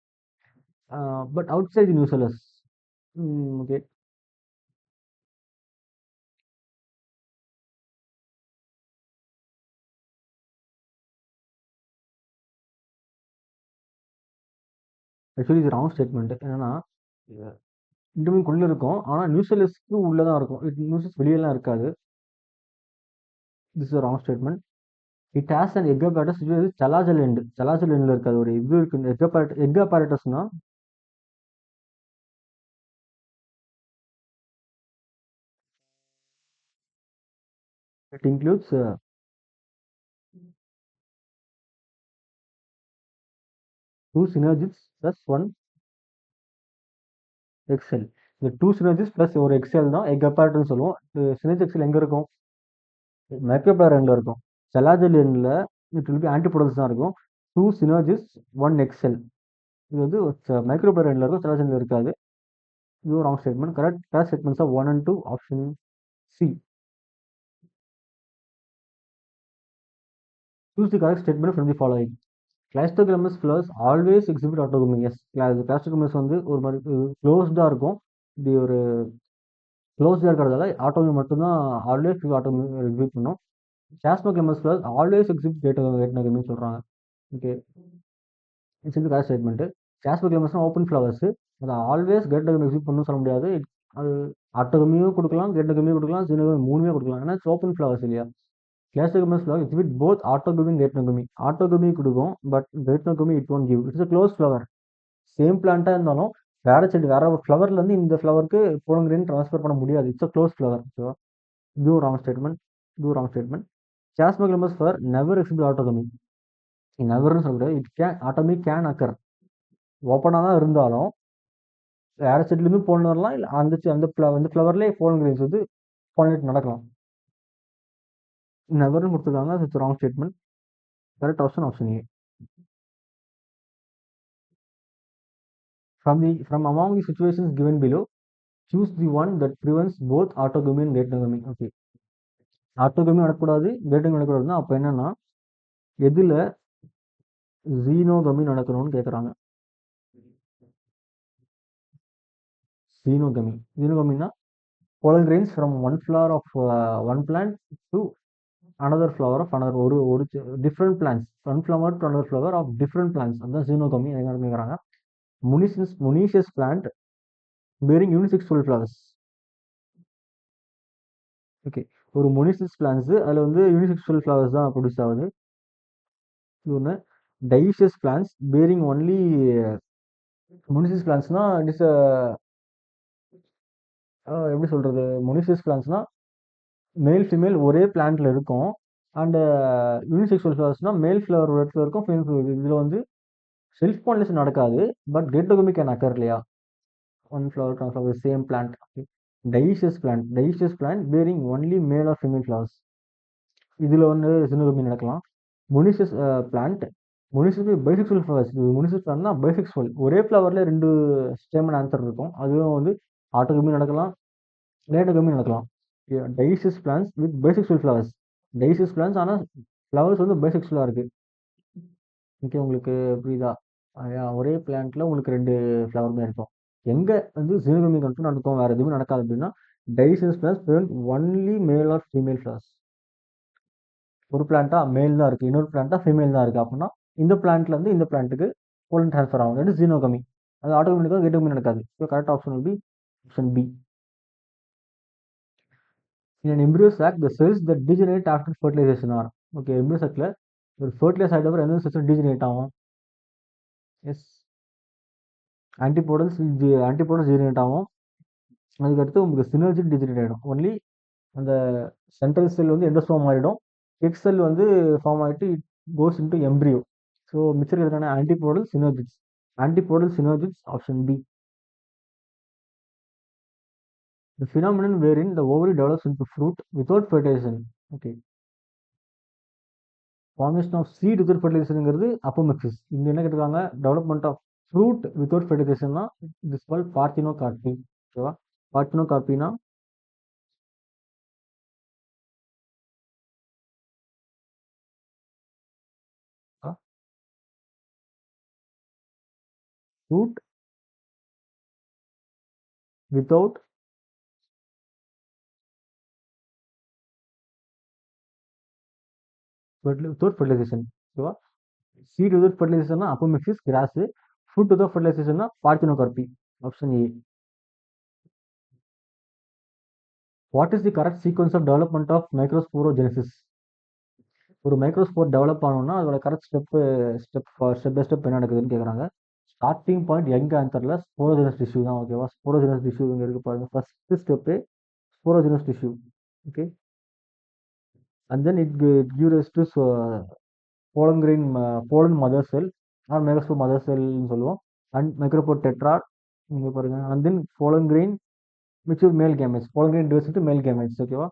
but outside the nucellus. Okay, actually இது ராங் ஸ்டேட்மெண்ட். என்னன்னா இன்டர்மின் இருக்கும், ஆனால் நியூசலஸ்க்கு உள்ளே தான் இருக்கும், நியூசலஸ் வெளியெல்லாம் இருக்காது. This is wrong statement. It has and egg apparatus chalazal end. Chalazal எண்டில் இருக்காது, ஒரு இது இருக்கு. எக் apparatusனா it includes 2 synergids plus 1 egg cell. இந்த 2 சினர்ஜிஸ் ப்ளஸ் ஒரு எக்ஸல் தான் எக் அப்பார்ட்னு சொல்லுவோம். சினர்ஜி எக்ஸல் எங்கே இருக்கும்? மைக்ரோப்ளவர் எண்ணில் இருக்கும். செலாஜல் எண்ணில் இட் வில் பி ஆன்டிபோடல்ஸ் தான் இருக்கும். 2 சினர்ஜிஸ் 1 எக்ஸல். இது வந்து மைக்ரோப்ளவர் எண்ணில் இருக்கும், செலாஜல் இருக்காது. இது wrong statement. Correct statements of 1 and 2 option C. Choose the correct statement from the following. Cleistogamous flowers always exhibit autogamy. Yes, cleistogamous வந்து ஒரு மாதிரி க்ளோஸ்டாக இருக்கும். இப்படி ஒரு க்ளோஸ்டாக இருக்கிறதால ஆட்டோமி மட்டும்தான் ஆல்வேஸ் ஆட்டோமி எக்ஸிபிட் பண்ணும். சாஸ்மோகிராமஸ் ஃப்ளவர்ஸ் ஆல்வேஸ் எக்ஸிபிட் கேட்டோகமின்னு சொல்கிறாங்க. ஓகே, இட்ஸ் வந்து கரெக்ட் ஸ்டேட்மெண்ட்டு. சாஸ்மோகிராமஸ்னால் ஓப்பன் ஃப்ளவர்ஸ், அதை ஆல்வேஸ் கேட்டோகமி எக்ஸிபிட் பண்ணணும்னு சொல்ல முடியாது. அது ஆட்டோகமியும் கொடுக்கலாம், கேட்டோகமியும் கொடுக்கலாம், ஜீனோகமி மூணுமே கொடுக்கலாம். ஏன்னா இட்ஸ் ஓப்பன் ஃப்ளவர்ஸ் இல்லையா. Classicus flower exhibit both autogamy and geitonogamy. Autogamy கொடுக்கும், but geitonogamy it won't give. It's a closed flower. Same பிளான்ட்டாக இருந்தாலும் வேற செடி வேற ஒரு ஃப்ளவர்லேருந்து இந்த ஃப்ளவருக்கு போலன் கிரெயின் ட்ரான்ஸ்ஃபர் பண்ண முடியாது. It's a close flower. So இதுவும் wrong statement. Chasmogamous flower never exhibit autogamy. நெவர்னு சொல்ல முடியாது. It can autogamy can occur. ஓப்பனாக தான் இருந்தாலும் வேற செடிலேருந்து போலன் வரலாம், இல்லை அந்த ஃப்ளவர்லேயே போலன் கிரெயின்ஸ் வந்து பாலினேட் நடக்கலாம். நெவர்னு கொடுத்துருக்காங்க. It's wrong statement. Correct option A. From among the situations given below, choose the one that prevents both autogamy and geitonogamy. Okay, autogamy நடக்கூடாது, கேட்டோகமி நடக்கூடாதுன்னா அப்போ என்னன்னா எதில் ஜீனோகமி நடக்கணும்னு கேட்குறாங்க. ஜீனோகமின்னா pollen grains from one flower of one plant to another flower of another ஒரு different plants, one flower to another flower of different plants. அதுதான் ஜீனோகமி கேட்குறாங்க. monoecious plant bearing unisexual flowers. Okay, ஒரு மொனிசிஸ் பிளான்ஸ் அதில் வந்து யூனிசெக்சுவல் ஃப்ளவர்ஸ் தான் produce ஆகுது. இது ஒன்று. Dioecious plants bearing only monoecious பிளான்ஸ்னால் இட் இஸ் எப்படி சொல்கிறது, மொனிசிஸ் பிளான்ஸ்னால் மேல் ஃபீமேல் ஒரே பிளான்ட்டில் இருக்கும். அண்டு யூனிசெக்சுவல் ஃப்ளவர்ஸ்னால் மேல் ஃப்ளவர் ஒரு இடத்துல இருக்கும், ஃபீமேல் ஃப்ளவர். இதில் வந்து செல்ஃப் பாலினேஷன் நடக்காது, பட் கெட்டோகமி கேன் அக்கர் இல்லையா. One flower flower same plant. Dioecious plant bearing only male or female flowers. இதில் வந்து ஜீனோகமி நடக்கலாம். Monoecious plant bisexual flowers. Monoecious பிளான்ட்னா பைசெக்சுவல், ஒரே ஃப்ளவரில் 2 ஸ்டெமன் ஆன்சர் இருக்கும். அதுவும் வந்து ஆட்டோகமி நடக்கலாம், கேட்டோகமி நடக்கலாம். Dioecious plants with bisexual flowers. Dioecious plants ஆனால் ஃப்ளவர்ஸ் வந்து பைசெக்சுவலாக இருக்குது. ஓகே, உங்களுக்கு புரியுதா? ஒரே பிளான்ட்டில் உங்களுக்கு 2 ஃப்ளவருமே இருக்கும். எங்கே வந்து ஜீனோகமி கண்ட்ரோல் நடக்கும், வேறு எதுவுமே நடக்காது அப்படின்னா dioecious plants prevent only male or female flowers. ஒரு பிளான்ட்டா மேல் தான் இருக்குது, இன்னொரு பிளான்ட்டா ஃபீமேல் தான் இருக்குது அப்படின்னா இந்த பிளான்ட்லேருந்து இந்த பிளான்ட்டுக்கு போலன் ட்ரான்ஸ்ஃபர் ஆகும். அது ஜீனோகமி. அது ஆட்டோமேட்டிக்காக கேட்டோகமி நடக்காது. So correct option will be option B. In an embryo sac, the cells that degenerate after fertilization are. Okay, embryo sac-ல ஒரு ஃபர்டிலைஸ் ஆகிட்ட அப்புறம் எந்த செல்ஸ் டீஜெனரேட் ஆகும்? எஸ், ஆன்டிபோடல்ஸ் டீஜெனரேட் ஆகும். அதுக்கடுத்து உங்களுக்கு சினர்ஜி டீஜெனரேட் ஆகிடும். ஒன்லி அந்த சென்ட்ரல் செல் வந்து எண்டோஸ்போம் ஆகிடும். எக்ஸ் செல் வந்து ஃபார்ம் ஆகிட்டு it goes into embryo. So மிச்சம் இருக்கிற antipodal synergids option B. The phenomenon wherein the ovary develops into fruit without fertilization. Okay. Formation of seed without fertilization apomixis. இங்க என்ன கேட்டிருக்காங்க, development of fruit without fertilization னா this is called parthenocarpy. ஓகேவா? parthenocarpyனா fruit without fertilization. ஓகேவா? seed without fertilization னா apomixis, grass. fruit without fertilization னா parthenocarpy. Option A. What is the correct sequence of development of microsporogenesis? ஒரு microspore develop ஆகணும்னா அதோட correct step by step என்ன நடக்குதுன்னு கேட்குறாங்க. ஸ்டார்டிங் பாயிண்ட் எங்க ஆன்சரில் ஸ்போரோஜெனஸ் டிஷ்யூ தான். ஓகேவா? ஸ்போரோஜெனஸ் டிஷ்யூ இங்கே இருக்கு பாருங்க. First step sporogenous tissue. Okay, and then it give rise to pollen mother cell or microspore mother செல்னு சொல்லுவோம். அண்ட் மைக்ரோபோர் டெட்ராட் இங்கே பாருங்க. And then pollen grain mature male gametes. Pollen grain divides வந்து male gametes. ஓகேவா?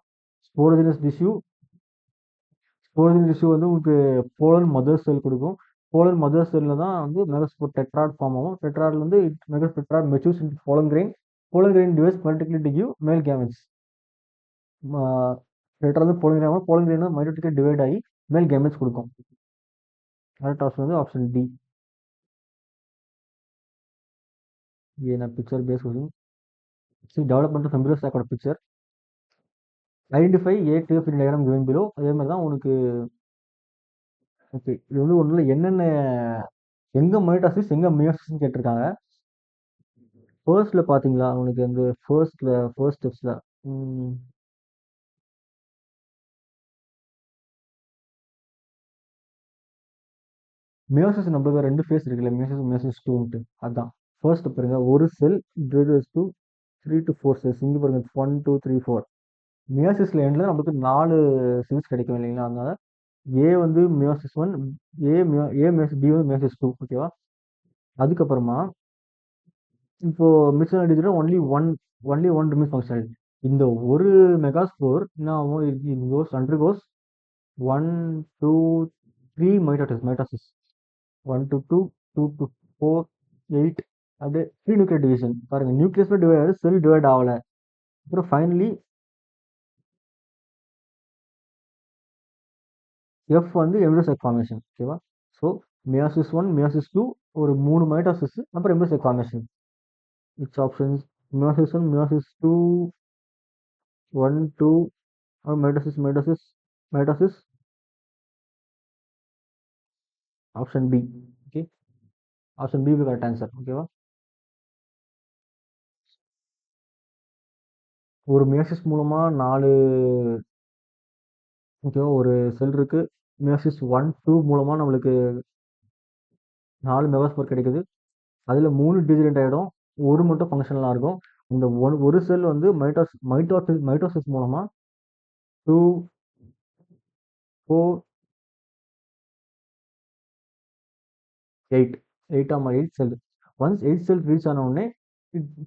ஸ்போரோஜெனஸ் tissue. ஸ்போரோஜெனஸ் tissue வந்து உங்களுக்கு pollen mother செல் கொடுக்கும். Pollen mother செல்ல தான் வந்து மெகாஸ்போர் டெட்ராட் ஃபார்ம் ஆகும். டெட்ராட்ல இருந்து mega tetrad matures into pollen grain. Pollen grain divides particular give male gametes. Tetrad வந்து போலன் கிரெயின் மைட்டோட்டிக்கல் டிவைட் ஆகி மேல் கேமெட்ஸ் கொடுக்கும். கரெக்ட் ஆப்ஷன் வந்து ஆப்ஷன் டி. ये ना picture base question. See development of embryos sac picture. Identify a clear feeding diagram given below. அதே மாதிரி தான் உனக்கு. ஓகே, இது வந்து ஒன்றும் இல்லை, என்னென்ன எங்க மைட்டாசிஸ் எங்க மியோசிஸ் கேட்டிருக்காங்க. ஃபர்ஸ்ட்ல பாத்தீங்களா உனக்கு அந்த ஃபர்ஸ்ட் ஸ்டெப்ஸ்ல மியோசிஸ் நம்மளுக்கு ரெண்டு ஃபேஸ் இருக்குல்ல, மியோசிஸ் மியோசிஸ் 2ன்ட்டு. அதான் ஃபர்ஸ்ட் பாருங்க, ஒரு செல் டிவைடஸ் டு 3 to 4 செல்ஸ். இங்க பாருங்க 1 2 3 4. மியோசிஸ்ல எண்ட்ல நமக்கு 4 செல்ஸ் கிடைக்கும் இல்லைங்களா? அதனால ஏ வந்து மியோசிஸ் 1, ஏ மியோசிஸ் பி வந்து மியோசிஸ் 2. ஓகேவா? அதுக்கப்புறமா இப்போ மிச்சம் எடுத்துட்டு ஒன்லி ஒன் ரிமீஸ் ஃபங்க்ஷனல். இந்த ஒரு மெகாஸ்போர் என்ன ஆகும்? It goes undergoes 1 2 3 mitosis. 1 to 2, 2 to 4, 8. அப்படியே 3 நியூக்ளியர் டிவிஷன். பாருங்க, நியூக்ளியஸ் டிவைட் ஆகுது, செல் டிவைட் ஆகல. அப்புறம் ஃபைனலி எஃப் வந்து எம்ப்ரியோசைட் ஃபார்மேஷன். ஓகேவா? ஸோ மியாசிஸ் 1 மியாசிஸ் 2 ஒரு 3 மைட்டாசிஸ், அப்புறம் embryo sac formation. Which options? Meiosis 1 meiosis 2 1 2 mitosis. Option B. Okay, option B correct answer. ஓகேவா? ஒரு மியாசிஸ் மூலமா 4, ஓகேவா, ஒரு செல் இருக்கு. மியாசிஸ் 1 2 மூலமா நம்மளுக்கு 4 மெகாஸ்போர் கிடைக்குது. அதுல 3 டிஜெனரேட் ஆயிடும், ஒரு மட்டும் ஃபங்க்ஷனலா இருக்கும். இந்த ஒரு செல் வந்து மைட்டோசிஸ் மூலமா 2 4 8 8 செல். ஒன்ஸ் 8 செல் ரீச் ஆன உடனே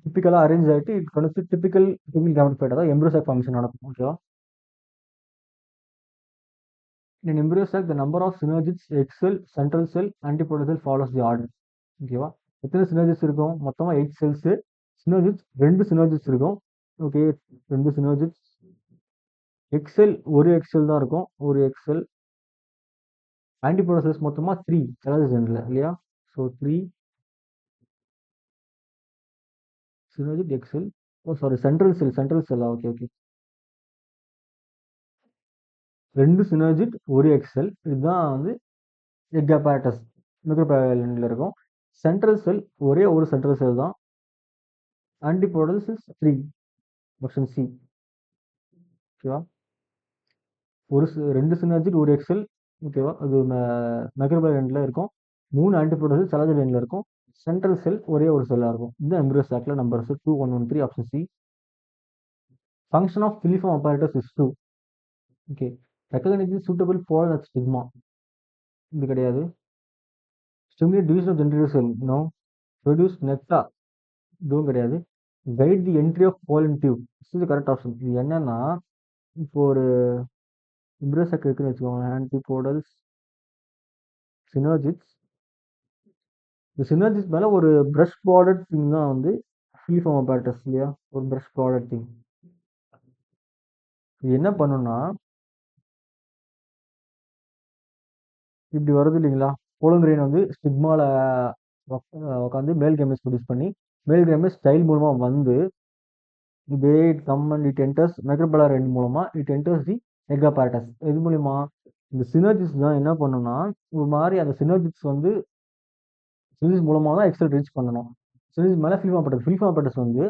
டிபிக்கலா அரேஞ்ச் ஆயிட்டு it comes typical female gametophyte, அதாவது எம்ப்ரியோசைட் ஃபார்மேஷன் நடக்கும். ஓகேவா? In embryo sac, the number of synergids, egg cell, central cell, antipodal cell follows the order. ஓகேவா? எத்தனை சினர்ஜிஸ் இருக்கும்? மொத்தமா 8 செல்ஸ். சினர்ஜிஸ் 2 சினர்ஜிஸ் இருக்கும். ஓகே, 2 சினர்ஜிஸ். எக்ஸெல் ஒரு எக்ஸெல் தான் இருக்கும், ஒரு எக்ஸெல். ஆன்டிபோடல் செல்ஸ் மொத்தமா 3 செலஜென்ல இல்லையா? So 3 synergid egg cell. Oh sorry, central cell. Okay okay. 2 synergid ஒரு எக்ஸெல். இதுதான் வந்து எக் apparatus மைக்ரோபயலன்ல இருக்கும். சென்ட்ரல் செல் ஒரே ஒரு சென்ட்ரல் செல் தான். Antipodal cells 3. Option C. ஓகேவா? ஒரு 2 சினர்ஜிட் ஒரு எக்ஸெல். ஓகேவா? அது மைக்ரோபயலன்ல இருக்கும். 3 ஆன்டிபோடல் செல் செலஜென்ல இருக்கும். சென்ட்ரல் செல் ஒரே ஒரு செல்லா இருக்கும். இந்த எம்ப்ரியோ சாக்ல numbers 2 1 1 3. Option C. Function of filiform apparatus is 2. Okay, recognise suitable pollen at stigma. இது கிடையாது. Stimulate division of generative cell. No. Produce nectar. இதுவும் கிடையாது. Guide the entry of pollen tube. இது கரெக்ட் ஆப்ஷன். இது என்னன்னா, இப்போ ஒரு எம்ப்ரியோ சாக் இருக்குன்னு வச்சுக்கோங்க. Antipodals, synergids. இந்த சினர்ஜிஸ் மேல ஒரு பிரஷ் பார்டட் திங் தான் வந்து ஃபிலிஃபார்ம் apparatus இல்லையா? ஒரு பிரஷ் பார்டட் திங். இது என்ன பண்ணும்னா, இப்படி வருது இல்லைங்களா? போலன் கிரெயின் வந்து ஸ்டிக்மால உட்காந்து மேல் கேமெட்ஸ் ப்ரொடியூஸ் பண்ணி, மேல் கேமெட்ஸ் ஸ்டைல் மூலமா வந்து இதே come and it enters micropylar end மூலமா it enters the egg apparatus. இது மூலியமா இந்த சினர்ஜிஸ் தான் என்ன பண்ணும்னா, ஒரு மாதிரி அந்த சினர்ஜிஸ் வந்து சினர்ஜிஸ் மூலமா தான் எக்ஸல் ரீச் பண்ணணும். சினர்ஜிஸ் மேல ஃபிலிஃபார்ம் apparatus வந்து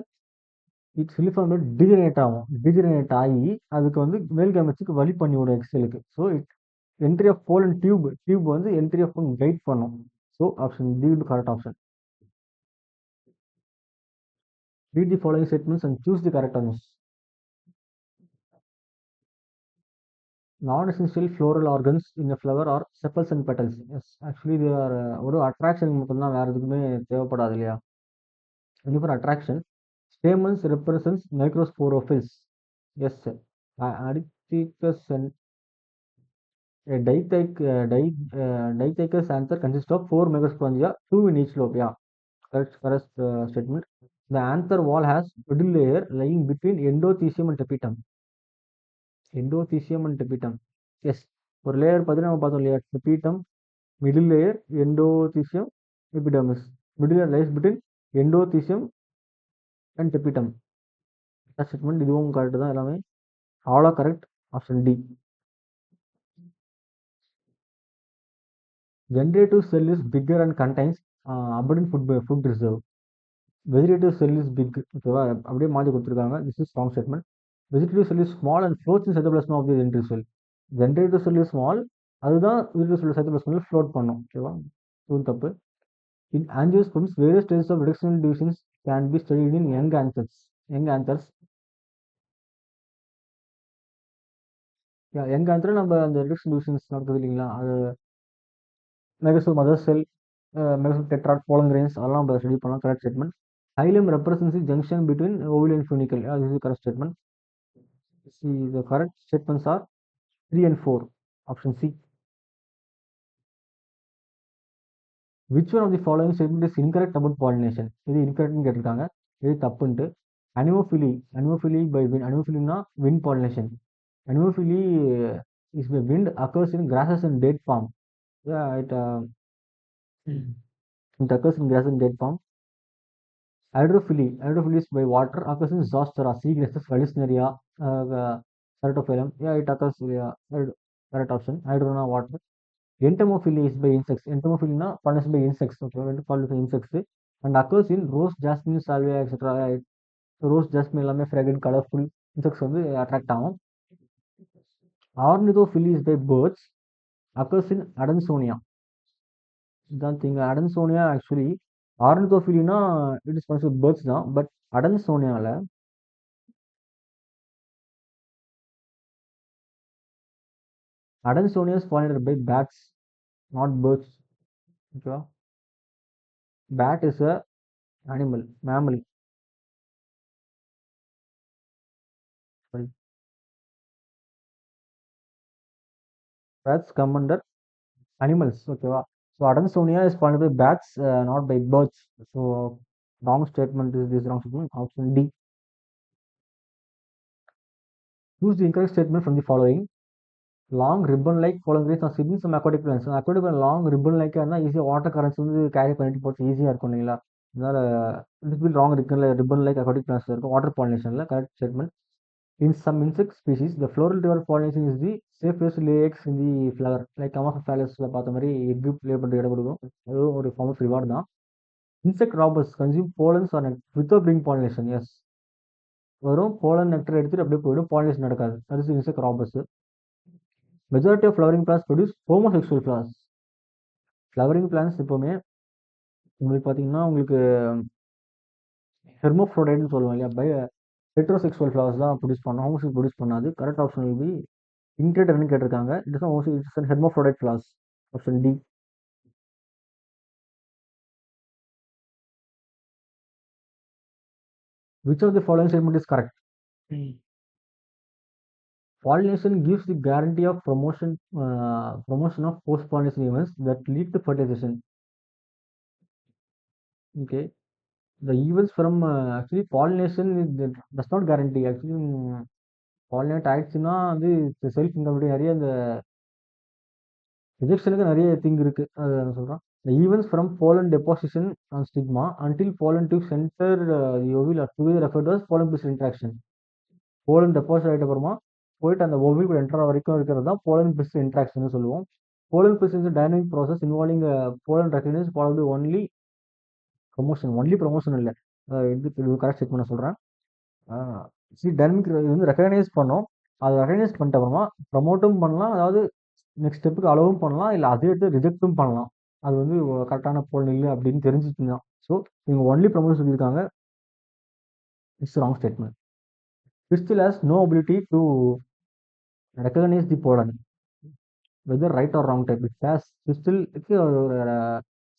ஃபிலிஃபார்ம் டிஜெனரேட் ஆகும். டிஜெனரேட் ஆகி அதுக்கு வந்து மேல் கேமெட்ஸுக்கு வழி பண்ணி விடும் எக்ஸலுக்கு. So entry of pollen tube வந்து என்ட்ரி ஆஃப் கைட் பண்ணும். ஸோ ஆப்ஷன் டி வந்து correct option. Read the following statements and choose the correct ones. Non-essential floral organs in a flower are sepals and petals. Yes, actually they are ஒரு attraction மட்டும்தான், வேற எதுக்குமே தேவைப்படாது இல்லையா? only for attraction. Stamens represents microsporophylls. Yes, sir. Aditychus and a dithecous anther consists of 4 megasporangia, 2 in each lobe. Yeah, correct statement. The anther wall has middle layer lying between endothecium and tapetum. Endothecium and tapetum. Yes, ஒரு layer பார்த்து நம்ம பார்த்தோம் இல்லையா, tapetum, middle layer, endothecium, epidermis. Middle layer lies between endothecium and tapetum. Statement இதுவும் கரெக்ட் தான் எல்லாமே. All are correct. Option D. Generative cell is bigger and contains abundant food reserve. Vegetative cell is big. ஓகேவா, அப்படியே மாற்றி கொடுத்துருக்காங்க. This is wrong statement. Vegetative cell is small and floats in cytoplasm of the generative cell. Generative cell is small, அதுதான் vegetative cell cytoplasm float பண்ணும். ஓகேவா, இதுவும் தப்பு. In angiosperms, various stages of reductional divisions can be studied in young anthers. Young anther நம்ம அந்த reduction divisions நடக்குது இல்லைங்களா, அது megaspore mother cell, megaspore tetrad, pollen grains, அதெல்லாம் நம்ம ஸ்டடி பண்ணலாம். Correct statement. Hilum represents the junction between ovule and funicle. This is the correct statement. See, the correct statements are 3 and 4. Option C. Which one of the following statement is incorrect about pollination? இது இன்கரெக்ட்னு கேட்டிருக்காங்க. இது தப்புன்ட்டு. Anemophily by wind. Anemophily wind pollination. Anemophily is by wind, occurs in grasses and date palm. Yeah, it occurs in grasses and date palm. Hydrophily is by water, occurs in Zostera, seagrasses, Vallisneria, Ceratophyllum. Yeah, it occurs. Yeah, correct option. Hydrona, water. Entomophily is by insects. Entomophily pollination by insects. Okay, pollination by insects and occurs in rose, jasmine, salvia, etc. Rose, jasmine எல்லாமே fragrant, colorful insects வந்து attract ஆகும். Ornithophily is by birds, occurs in Adansonia. இதான் திங்க. Adansonia actually ஆர்னிதோஃபிலினா it is concept birds தான், but அடன்சோனியாவில் Adansonia is pollinated by bats, not birds. ஓகேவா, bat is a animal, mammal. Bats come under animals. ஓகேவா, so Adansonia is pollinated by bats, not by birds. So wrong statement is this wrong statement. Option D. Choose the incorrect statement from the following. Long ribbon like pollen grains are seen in some aquatic plants. aquatic plant long ribbon லைக்காக இருந்தால் ஈஸியாக water currents வந்து carry பண்ணிட்டு போட்டு ஈஸியாக இருக்கும் இல்லைங்களா, அதனால it will long ribbon like aquatic plants இருக்கும் வாட்டர் பாலினேஷனில். Correct statement. In some insect species, the floral river pollination is the safest lay eggs in the flower. Like Amorphophallus பார்த்த மாதிரி எக் லே பண்ணுற இடம் கொடுக்கும், அதுவும் ஒரு ஃபார்ம் ஆஃப் ரிவார்டு தான். Insect robbers consume pollens or nectar without doing pollination. Yes, வரும் pollen nectar எடுத்துட்டு அப்படியே போயிடும், பாலினேஷன் நடக்காது. அது insect robbers. Majority of flowering plants produce homosexual flowers. Flowering plants எப்போவுமே உங்களுக்கு பார்த்தீங்கன்னா உங்களுக்கு ஹெர்மோஃப்ரோடைட்னு சொல்லுவோம் இல்லையா, பை ஹெட்ரோசெக்சுவல் ஃப்ளவர்ஸ் தான் ப்ரொடியூஸ் பண்ணோம், ஹோமோசெக்சுவல் ப்ரொடியூஸ் பண்ணாது. கரெக்ட் ஆப்ஷன் வில் பி இன்டர்னு கேட்டிருக்காங்க. It is homosexual hermaphrodite flowers. Option D. Which of the following statement is correct? Pollination gives the guarantee of promotion of post-pollination events that lead to fertilization. Okay, the events from actually pollination does not guarantee. Actually pollinate ஆயிடுச்சுன்னா வந்து self incomplete நிறைய இந்த ரிஜெக்ஷனுக்கு நிறைய thing இருக்கு, அது நான் சொல்கிறேன். The events from pollen deposition on stigma until pollen tubes enter the ovule are together referred to as pollen pistil interaction. Pollen deposit ஆகிட்ட அப்புறமா போயிட்டு அந்த ஓவில் கூட என்டர் வரைக்கும் இருக்கிறது தான் போலன் பிஸ்டில் இன்ட்ராக்ஷன் சொல்லுவோம். Pollen pistil is dynamic process involving pollen recognise followed only promotion இல்லை, இது கரெக்ட் செக் பண்ண சொல்கிறேன். டைனமிக் இது வந்து ரெக்கக்னைஸ் பண்ணோம், அதை ரெக்கக்னைஸ் பண்ணிட்ட அப்புறமா ப்ரமோட்டும் பண்ணலாம், அதாவது நெக்ஸ்ட் ஸ்டெப்புக்கு அளவும் பண்ணலாம், இல்லை அதே எடுத்து ரிஜெக்டும் பண்ணலாம். அது வந்து கரெக்டான போலன் இல்லை அப்படின்னு தெரிஞ்சுச்சுன்னா. ஸோ இவங்க ஒன்லி ப்ரமோஷன் சொல்லியிருக்காங்க. It's wrong statement. Pistil has no ability to recognize the pollen, whether right or wrong type. It has pistil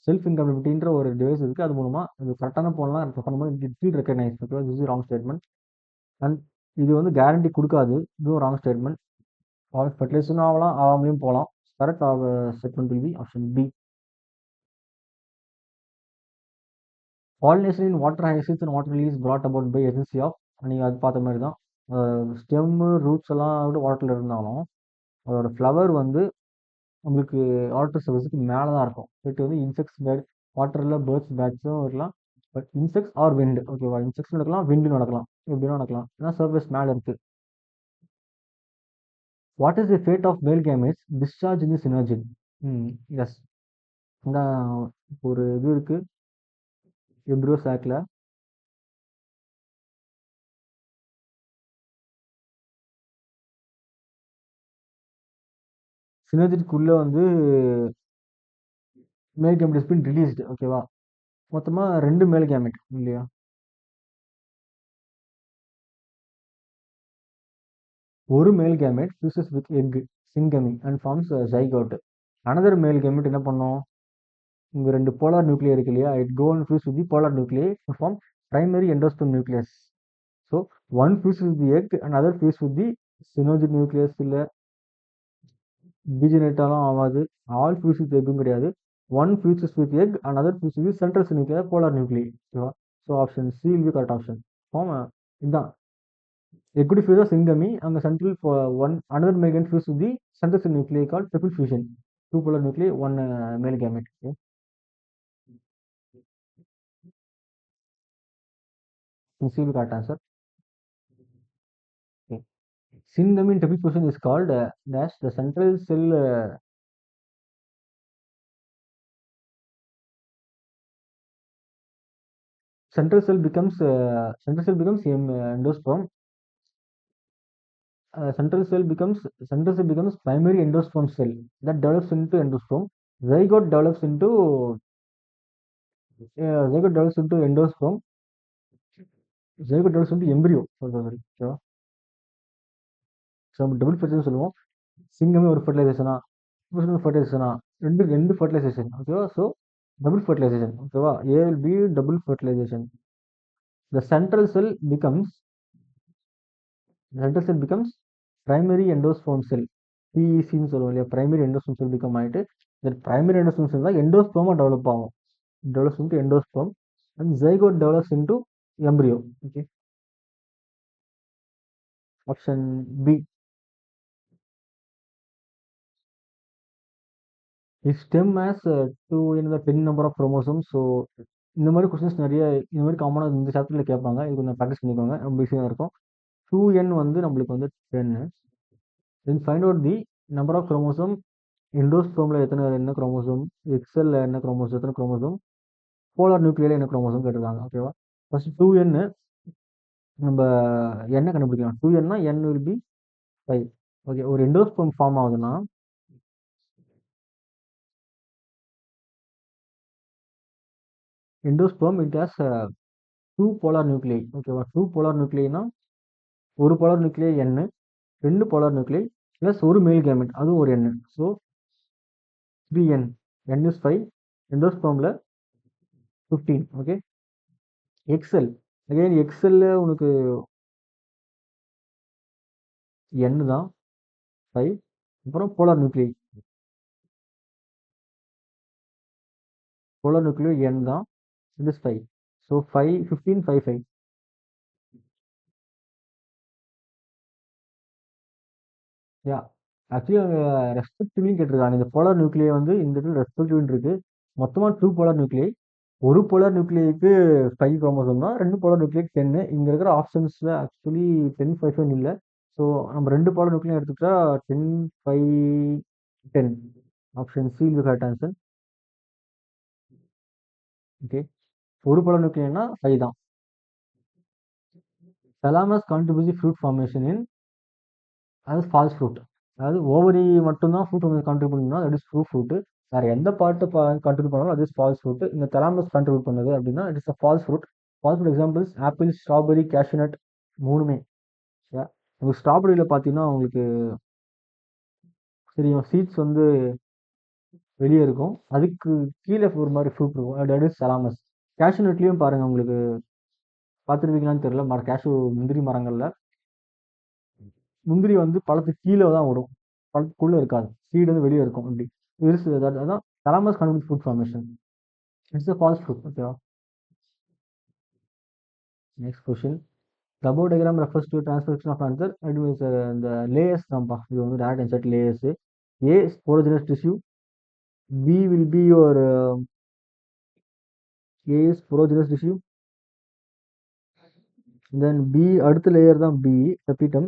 self இன்கம்ப்ளிபிலிட்டின்ற ஒரு டிவைஸ் இருக்குது. அது மூலமாக அது கரெக்டான போனலாம் பண்ணும்போது இட் வில் ரெக்கக்னைஸ். ஓகேவா, this is wrong statement. And இது வந்து கேரண்டி கொடுக்காது, இதுவும் ராங் ஸ்டேட்மெண்ட். ஃபர்டிலைசேஷனும் ஆகலாம், ஆகாமலையும் போகலாம். Correct statement will be option B. Pollination in water hyacinths and water lilies brought about by agency of, நீங்கள் அது பார்த்த மாதிரி தான். ஸ்டெம்மு ரூட்ஸ் எல்லாம் விட வாட்டரில் இருந்தாலும் அதோட ஃப்ளவர் வந்து உங்களுக்கு வாட்டர் சர்ஃபேஸுக்கு மேலே தான் இருக்கும். இட் வந்து இன்செக்ட்ஸ் பேட், வாட்டரில் பேர்ட்ஸ் பேட்ஸும் இருக்கலாம். பட் இன்செக்ட்ஸ் ஆர் விண்ட், ஓகேவா, இன்செக்ட்ஸ் நடக்கலாம், விண்டு நடக்கலாம், எப்படின்னா நடக்கலாம், ஏன்னா சர்ஃபேஸ் மேலே இருக்குது. What is the fate of male gametes discharge in the synergid? Yes, இந்த ஒரு இது இருக்குது எப்ரியோ சாக்ல. சினர்ஜிக்குள்ளே வந்து மேல் கேமெட் இஸ் பின் ரிலீஸ்டு. ஓகேவா, மொத்தமாக 2 மேல் கேமெட் இல்லையா. ஒரு male gamete fuses with egg syngamy and forms zygote. Another male gamete என்ன பண்ணும், இங்கே 2 போலார் நியூக்ளியர் இருக்கு இல்லையா, it go and fuse with polar nuclei to form primary endosperm nucleus. So one fuse with the egg and other fuse with the synergid nucleus. இல்லை டீஜெனரேட்டாலும் ஆகாது, all fuse with எக்கும் கிடையாது. One fuses with egg and other fuse with central nuclear polar nuclei. ஓகேவா, so option C will be correct option. இதுதான் எக்குடி fuse syngamy, அங்கே central one another male fuse with the central nuclei call triple fusion. 2 polar nuclei, 1 male gamete. C will be correct answer. Okay. Syngamy in triple fusion is called as the central cell. Central cell becomes endosperm. Central cell becomes primary endosperm cell that develops into endosperm. Zygote develops into endosperm. Zygote develops into embryo. Sorry. So double fertilization சொல்லுவோம். சிங்கமே ஒரு ஃபர்டிலைசேஷனா, ஃபர்டிலைசேஷனா, ரெண்டு fertilisation. ஓகேவா, so double fertilisation. ஓகேவா, A will be double fertilisation. The central cell becomes primary endosperm cell. பிஇசின்னு சொல்லுவோம் இல்லையா, primary endosperm செல் become ஆகிட்டு இந்த பிரைமரி எண்டோஸ்பெர்ம் செல் தான் எண்டோஸ்பெர்மாக டெவலப் ஆகும். Develops into endosperm and zygote develops into embryo. Okay, option B. Stem has 10 number of chromosomes. So இந்த மாதிரி கொஸ்டின்ஸ் நிறைய இந்த மாதிரி காமனாக இந்த சாப்டரில் கேட்பாங்க. இது கொஞ்சம் ப்ராக்டிஸ் பண்ணிக்கோங்க, ரொம்ப ஈஸியாக இருக்கும். 2n வந்து நம்மளுக்கு வந்து 10. Then find out the number of chromosome. எண்டோஸ்பெர்மில் என்ன குரோமோசோம், எக்ஸலில் என்ன குரோமோசோம், எத்தனை குரோமோசோம், போலார் நியூக்ளியில் என்ன குரோமோசோம் கேட்டிருக்காங்க. ஓகேவா, ஃபர்ஸ்ட் 2n நம்ம என்ன கண்டுபிடிக்கலாம். 2nனா n வில் பி 5. ஓகே, ஒரு எண்டோஸ்பெர்ம் ஃபார்ம் ஆகுதுன்னா endosperm it has 2 polar nuclei. ஓகேவா, 2 போலார் நியூக்ளியைனா ஒரு polar nuclei n, 2 polar nuclei plus ஒரு மேல் கேமெட், அதுவும் ஒரு n. So 3n, n is 5, எண்டோஸ்பெர்மில் 15. ஓகே, எக்ஸல் அகைன் எக்ஸல்ல உனக்கு n தான் 5, அப்புறம் போலார் நியூக்ளியை n தான், it is 5. So 5 15 5 5. Yeah, actually அவங்க ரெஸ்பெக்டிவ்லையும் கேட்டிருக்காங்க. இந்த போலார் நியூக்ளியை வந்து இந்த இடத்துல ரெஸ்பெக்டிவ்னு இருக்கு. மொத்தமாக 2 போலார் நியூக்ளியை, ஒரு போலார் நியூக்ளியைக்கு 5 குரோமோசோம் தான், 2 போலார் நியூக்ளியைக்கு 10. இங்கே இருக்கிற ஆப்ஷன்ஸில் ஆக்சுவலி 10 5 5 இல்லை. ஸோ நம்ம 2 போலார் நியூக்ளியை எடுத்துக்கிட்டா 10 5 10. Option C will correct answer. Okay, ஒரு போலார் நியூக்ளியர்னா 5 தான். thalamus contributes fruit formation in, அது ஃபால்ஸ் ஃப்ரூட். அதாவது ஓவரி மட்டும்தான் ஃப்ரூட் வந்து கான்ட்ரிபியூட் பண்ணால் தட் இஸ் ட்ரூ ஃப்ரூட். வேறு எந்த பார்ட்டு கான்ட்ரிபியூட் பண்ணாலும் அது இஸ் ஃபால்ஸ் ஃப்ரூட். இந்த தலாமஸ் கான்ட்ரிபியூட் பண்ணது அப்படின்னா it is a false fruit. False fruit examples apple, strawberry, cashew nut, மூணுமே. உங்களுக்கு ஸ்ட்ராபெரியில் பார்த்தீங்கன்னா உங்களுக்கு தெரியும், சீட்ஸ் வந்து வெளியே இருக்கும். அதுக்கு கீழே ஒரு மாதிரி ஃப்ரூட் இருக்கும். அது சலாமஸ். கேஷ்யூ நட்லேயும் பாருங்க, உங்களுக்கு பார்த்துருப்பீங்களான்னு தெரியல. கேஷ்யூ முந்திரி மரங்கள்ல முந்திரி வந்து பழத்துக்கு கீழே தான் விடும், பழத்துக்குள்ள இருக்காது. சீடு வந்து வெளியே இருக்கும். இப்படி இருசு அதான் தலாமஸ் கண்டுபிடிச்ச fruit formation. It's a false fruit. ஓகேவா? Next question. The above diagram refers to transcription of answer. It means the layers தான்ப்பா. இது வந்து direct insert layers. A sporogenous tissue. B will be your A is sporogenous tissue. Then B அடுத்த layer தான் B tapetum.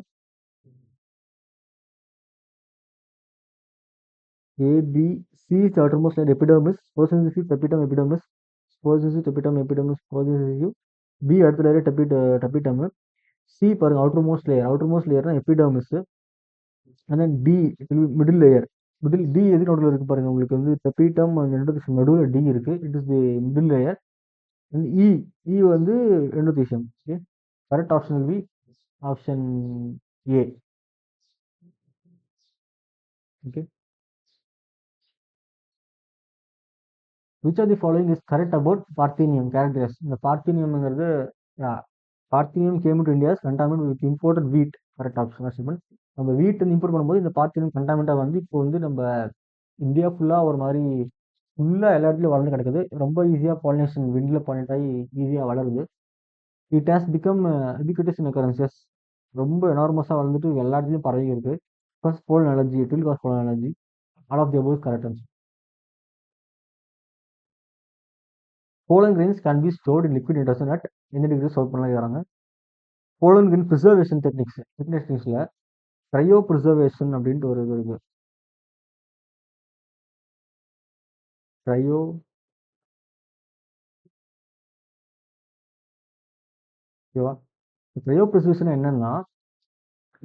A B C is the outermost layer epidermis. Sporogenous tissue tapetum epidermis. Sporogenous tissue tapetum epidermis. Sporogenous tissue. B அடுத்த layer tapetum. C பாருங்க, outermost layer. outermost layer தான் epidermis. And then D middle layer. Middle D எது நடுவில் இருக்கு பாருங்க, உங்களுக்கு வந்து tapetum endothecium நடுவில் டி இருக்கு. It is the middle layer. E E வந்து endothecium. Okay, correct option will be option A. Okay, which are the following is correct about parthenium characters. இந்த பார்த்தீனியம்ங்கிறது, parthenium came to India contaminated with imported wheat. Correct option. நம்ம weed வந்து import பண்ணும்போது இந்த parthenium கண்டாமினேட்டாக வந்து இப்போ வந்து நம்ம இந்தியா ஃபுல்லாக ஒரு மாதிரி ஃபுல்லாக எல்லா இடத்துலையும் வளர்ந்து கிடக்குது. ரொம்ப ஈஸியாக பாலினேஷன் விண்டில் பாலினேட் ஆகி ஈஸியாக வளருது. It has become ubiquitous in occurrences. ரொம்ப எனார்மஸாக வளர்ந்துட்டு எல்லா இடத்துலையும் பரவி இருக்கு. First pollen allergy, it will cause pollen allergy. All of the above correct answer. Pollen grains can be stored in liquid nitrogen at எந்த டிகிரி ஸ்டோர் பண்ணலாம் கேட்குறாங்க. Pollen grain preservation டெக்னிக்ஸில் க்ரையோ ப்ரிசர்வேஷன் அப்படின்ட்டு ஒரு இது இருக்கு. க்ரையோ ஓகேவா? Cryo preservation என்னன்னா,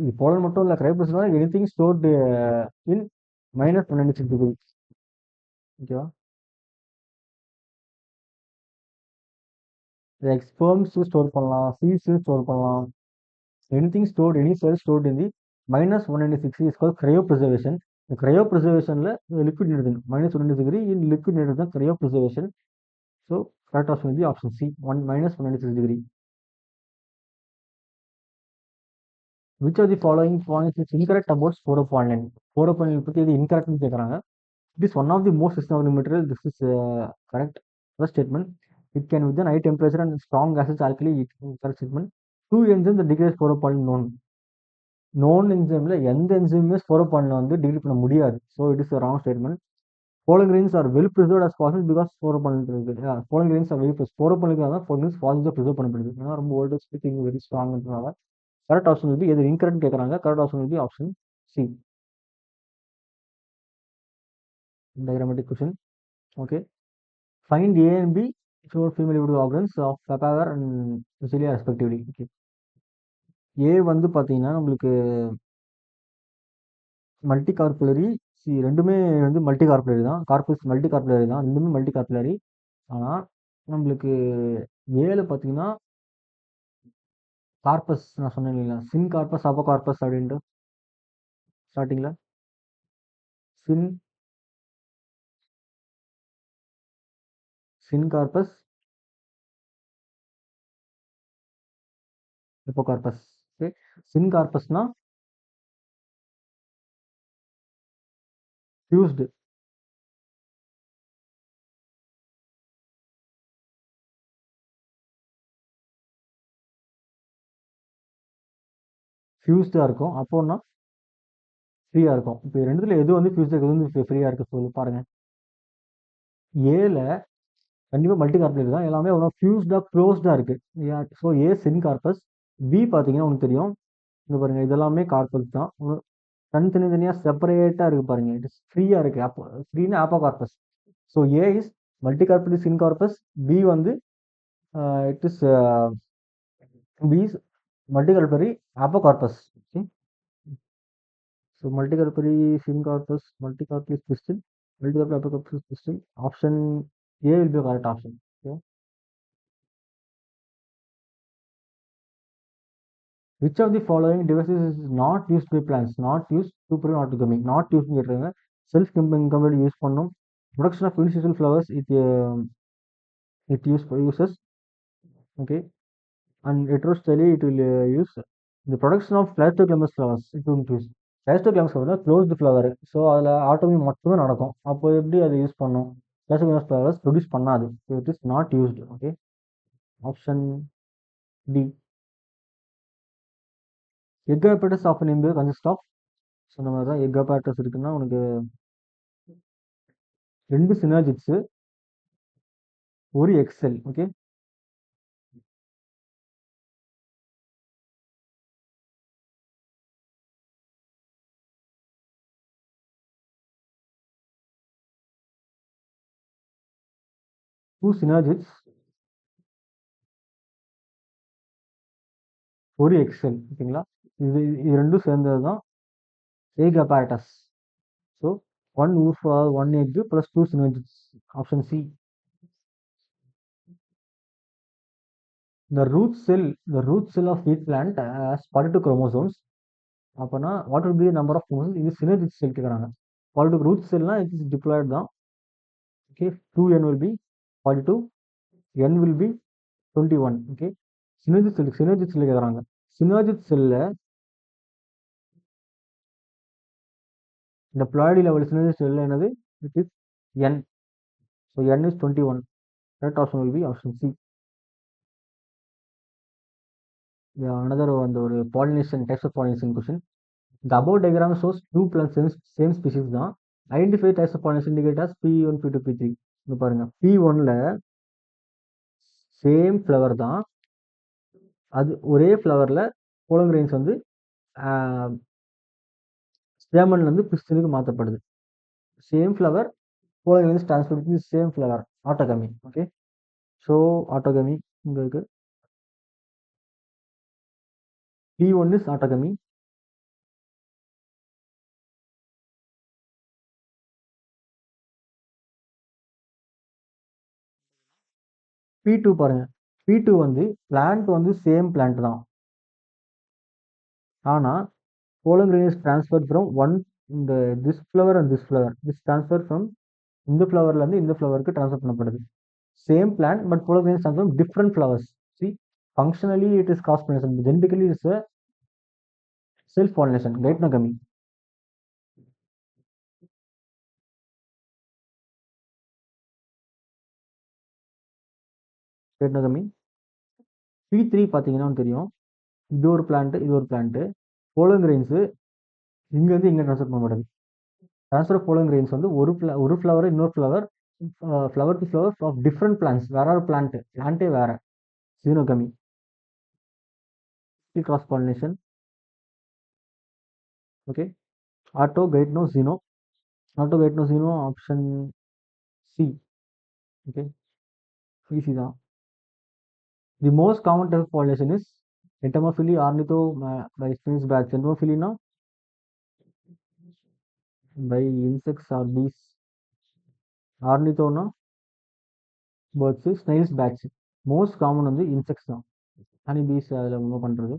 இது போலன் மட்டும் இல்லை, cryopreservation anything stored in -196 degree. ஓகேவா? லைக் ஸ்பெர்ம்ஸ் ஸ்டோர் பண்ணலாம், சீட்ஸ் ஸ்டோர் பண்ணலாம். Anything stored, any cell stored in the -196 is called cryopreservation. இந்த க்ரையோ ப்ரிசர்வேஷனில் liquid nitrogen -196 in liquid nitrogen தான் cryopreservation. So correct option will be option C, -196 degree. Which are the following points is incorrect about sporopollenin. Sporopollenin பற்றி இது இன்கரெக்ட்னு கேட்குறாங்க. It is one of the most systematic material. This is correct. First statement. It can with high temperature and strong gases alkali. Correct statement. Two enzymes that degrade sporopollenin known. Known என்சைம்ல எந்த என்சைமுமே sporopollenin வந்து degrade பண்ண முடியாது. So it is wrong statement. Pollen grains are well preserved as fossils because sporopollenin இருக்கு. Pollen grains are well sporopollenin தான் pollen grains ஃபாசில்ஸாக preserve பண்ணப்படுது. ஏன்னா ரொம்ப ஓல்டு ஸ்பீக்கிங் வெரி ஸ்ட்ராங்ன்றனால. கரெக்ட் ஆப்ஷன் வில் பி, எது இன்கரெக்ட் கேட்குறாங்க, correct option will be option C. Diagrammatic question. Okay, find A and B show female reproductive organs of papaver and cilia respectively. Okay, A வந்து பார்த்தீங்கன்னா நம்மளுக்கு multi கார்புலரி, C ரெண்டுமே வந்து multi கார்புலரி தான். Corpus multi கார்புலரி தான், ரெண்டுமே மல்டி கார்புலரி. ஆனால் நம்மளுக்கு ஏல பார்த்தீங்கன்னா கார்பஸ், நான் சொன்னேன் இல்லைங்களா, சின் கார்பஸ் அப்போ கார்பஸ் அப்படின்ட்டு ஸ்டார்டிங்கில். சின் சின் கார்பஸ் எப்போ கார்பஸ். ஓகே, சின் கார்பஸ்னா ஃபியூஸ்டு. ஃபியூஸ்டாக இருக்கும். அப்போன்னா ஃப்ரீயாக இருக்கும். இப்போ ரெண்டுத்துல எது வந்து ஃபியூஸ்டாக, எது வந்து ஃப்ரீயாக இருக்குது சொல்லி பாருங்கள். ஏல கண்டிப்பாக மல்டி கார்புலரி தான், எல்லாமே அவ்வளோ ஃபியூஸ்டாக க்ளோஸ்டாக இருக்குது. ஸோ ஏ சின் கார்பஸ். பி பார்த்தீங்கன்னா உங்களுக்கு தெரியும், இங்கே பாருங்கள், இதெல்லாமே கார்பஸ் தான். தனித்தனியாக செப்பரேட்டாக இருக்குது பாருங்கள், இட் இஸ் ஃப்ரீயாக இருக்குது. அப்போ ஃப்ரீனா apocarpous. So A is multicarpellary sin corpus. B வந்து it is B is multicarpellary apocarpous. So multicarpellary syncarpous, multicarpellary pistil, multicarpellary apocarpous pistil. Option A will be correct option. Which of the following devices is not used by plants? Not used to prevent autogamy. Not used கேட்டுருங்க. Self company use பண்ணும். Production of uniseasonal flowers, it uses, okay, and heterostyle it will use the production of plastoglamous flowers. It will use plastoglamous flower closed flower. So அதில் ஆட்டோமி மட்டும்தான் நடக்கும். அப்போ எப்படி அதை use பண்ணும்? plastoglamous flowers produce பண்ணாது. So it is not used. Okay, option D. Egg apparatus of an embryo consist of, சொன்ன மாதிரி தான் எக் apparatus இருக்குன்னா உனக்கு 2 சினர்ஜிட்ஸு, ஒரு எக்ஸெல். ஓகே, 2 சினர்ஜிட்ஸ், ஒரு எக்ஸெல். ஓகேங்களா, இது இது ரெண்டும் சேர்ந்தது தான் egg apparatus. So 1 oof or 1 egg plus 2 synergids. Option C. The root cell of each plant has 42 chromosomes. அப்போனா what will be the number of chromosomes? இது synergid cell கேட்குறாங்க. 42 root cellனா it is diploid தான். Okay, 2n will be 42, n will be 21. Okay, synergid cell கேட்குறாங்க. synergid cell இந்த ploidy level synergid cell என்னது? It is n. So n is 21. Correct option will be option C. Yeah, another one, the pollination, types of pollination question. The above diagram shows two plants same species தான். Identify types of pollination indicated as P1, P2, P3. இங்க பாருங்க, P1ல same flower தான், அது ஒரே ஃப்ளவர்ல pollen grains வந்து ஸ்டேமன்ல இருந்து பிஸ்டனுக்கு மாற்றப்படுது. Same flower, pollen grains transfer to same flower, autogamy. Okay, so autogamy உங்களுக்கு P1 இஸ் ஆட்டோகமி. P2 பாருங்க, P2 வந்து பிளான்ட் வந்து சேம் பிளான்ட் தான், ஆனா pollen grain is transferred from one இந்த this flower and this flower. This transfer from இந்த ஃப்ளவர்ல இருந்து இந்த ஃப்ளவருக்கு ட்ரான்ஸ்ஃபர் பண்ணப்படுது. Same plant but pollen grain is transferred from different flowers. See, functionally it is cross pollination, genetically it is a self pollination. Gaitnogamy. Gaitnogamy. P3 பார்த்தீங்கன்னா தெரியும், இது ஒரு பிளான்ட், இது ஒரு பிளான்ட். pollen grains இங்க இருந்து இங்க ட்ரான்ஸ்ஃபர் பண்ணப்படுது. ட்ரான்ஸ்ஃபர் ஆஃப் pollen grains வந்து ஒரு ஃப்ளவர் இன்னொரு flower, flower to flower of different plants, வேற ஒரு பிளான்ட்டே வேற. Xenogamy. Cross pollination. Okay, autogaitno-xeno. Autogaitno-xeno, option C. Okay, easy தான். The most common type of pollination is entomophily, ornitho by sphinx bats. Entomophily na by insects or bees. Ornitho na birds, snails, bats. Most common வந்து insects தான். honey bees அதில் move பண்ணுறது.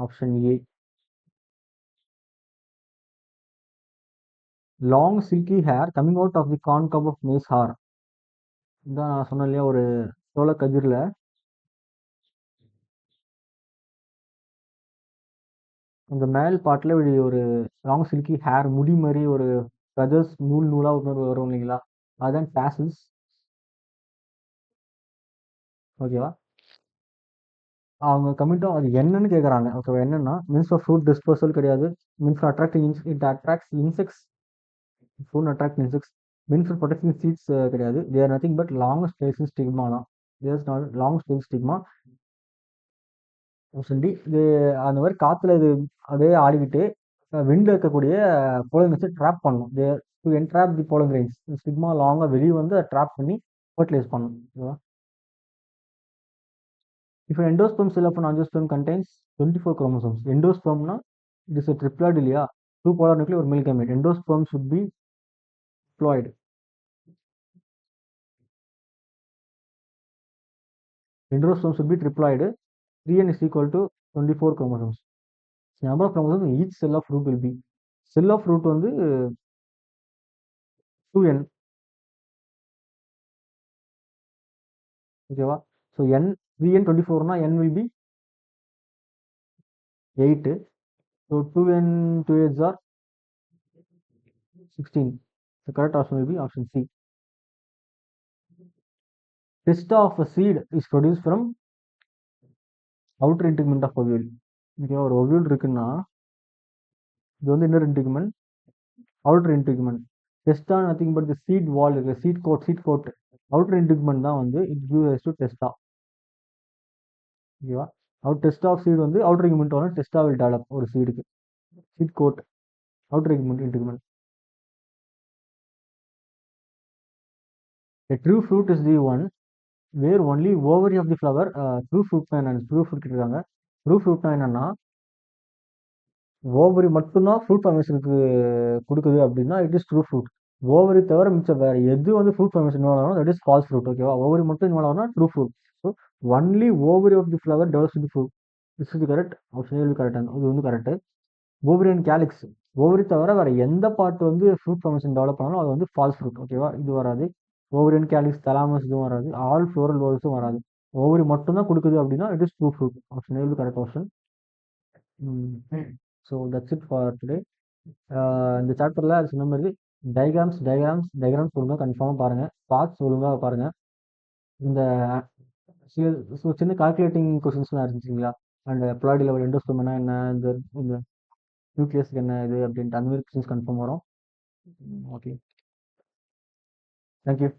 Option A. Long silky hair coming out of the corn cob of maize hair. இதான் நான் சொன்னேன் இல்லையா, ஒரு சோள கதிரில் அந்த மேல் பார்ட்டில் இப்படி ஒரு லாங் சில்கி ஹேர், முடி மாதிரி ஒரு ஃபெதர்ஸ் நூலாக வரும் இல்லைங்களா, அதுதான் டாசல்ஸ். ஓகேவா, அவங்க கமிட்டும் அது என்னன்னு கேட்குறாங்க. ஓகேவா, என்னன்னா மீன்ஸ் ஆஃப் ஃப்ரூட் டிஸ்போசல் கிடையாது, means for attracting it attracts insects, fruit attract insects. Means for protecting seeds கிடையாது. They are nothing but long station stigma தான். There's not long stage stigma. Option D. இது அந்த மாதிரி காற்றுல இது அதே ஆடிக்கிட்டு விண்டில் இருக்கக்கூடிய போலன் கிரெயின்ஸை ட்ராப் பண்ணும். They do entrap the pollen grains. Stigma லாங்காக வெளியே வந்து அதை ட்ராப் பண்ணி ஃபர்டிலைஸ் பண்ணும். ஓகேவா, if an endosperm cell of an angiosperm contains 24 chromosomes, endosperm na it is a triploid இல்லையா, 2 polar nuclei ஒரு male gamete. Endosperm should be diploid. Endosperm should be triploid. 3n is equal to 24 chromosomes. Number of chromosomes in each cell of root will be, cell of root வந்து 2n. ஓகேவா? So n 3n24னா n will be 8. So 2n 2 8s are 16. The correct option will be option C. Testa of a seed is produced from outer integument of ovule. ஓகேவா? ஒரு ovule இருக்குன்னா இது வந்து inner integument, outer integument. Testa nothing but the seed wall இருக்கு, seed coat. Outer integument தான் வந்து it gives rise to testa. ஓகேவா? Test of seed வந்து அவுட்டர் integument வரும், டெஸ்டா will develop ஒரு சீடுக்கு. Seed coat, outer integument. A true fruit is the one where only ovary of the flower, true fruit true fruit இருக்காங்க. True ஃப்ரூட்னா என்னன்னா ovary மட்டும்தான் fruit ஃபார்மேஷனுக்கு கொடுக்குது அப்படின்னா it is true fruit. Ovary தவிர மிச்சம் வேற எது வந்து ஃப்ரூட் ஃபார்மேஷன் இன்வால்வ் ஆகும் தட் இஸ் ஃபால்ஸ் ஃப்ரூட். ஓகேவா? ஓவரி மட்டும் இன்வால்வ் ஆகும்னா true fruit. So only ovary of the flower develops the fruit. This is correct. Option A correct. இது வந்து correct. Ovary and calyx, ovary தவிர வேற எந்த part வந்து ஃப்ரூட் ஃபார்மேஷன் டெவலப் பண்ணாலும் அது வந்து ஃபால்ஸ் ஃப்ரூட். ஓகேவா? இது வராது. ஓவரி அண்ட் கேலிக்ஸ், தலாமஸ் இதுவும் வராது. ஆல் ஃப்ளோரல் வேர்ல்ஸும் வராது. ஓவரி மட்டும் தான் கொடுக்குது அப்படின்னா it is true fruit. Option A correct option. So that's it for today. இந்த சாப்டரில் அது சொன்ன மாதிரி டயக்ராம்ஸ் ஒழுங்காக கன்ஃபார்மாக பாருங்கள், பார்ட்ஸ் ஒழுங்காக பாருங்கள். இந்த சின்ன கால்குலேட்டிங் கொஸ்டின்ஸ்லாம் இருந்துச்சுங்களா, அண்ட் ப்ளாய்டு லெவல் எண்டோஸ்டோம்னா என்ன, இந்த நியூக்ளியஸ்க்கு என்ன இது அப்படின்ட்டு அந்த மாதிரி கொஸ்டின்ஸ் கன்ஃபார்ம் வரும். Okay, thank you.